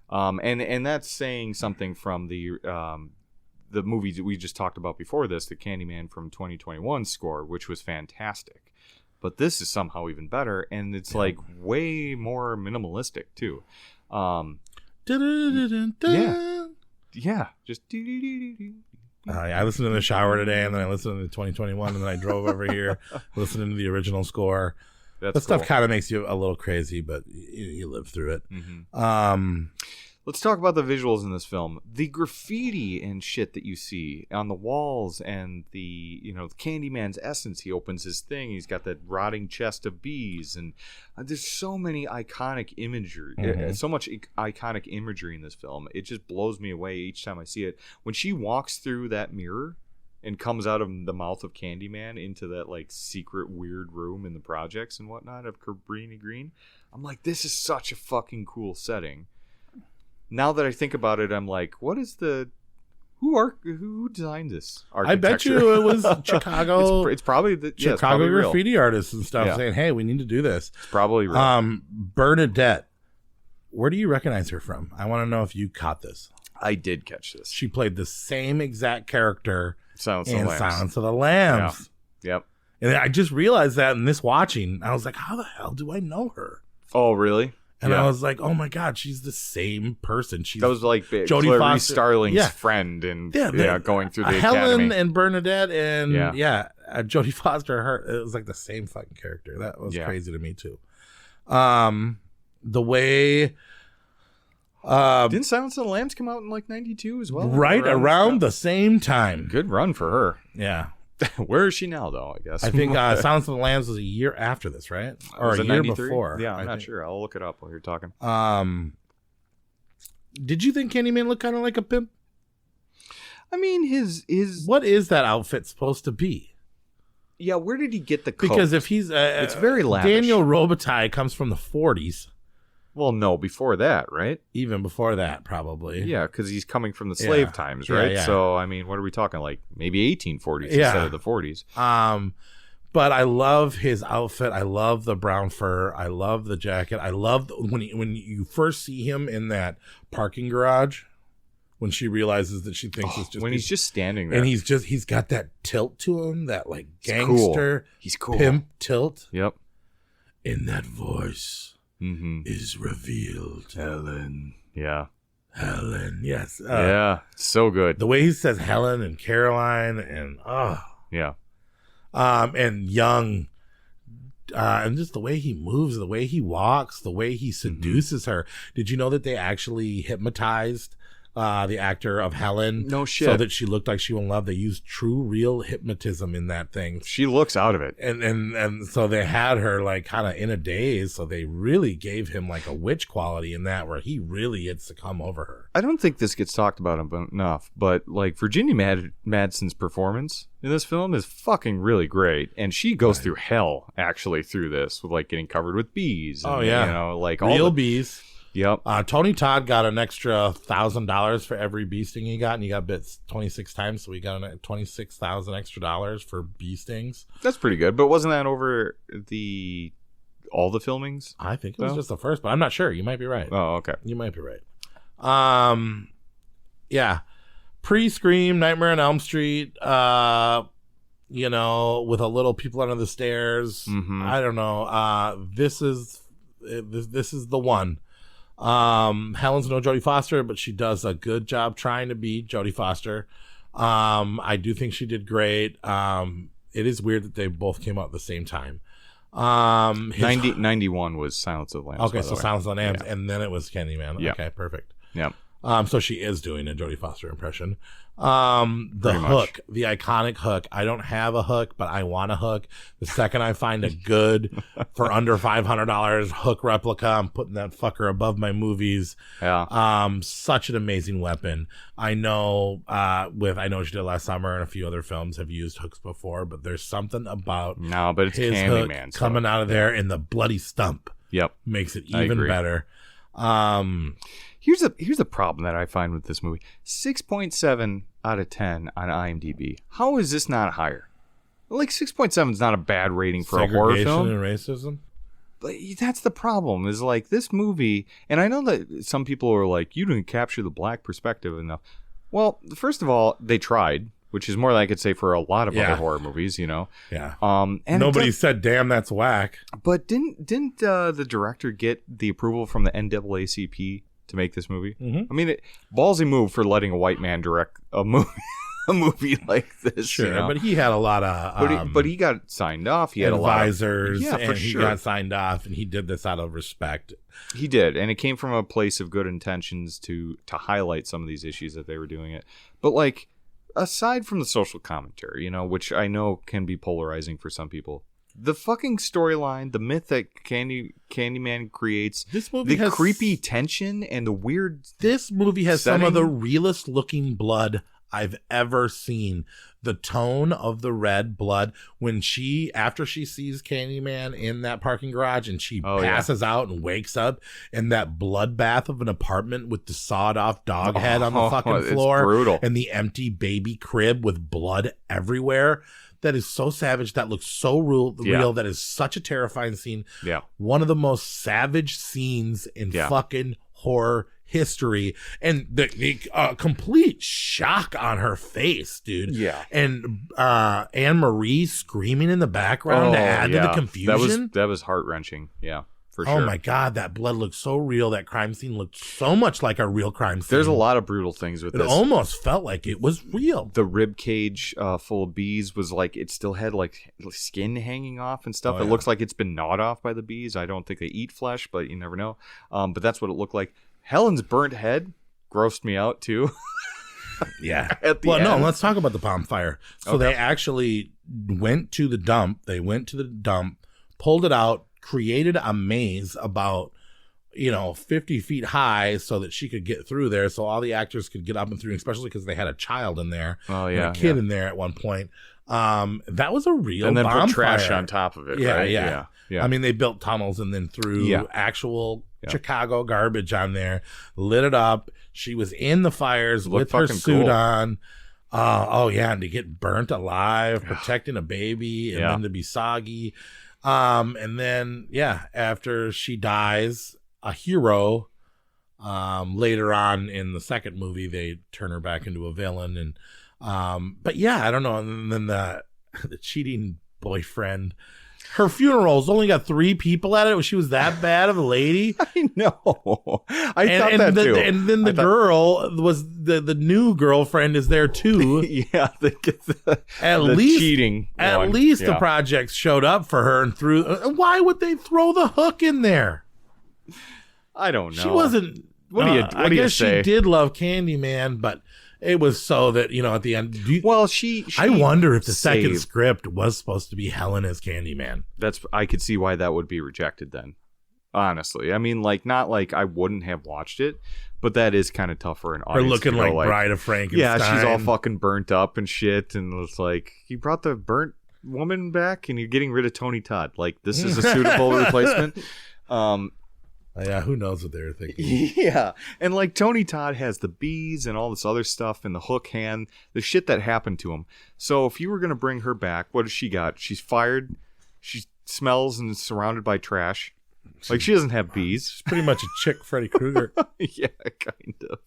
and that's saying something from the movie that we just talked about before this, the Candyman from 2021 score, which was fantastic. But this is somehow even better, and it's like way more minimalistic too. Just I listened in the shower today, and then I listened to the 2021, and then I drove over here listening to the original score. That stuff kind of makes you a little crazy, but you live through it. Let's talk about the visuals in this film. The graffiti and shit that you see on the walls, and the Candyman's essence. He opens his thing. He's got that rotting chest of bees, and there's so many iconic imagery, so much iconic imagery in this film. It just blows me away each time I see it. When she walks through that mirror and comes out of the mouth of Candyman into that like secret weird room in the projects and whatnot of Cabrini Green, I'm like, this is such a fucking cool setting. Now that I think about it, I'm like, who designed this architecture? I bet you it was Chicago. It's probably the Chicago probably graffiti real. artists and stuff saying, "Hey, we need to do this." It's probably real. Bernadette, where do you recognize her from? I want to know if you caught this. I did catch this. She played the same exact character in Silence of the Lambs. Yeah. Yep. And I just realized that in this watching, I was like, "How the hell do I know her?" Oh, really? And I was like, "Oh my god, she's the same person." That was like Jodie Foster, Starling's friend, and going through the Helen academy. And Bernadette and Jodie Foster. It was like the same fucking character. That was crazy to me too. The way didn't Silence of the Lambs come out in like 92 as well? Right around the same time. Good run for her. Yeah. Where is she now, though? I guess I think Silence of the Lambs was a year after this, right? Or a year before? Yeah, I'm not sure. I'll look it up while you're talking. Did you think Candyman looked kind of like a pimp? I mean, his what is that outfit supposed to be? Yeah, where did he get the coat? Because if he's it's very lavish. Daniel Robitaille comes from the 40s. Well, no, before that, right? Even before that, probably. Yeah, because he's coming from the slave times, right? Yeah. So, I mean, what are we talking? Like maybe 1840s instead of the 40s. But I love his outfit. I love the brown fur. I love the jacket. I love when you first see him in that parking garage, when she realizes that she thinks it's just when he's just standing there, and he's got that tilt to him, that like gangster, he's cool pimp tilt. Yep. In that voice is revealed Helen. Yeah. Helen. Yes. Yeah. So good. The way he says Helen and Caroline and yeah. And young, and just the way he moves, the way he walks, the way he seduces her. Did you know that they actually hypnotized the actor of Helen? No shit. So that she looked like she was in love. They used true, real hypnotism in that thing. She looks out of it. And so they had her like kind of in a daze. So they really gave him like a witch quality in that, where he really had to come over her. I don't think this gets talked about enough, but like Virginia Madsen's performance in this film is fucking really great, and she goes through hell actually through this, with like getting covered with bees. And, you know, like real all bees. Yep. Tony Todd got an extra $1,000 for every bee sting he got, and he got bit 26 times, so he got $26,000 extra dollars for bee stings. That's pretty good, but wasn't that over all the filmings? I think it was just the first, but I'm not sure. You might be right. Oh, okay. You might be right. Yeah. Pre-Scream, Nightmare on Elm Street, you know, with a little People Under the Stairs. I don't know. This is the one. Helen's no Jodie Foster, but she does a good job trying to be Jodie Foster. I do think she did great. It is weird that they both came out at the same time. 91 was Silence of the Lambs. Okay, so Silence of the Lambs, yeah. and then it was Candyman. Yeah. Okay, perfect. Yeah. So she is doing a Jodie Foster impression. The hook, the iconic hook. I don't have a hook, but I want a hook. The second I find a good for under $500 hook replica, I'm putting that fucker above my movies. Yeah. Such an amazing weapon. I know she did Last Summer and a few other films have used hooks before, but there's something about but it's his Candyman hook coming out of there, and the bloody stump. Yep. Makes it even better. Here's a problem that I find with this movie. 6.7 out of 10 on IMDb. How is this not higher? Like 6.7 is not a bad rating for a horror film. Segregation and racism? But that's the problem, is like this movie, and I know that some people are like, you didn't capture the black perspective enough. Well, first of all, they tried, which is more than I could say for a lot of other horror movies, you know. Yeah. And nobody said, "Damn, that's whack." But didn't the director get the approval from the NAACP to make this movie? I mean, ballsy move for letting a white man direct a movie like this. Sure, you know? but he had a lot of but he got signed off. He had advisors, a lot of, he got signed off, and he did this out of respect. He did, and it came from a place of good intentions to highlight some of these issues that they were doing it. But like, aside from the social commentary, you know, which I know can be polarizing for some people, the fucking storyline, the myth that Candyman creates, this movie the has creepy tension and the weird. This movie has setting. some of the realest looking blood I've ever seen. The tone of the red blood when after she sees Candyman in that parking garage and she passes out and wakes up in that bloodbath of an apartment with the sawed off dog head on the fucking floor, it's brutal. And the empty baby crib with blood everywhere. That is so savage. That looks so real. That is such a terrifying scene. Yeah. One of the most savage scenes in fucking horror history, and the complete shock on her face, dude. Yeah. And Anne Marie screaming in the background to add to the confusion. That was heart-wrenching. Yeah, for sure. Oh my god, that blood looked so real. That crime scene looked so much like a real crime scene. There's a lot of brutal things with this. It almost felt like it was real. The rib cage full of bees was like, it still had like skin hanging off and stuff. It looks like it's been gnawed off by the bees. I don't think they eat flesh, but you never know. But that's what it looked like. Helen's burnt head grossed me out too. Yeah. At the end. No, let's talk about the bonfire. So they actually went to the dump. Pulled it out, created a maze about 50 feet high so that she could get through there, so all the actors could get up and through, especially because they had a child in there. And a kid in there at one point. That was a real and then bonfire. Put trash on top of it. Right? Yeah. I mean, they built tunnels and then threw actual Chicago garbage on there, lit it up. She was in the fires with her suit on. Oh yeah, and to get burnt alive, protecting a baby, and then to be soggy. And then after she dies, a hero. Later on in the second movie, they turn her back into a villain, and but I don't know. And then the cheating boyfriend. Her funeral's only got 3 people at it. She was that bad of a lady. I know. I thought that too. And then the girl was the new girlfriend is there too. At least cheating. At least the projects showed up for her and threw. Why would they throw the hook in there? I don't know. She wasn't. I guess she did love Candyman, but it was so that at the end. She I wonder if the second script was supposed to be Helen as Candyman. I could see why that would be rejected then. Honestly, I mean, not like I wouldn't have watched it, but that is kind of tough for an audience. Or looking like Bride of Frankenstein. Yeah, she's all fucking burnt up and shit, and it's like you brought the burnt woman back, and you're getting rid of Tony Todd. Like this is a suitable replacement. Yeah, who knows what they were thinking. Yeah, and like Tony Todd has the bees and all this other stuff and the hook hand, the shit that happened to him. So if you were going to bring her back, what does she got? She's fired. She smells and is surrounded by trash. Like she doesn't have bees. She's pretty much a chick Freddy Krueger. Yeah, kind of.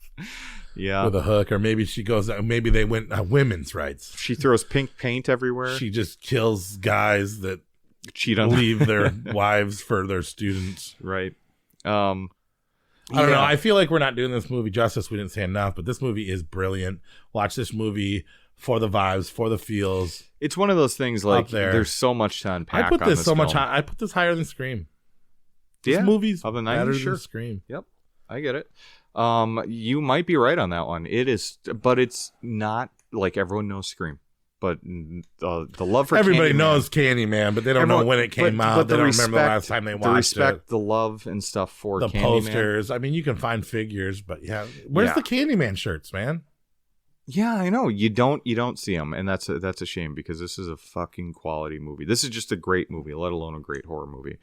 Yeah. With a hook, or maybe she goes, maybe they went women's rights. She throws pink paint everywhere. She just kills guys that cheat on leave their wives for their students. Right. I don't know. I feel like we're not doing this movie justice. We didn't say enough, but this movie is brilliant. Watch this movie for the vibes, for the feels. It's one of those things like there's so much to unpack. I put this film. I put this higher than Scream. This movie's of the 90s, better sure. than Scream. Yep, I get it. You might be right on that one. It is, but it's not like everyone knows Scream. But the love for everybody Candyman, knows Candyman, but they don't know when it came out. But they don't remember the last time they watched it. The love and stuff for the Candyman. Posters. I mean, you can find figures, but where's the Candyman shirts, man? Yeah, I know you don't see them, and that's a shame because this is a fucking quality movie. This is just a great movie, let alone a great horror movie.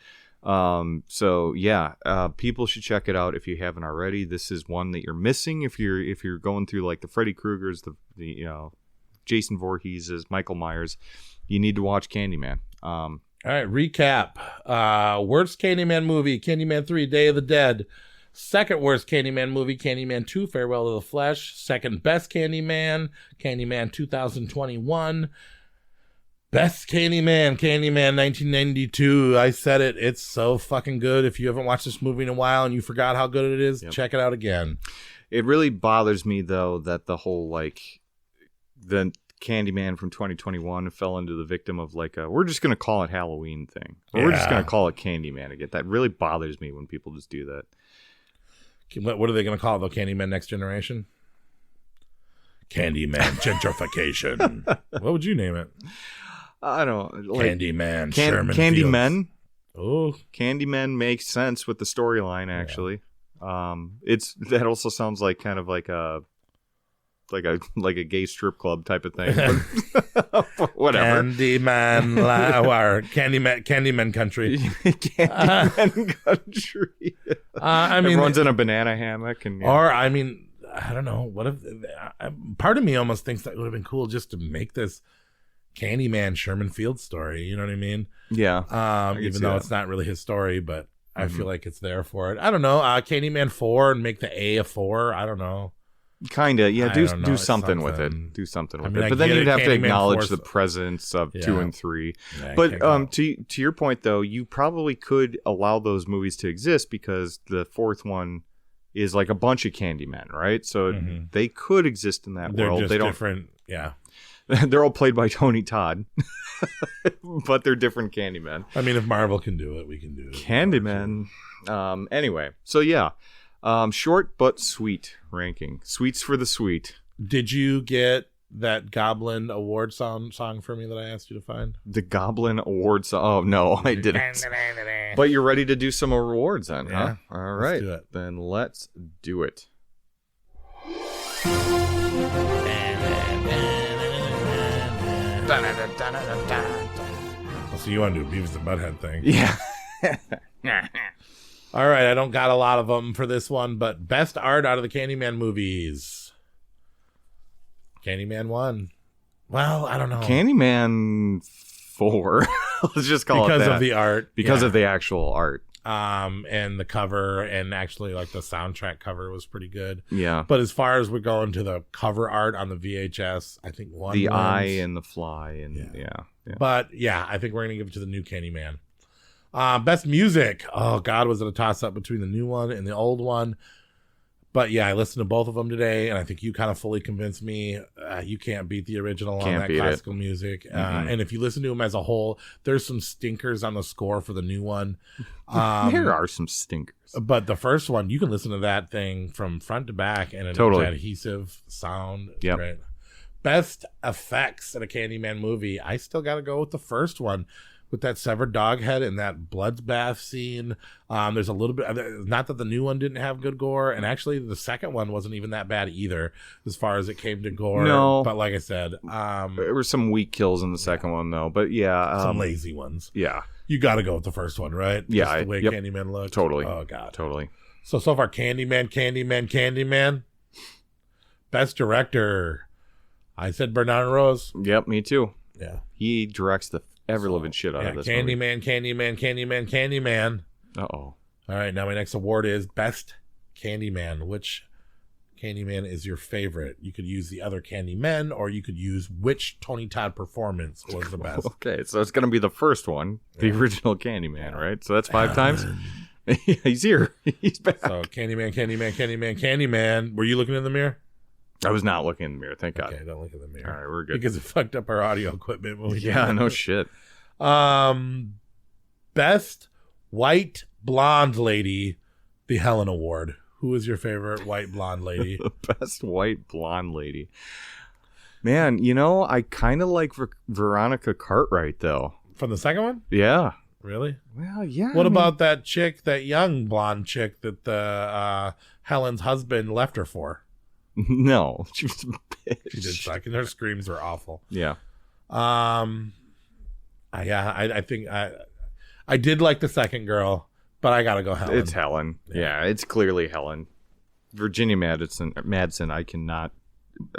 People should check it out if you haven't already. This is one that you're missing if you're going through like the Freddy Kruegers, the Jason Voorhees, Michael Myers. You need to watch Candyman. All right, recap. Worst Candyman movie, Candyman 3, Day of the Dead. Second worst Candyman movie, Candyman 2, Farewell to the Flesh. Second best Candyman, Candyman 2021. Best Candyman, Candyman 1992. I said it. It's so fucking good. If you haven't watched this movie in a while and you forgot how good it is, check it out again. It really bothers me, though, that the whole, the Candyman from 2021 fell into the victim of we're just going to call it Halloween thing. Or we're just going to call it Candyman again. That really bothers me when people just do that. What are they going to call it, though? Candyman Next Generation? Candyman Gentrification. What would you name it? I don't know. Candyman Sherman Candyman. Oh. Candyman makes sense with the storyline, actually. That also sounds like kind of like a gay strip club type of thing. Whatever. Candyman or Candyman Country. Candyman Country. I mean, everyone's in a banana hammock, and or I mean, I don't know. What if part of me almost thinks that would have been cool just to make this Candyman Sherman Field story. You know what I mean? Yeah. Even though it's not really his story, but I feel like it's there for it. I don't know. Candyman 4 and make the A a 4. I don't know. Kinda, yeah. Do something with it. Do something with it. But then you'd have to acknowledge the presence of 2 and 3. Yeah, but to your point, though, you probably could allow those movies to exist because the fourth one is like a bunch of Candymen, right? So they could exist in that world. Just they don't different. Yeah, they're all played by Tony Todd, but they're different Candymen. I mean, if Marvel can do it, we can do it. Candyman. Anyway, so yeah. Short but sweet ranking. Sweets for the sweet. Did you get that Goblin Award song for me that I asked you to find? The Goblin Award song? Oh, no, I didn't. But you're ready to do some awards then, huh? All right. Then let's do it. So you want to do Beavis and Butthead thing? Yeah. All right, I don't got a lot of them for this one, but best art out of the Candyman movies. Candyman 1. Well, I don't know. Candyman 4. Let's just call it that. Because of the art. Because of the actual art. And the cover, and actually like the soundtrack cover was pretty good. Yeah. But as far as we're going to the cover art on the VHS, I think one the wins. eye and the fly and yeah. But yeah, I think we're gonna give it to the new Candyman. Best music. Oh God, was it a toss up between the new one and the old one? But yeah, I listened to both of them today, and I think you kind of fully convinced me. You can't beat the original on that classical music. And if you listen to them as a whole, there's some stinkers on the score for the new one. There are some stinkers. But the first one, you can listen to that thing from front to back, and it's adhesive sound. Yep. Right. Best effects in a Candyman movie. I still got to go with the first one. With that severed dog head and that bloodbath scene. There's a little bit, not that the new one didn't have good gore, and actually the second one wasn't even that bad either as far as it came to gore. No. But like I said, there were some weak kills in the second one though, but yeah. Some lazy ones. Yeah. You got to go with the first one, right? Yeah. Just the way Candyman looked. Totally. Oh God. Totally. So far, Candyman. Best director. I said Bernard Rose. Yep, me too. Yeah. He directs the ever-living shit out of this movie. Candyman. Uh-oh. All right, now my next award is Best Candyman. Which Candyman is your favorite? You could use the other Candymen, or you could use which Tony Todd performance was the best. Okay, so it's going to be the first one, the original Candyman, right? So that's 5 times? He's here. He's back. So Candyman. Were you looking in the mirror? I was not looking in the mirror, thank God. Okay, don't look in the mirror. All right, we're good. Because it fucked up our audio equipment when we did no shit. Best white blonde lady, the Helen Award. Who is your favorite white blonde lady? Best white blonde lady. Man, I kind of like Veronica Cartwright, though. From the second one? Yeah. Really? Well, yeah. What about that chick, that young blonde chick that the Helen's husband left her for? No, she was a bitch. She did suck, and her screams were awful. Yeah. I think I did like the second girl, but I gotta go Helen. It's Helen. Yeah, it's clearly Helen. Virginia Madsen. I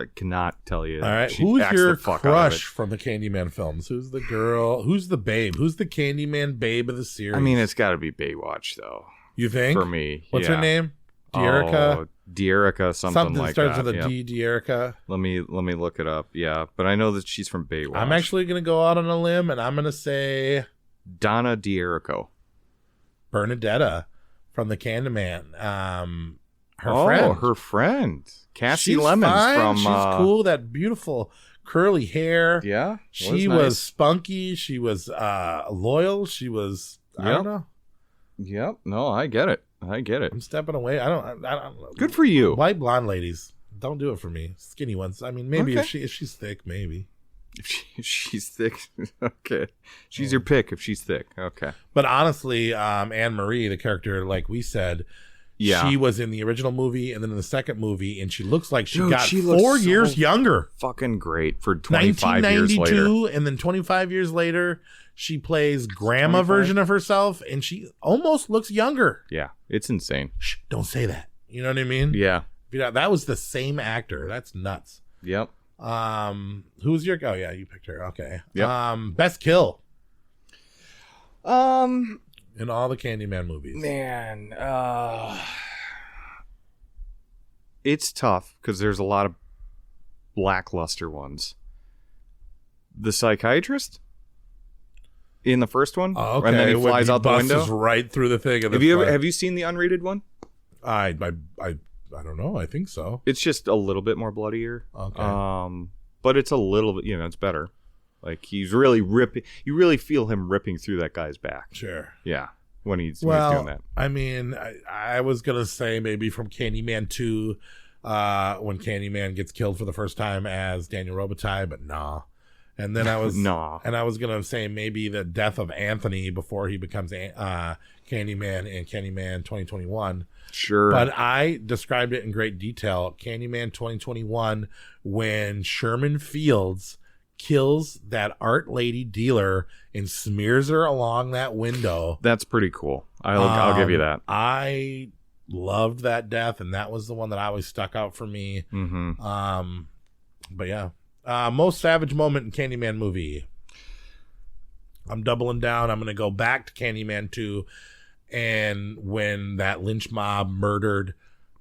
cannot tell you. All right, who's your crush from the Candyman films? Who's the girl? Who's the babe? Who's the Candyman babe of the series? I mean, it's got to be Baywatch, though. You think? For me, what's her name? Deerica. Deerica, something like that. Something starts with a D. Deerica. Let me look it up. Yeah, but I know that she's from Baywatch. I'm actually gonna go out on a limb, and I'm gonna say Donna Deerico. Bernadetta from the Candyman. Her friend. Cassie Lemons from. She's cool. That beautiful curly hair. Yeah, she was spunky. She was loyal. She was. I don't know. Yep. No, I get it. I'm stepping away. I don't. Good for you. White blonde ladies, don't do it for me. Skinny ones. I mean, maybe if she's thick, maybe. If she's thick, okay. She's your pick if she's thick. Okay. But honestly, Anne Marie, the character, like we said, she was in the original movie and then in the second movie, and she looks like she got 4 years younger. Fucking great for 25 years later. 1992, and then 25 years later, she plays grandma version of herself, and she almost looks younger. Yeah, it's insane. Shh, don't say that. You know what I mean? Yeah. That was the same actor. That's nuts. Yep. Who's your? Oh yeah, you picked her. Okay. Yep. Best kill. In all the Candyman movies. Man, it's tough because there's a lot of lackluster ones. The psychiatrist in the first one, okay, and then he flies out the window right through the thing. Have you seen the unrated one? I don't know. I think so. It's just a little bit more bloodier. Okay. But it's a little bit, it's better. Like he's really ripping. You really feel him ripping through that guy's back. Sure. Yeah. When he's doing that. I mean, I was gonna say maybe from Candyman 2, when Candyman gets killed for the first time as Daniel Robitaille, but nah. And then I was and I was gonna say maybe the death of Anthony before he becomes Candyman in Candyman 2021. Sure. But I described it in great detail. Candyman 2021, when Sherman Fields kills that art lady dealer and smears her along that window. That's pretty cool. I'll give you that. I loved that death, and that was the one that always stuck out for me. Mm-hmm. But yeah. Most savage moment in Candyman movie. I'm doubling down. I'm going to go back to Candyman 2. And when that lynch mob murdered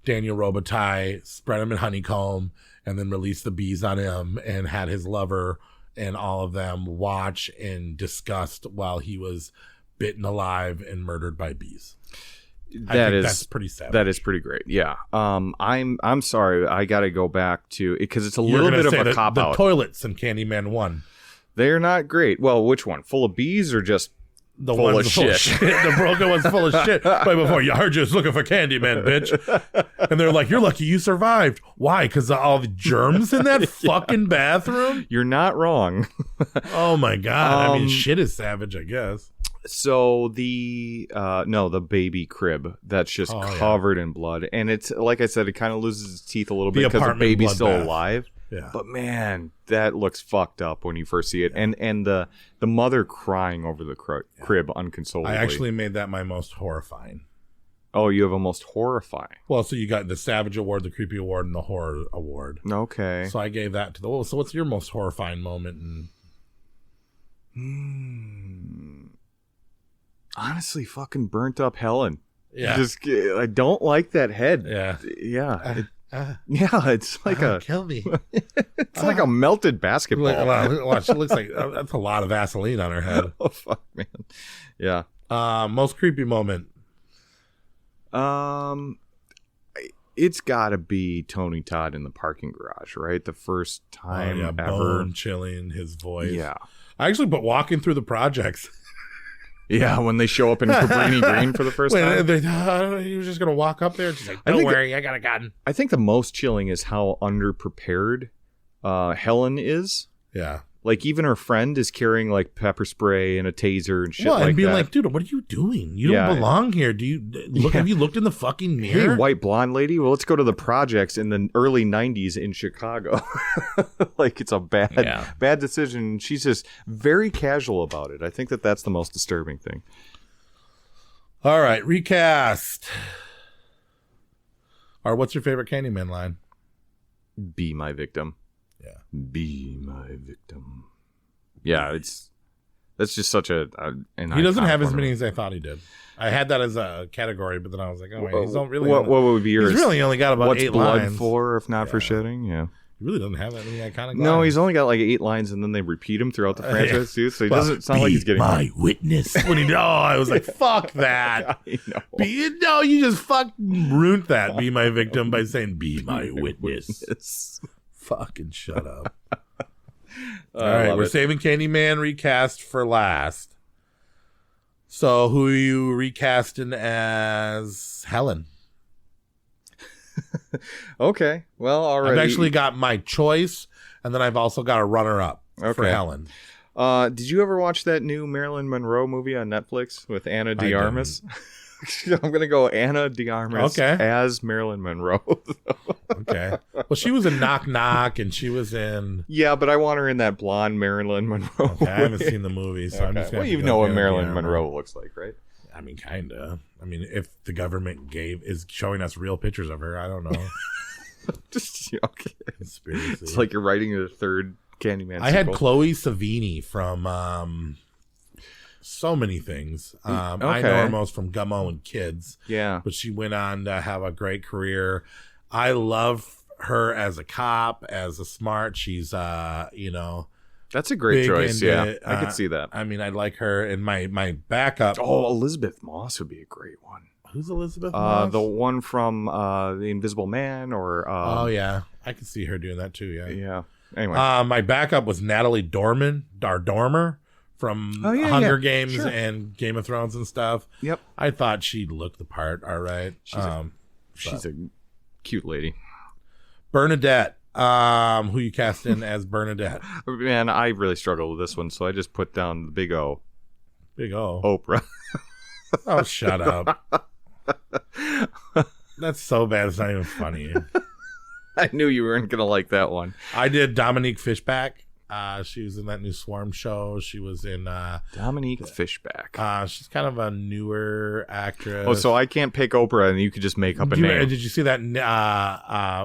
Daniel Robitaille, spread him in honeycomb, and then released the bees on him and had his lover and all of them watch in disgust while he was bitten alive and murdered by bees. That's pretty savage. That is pretty great. Yeah. I'm sorry. I got to go back to it because it's a little bit of a cop out. The toilets in Candyman 1. They're not great. Well, which one? Full of bees or just the full one's of full shit? Of shit. The broken one's full of shit. Right before you heard you was looking for Candyman, bitch. And they're like, "You're lucky you survived." Why? Because of all the germs in that fucking bathroom. You're not wrong. Oh my god! I mean, shit is savage, I guess. So the baby crib that's just covered in blood, and it's like I said, it kind of loses its teeth a little bit because the baby's still alive. Yeah. But man, that looks fucked up when you first see it, and the mother crying over the crib unconsolably. I actually made that my most horrifying. Oh, you have a most horrifying. Well, so you got the Savage Award, the Creepy Award, and the Horror Award. Okay. So I gave that to the. So what's your most horrifying moment? Honestly, fucking burnt up Helen. Yeah. I don't like that head. Yeah. Yeah. It's like kill me. It's like a melted basketball. Watch, it looks like that's a lot of Vaseline on her head. Oh fuck, man. Yeah. Most creepy moment. It's got to be Tony Todd in the parking garage, right? The first time ever. Bone chilling his voice. Yeah. I actually put walking through the projects. Yeah, when they show up in Cabrini Green for the first time. He was just going to walk up there. She's like, don't worry, I got a gun. I think the most chilling is how underprepared Helen is. Yeah. Like, even her friend is carrying, like, pepper spray and a taser and shit like that. And being like, dude, what are you doing? You don't belong here. Have you looked in the fucking mirror? Hey, white blonde lady, well, let's go to the projects in the early 90s in Chicago. Like, it's a bad decision. She's just very casual about it. I think that's the most disturbing thing. All right, recast. Or what's your favorite Candyman line? Be my victim. Yeah. Be my victim. Yeah, that's just such an he doesn't have as many as I thought he did. I had that as a category, but then I was like, oh wait, he's don't really. What would be yours? He's really only got about 8 lines. What's blood for, if not for shedding? Yeah. He really doesn't have that many iconic lines. No, he's only got like 8 lines, and then they repeat him throughout the franchise too. So he doesn't sound like he's getting my witness. When he I was like, fuck that. No, you just ruined that. Be my victim by saying, be my witness. Fucking shut up. All right, we're saving Candyman recast for last. So who are you recasting as Helen? Okay, well, already I've actually got my choice, and then I've also got a runner-up for Helen. Did you ever watch that new Marilyn Monroe movie on Netflix with Anna de Armas? I'm going to go Anna de Armas as Marilyn Monroe. Okay. Well, she was in Knock Knock, and she was in... Yeah, but I want her in that blonde Marilyn Monroe. Okay, I haven't seen the movie, so I'm just going to... Well, you know what Marilyn Monroe looks like, right? I mean, kind of. I mean, if the government is showing us real pictures of her, I don't know. Just, okay. Conspiracy. It's like you're writing a third Candyman I had Chloe Savini from... so many things. I know her most from Gummo and Kids. Yeah. But she went on to have a great career. I love her as a cop, as a smart. She's, That's a great choice. I could see that. I mean, I like her. And my backup. Oh, Elizabeth Moss would be a great one. Who's Elizabeth Moss? The one from The Invisible Man or... oh, yeah. I could see her doing that too, yeah. Yeah. Anyway. My backup was Natalie Dormer from Hunger Games and Game of Thrones and stuff. Yep. I thought she looked the part all right. She's a cute lady. Bernadette. Who you cast in as Bernadette? Man, I really struggled with this one, so I just put down the Big O. Big O? Oprah. Oh, shut up. That's so bad, it's not even funny. I knew you weren't going to like that one. I did Dominique Fishback. She was in that new Swarm show. She was in Dominique Fishback. She's kind of a newer actress. Oh, so I can't pick Oprah and you could just make up a name. Did you see that?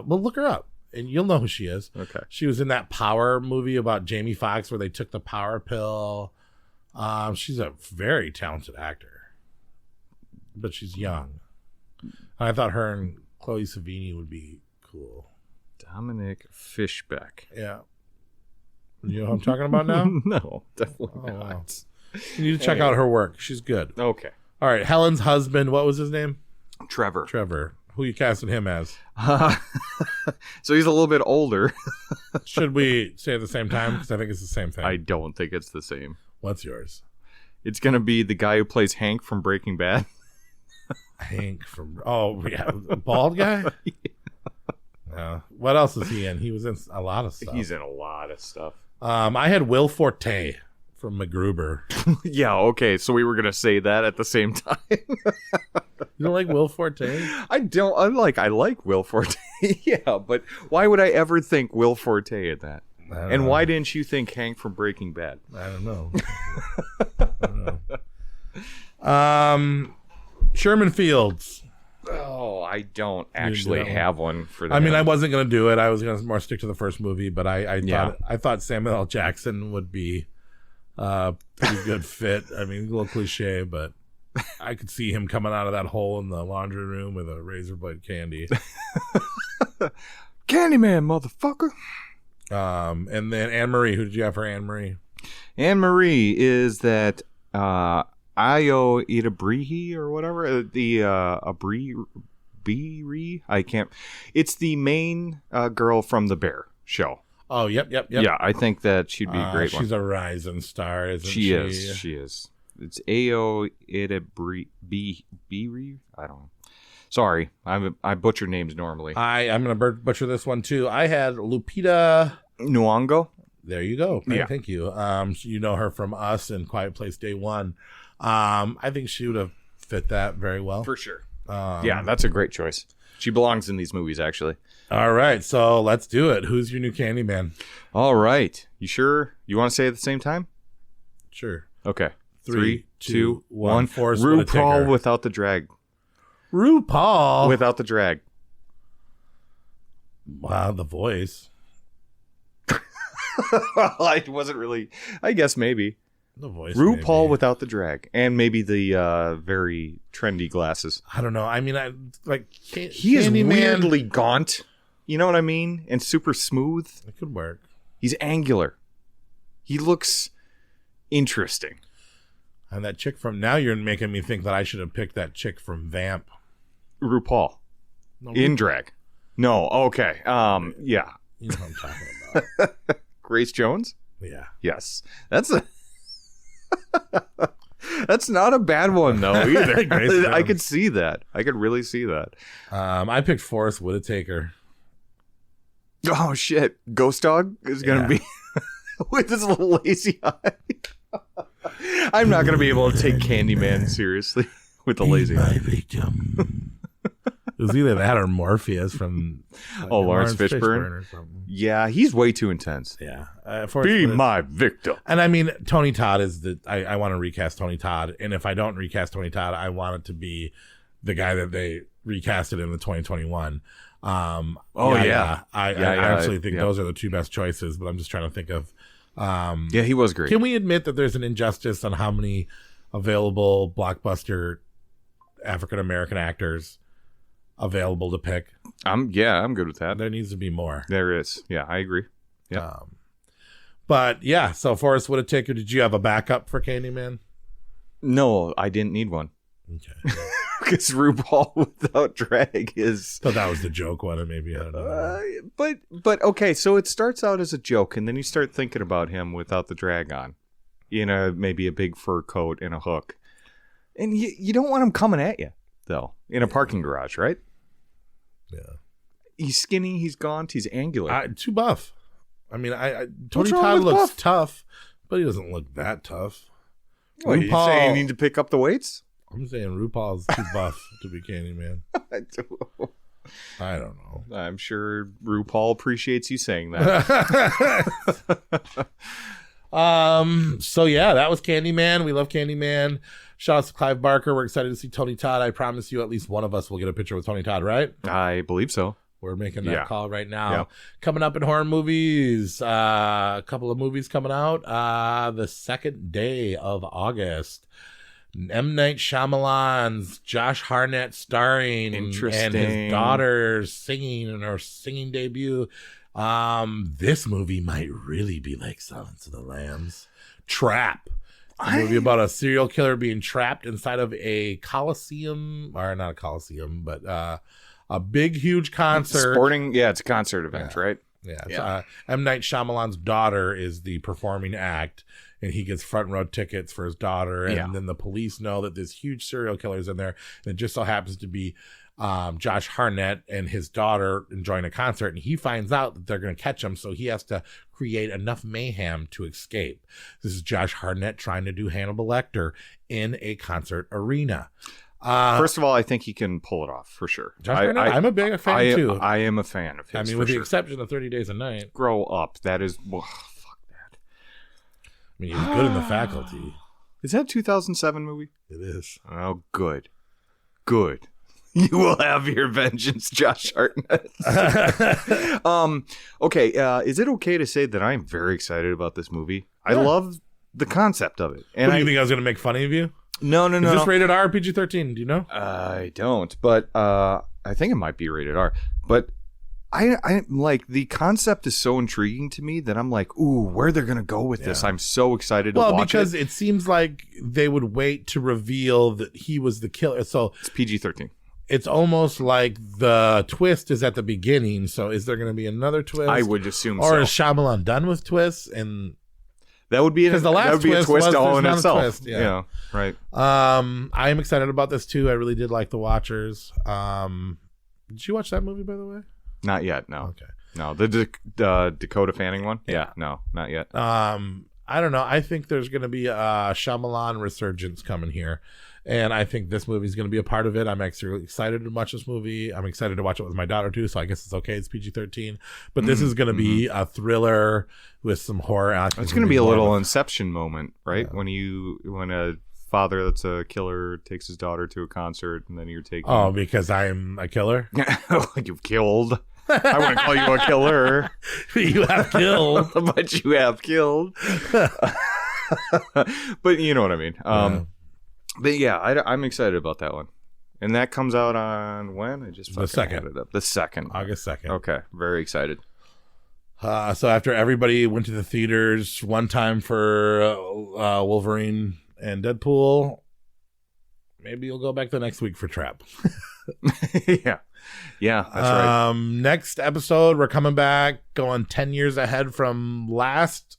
Well, look her up. and you'll know who she is. Okay. She was in that Power movie about Jamie Foxx where they took the power pill. She's a very talented actor, but she's young. I thought her and Chloe Sevigny would be cool. Dominic Fishback. Yeah. You know who I'm talking about now? No, definitely not. Wow. You need to check out her work. She's good. Okay. All right. Helen's husband, what was his name? Trevor. Who you casted him as? So he's a little bit older. Should we say at the same time? Because I think it's the same thing. I don't think it's the same. What's yours? It's going to be the guy who plays Hank from Breaking Bad. Hank from... Oh, yeah. Bald guy? Yeah. What else is he in? He was in a lot of stuff. He's in a lot of stuff. I had Will Forte from MacGruber. Yeah, okay. So we were going to say that at the same time. You don't like Will Forte? I don't. I like Will Forte. Yeah, but why would I ever think Will Forte in that? And why didn't you think Hank from Breaking Bad? I don't know. Sherman Fields. Oh, I don't actually have one for that. I mean, I wasn't going to do it. I was going to more stick to the first movie, but I thought Samuel L. Jackson would be a pretty good fit. I mean, a little cliche, but I could see him coming out of that hole in the laundry room with a razor blade candy. Candyman, motherfucker. And then Anne Marie. Who did you have for Anne Marie? Anne Marie is that Io Itabrihi or whatever. Bri. I can't. It's the main girl from the Bear show. Oh, yep. Yeah, I think that she'd be a great one. She's a rising star, isn't she? She is. It's Ao Itabrihi. I don't know. Sorry, I butcher names normally. I'm going to butcher this one too. I had Lupita Nyong'o. There you go. Yeah. Thank you. You know her from Us and Quiet Place Day One. I think she would have fit that very well. For sure. Yeah, that's a great choice. She belongs in these movies, actually. All right, so let's do it. Who's your new Candyman? All right. You sure? You want to say it at the same time? Sure. Okay. 3, 2, 1. RuPaul without the drag. RuPaul without the drag. Wow, the voice. I wasn't really. I guess maybe the voice. RuPaul maybe. without the drag, and maybe the very trendy glasses. I don't know. I mean, he is weirdly gaunt. You know what I mean? And super smooth. It could work. He's angular. He looks interesting. And that chick from now, you're making me think that I should have picked that chick from Vamp. RuPaul. In drag. No, okay. Yeah. You know what I'm talking about. Grace Jones? Yeah. Yes. That's not a bad one though either. I could see that. I could really see that. I picked Forrest Whitaker. Oh shit. Ghost Dog is gonna be with his little lazy eye. I'm not gonna be able to take Candyman seriously with the lazy eye. Victim. It was either that or Morpheus from Lawrence Fishburne or something. Yeah, he's way too intense. Yeah. Be my victim. And I mean, Tony Todd is I want to recast Tony Todd. And if I don't recast Tony Todd, I want it to be the guy that they recasted in the 2021. I actually think those are the two best choices, but I'm just trying to think of. Yeah, he was great. Can we admit that there's an injustice on how many available blockbuster African American actors available to pick? I'm good with that. There needs to be more. There is. Yeah, I agree. Yeah. But yeah, so Forrest Whitaker, did you have a backup for Candyman? No, I didn't need one. Okay. Because RuPaul without drag is. So that was the joke one, maybe. I don't know. But okay, so it starts out as a joke, and then you start thinking about him without the drag on. You know, maybe a big fur coat and a hook. And you don't want him coming at you, though, in a parking garage, right? Yeah. He's skinny, he's gaunt, he's angular. Too buff. I mean, Tony Todd looks tough, but he doesn't look that tough. What, you saying you need to pick up the weights? I'm saying RuPaul's too buff to be Candyman. I don't know. I'm sure RuPaul appreciates you saying that. So yeah, that was Candyman. We love Candyman. Shout out to Clive Barker. We're excited to see Tony Todd. I promise you at least one of us will get a picture with Tony Todd, right? I believe so. We're making that call right now. Yeah. Coming up in horror movies, a couple of movies coming out the second day of August. M. Night Shyamalan's Josh Hartnett starring and his daughter singing in her singing debut. This movie might really be like Silence of the Lambs. Trap. It's a movie about a serial killer being trapped inside of a coliseum, or not a coliseum, but a big, huge concert. It's a concert event, right? Yeah. M. Night Shyamalan's daughter is the performing act, and he gets front row tickets for his daughter. And then the police know that this huge serial killer is in there. And it just so happens to be Josh Hartnett and his daughter enjoying a concert. And he finds out that they're going to catch him. So he has to create enough mayhem to escape. This is Josh Hartnett trying to do Hannibal Lecter in a concert arena. First of all, I think he can pull it off for sure. I'm a big fan too. I am a fan of his. I mean, with the exception of 30 Days a Night. Grow up. That is, fuck that. I mean, he's good in The Faculty. Is that a 2007 movie? It is. Oh, good. You will have your vengeance, Josh Hartnett. Okay, is it okay to say that I'm very excited about this movie? I love the concept of it. And you think I was going to make fun of you? No. Is this rated R or PG-13? Do you know? I don't, but I think it might be rated R. But I like the concept is so intriguing to me that I'm like, ooh, where they're going to go with this. I'm so excited to watch it. Well, because it seems like they would wait to reveal that he was the killer. So it's PG-13. It's almost like the twist is at the beginning. So is there going to be another twist? I would assume so. Or is so. Shyamalan done with twists? And that would be the last twist all in itself. Twist, yeah, right. I am excited about this too. I really did like The Watchers. Did you watch that movie, by the way? Not yet. No. Okay. No, the Dakota Fanning one. Yeah. No, not yet. I don't know. I think there's going to be a Shyamalan resurgence coming here. And I think this movie is going to be a part of it. I'm actually excited to watch this movie. I'm excited to watch it with my daughter too, so I guess it's okay. It's PG-13. But this is going to be a thriller with some horror. It's going to be a little Inception moment, right? Yeah. When a father that's a killer takes his daughter to a concert, and then you're taking... Oh, because I'm a killer? You've killed. I wouldn't call you a killer. You have killed. But you have killed. But you know what I mean. But yeah, I'm excited about that one. And that comes out on when? I just fucking had it up. The 2nd. August 2nd. Okay. Very excited. So after everybody went to the theaters one time for Wolverine and Deadpool, maybe you'll go back the next week for Trap. Yeah, that's right. Next episode, we're coming back, going 10 years ahead from last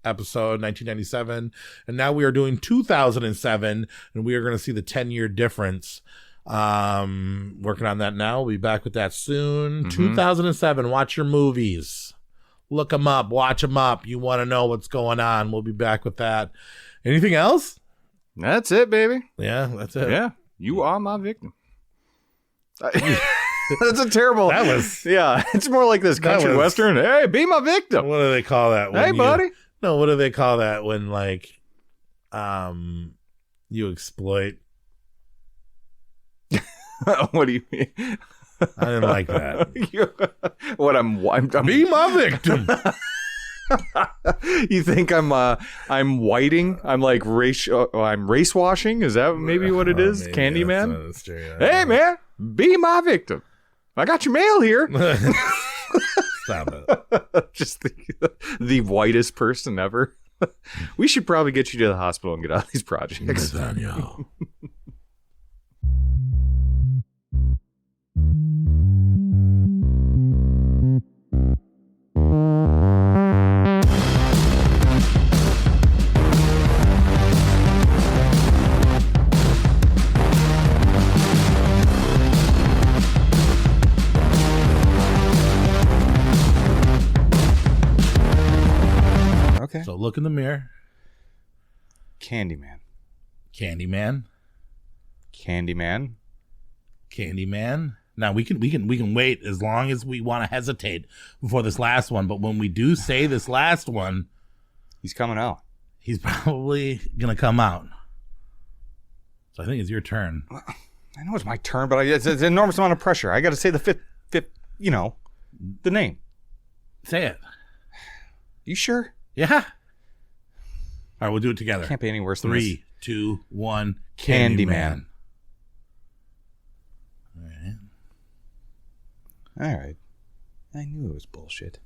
episode, 1997, and now we are doing 2007, and we are going to see the 10-year difference. Working on that now. We'll be back with that soon. 2007, watch your movies. Look them up, watch them up. You want to know what's going on. We'll be back with that. Anything else? That's it, baby. Yeah, that's it. Yeah, you are my victim. That's a terrible. That was. Yeah, it's more like this country western. Hey, be my victim. What do they call that? Hey, buddy. No, what do they call that when like, you exploit? What do you mean? I didn't like that. What I'm be my victim. You think I'm whiting? I'm like I'm race washing? Is that maybe what it is? Candyman? Hey man, be my victim. I got your mail here. Stop it. Just the whitest person ever. We should probably get you to the hospital and get out of these projects. Nathaniel. Okay. So look in the mirror. Candyman. Candyman. Candyman. Candyman. Now we can wait as long as we want to hesitate before this last one, but when we do say this last one, he's coming out. He's probably gonna come out. So I think it's your turn. I know it's my turn, but it's an enormous amount of pressure. I got to say the fifth you know, the name. Say it. You sure? Yeah. All right, we'll do it together. Can't be any worse than this. 3, 2, 1. Candyman. All right. All right. I knew it was bullshit.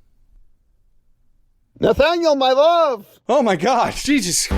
Nathaniel, my love! Oh my God, Jesus.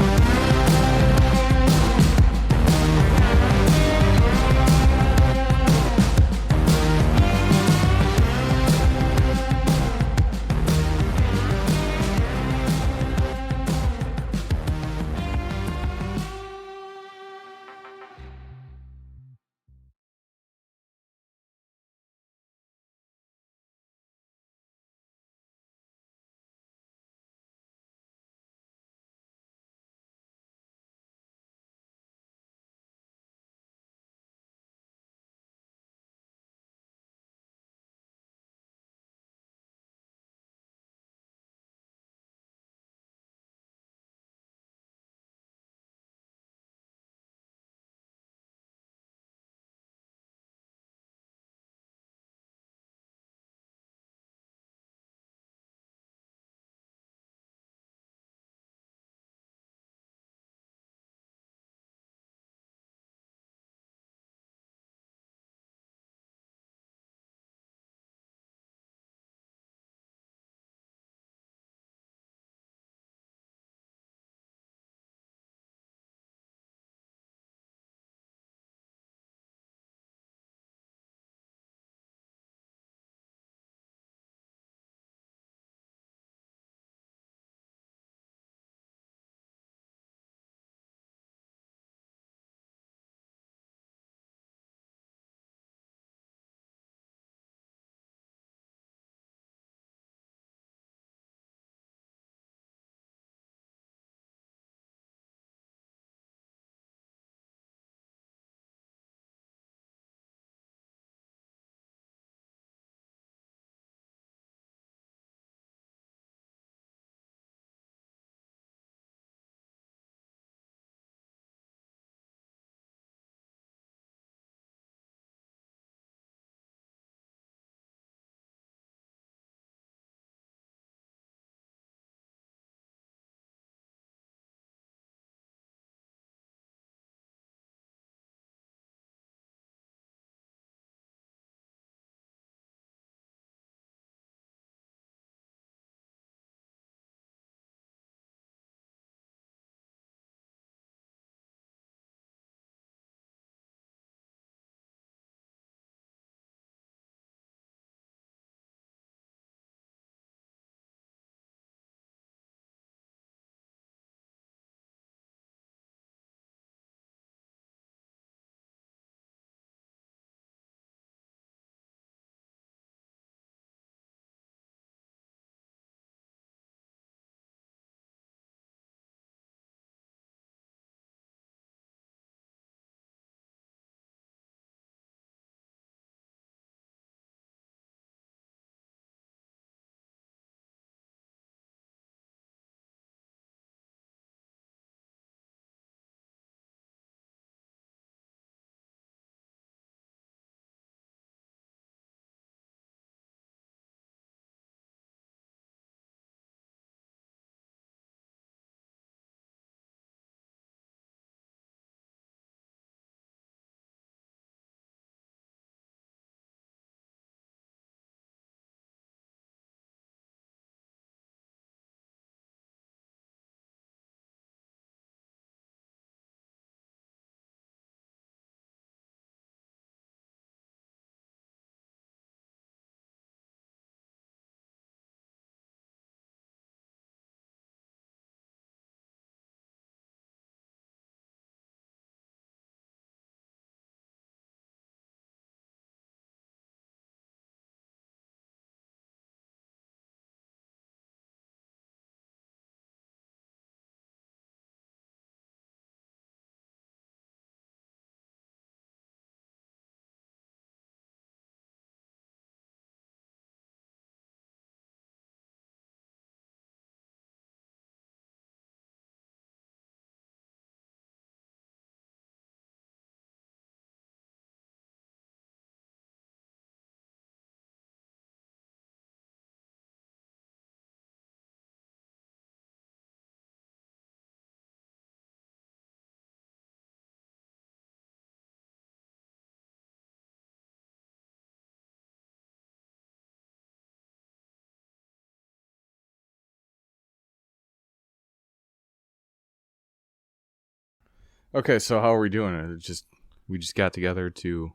Okay, so how are we doing it? We just got together to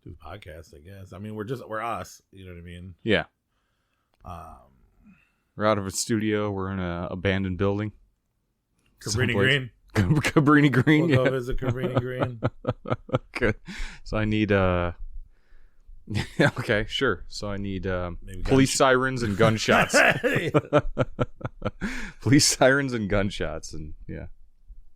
do the podcast, I guess. I mean, we're us. You know what I mean? Yeah. We're out of a studio. We're in an abandoned building. Cabrini Green. Cabrini Green. We'll go visit Cabrini Green. Okay. So I need okay, sure. So I need police sirens and gunshots. Police sirens and gunshots, and yeah.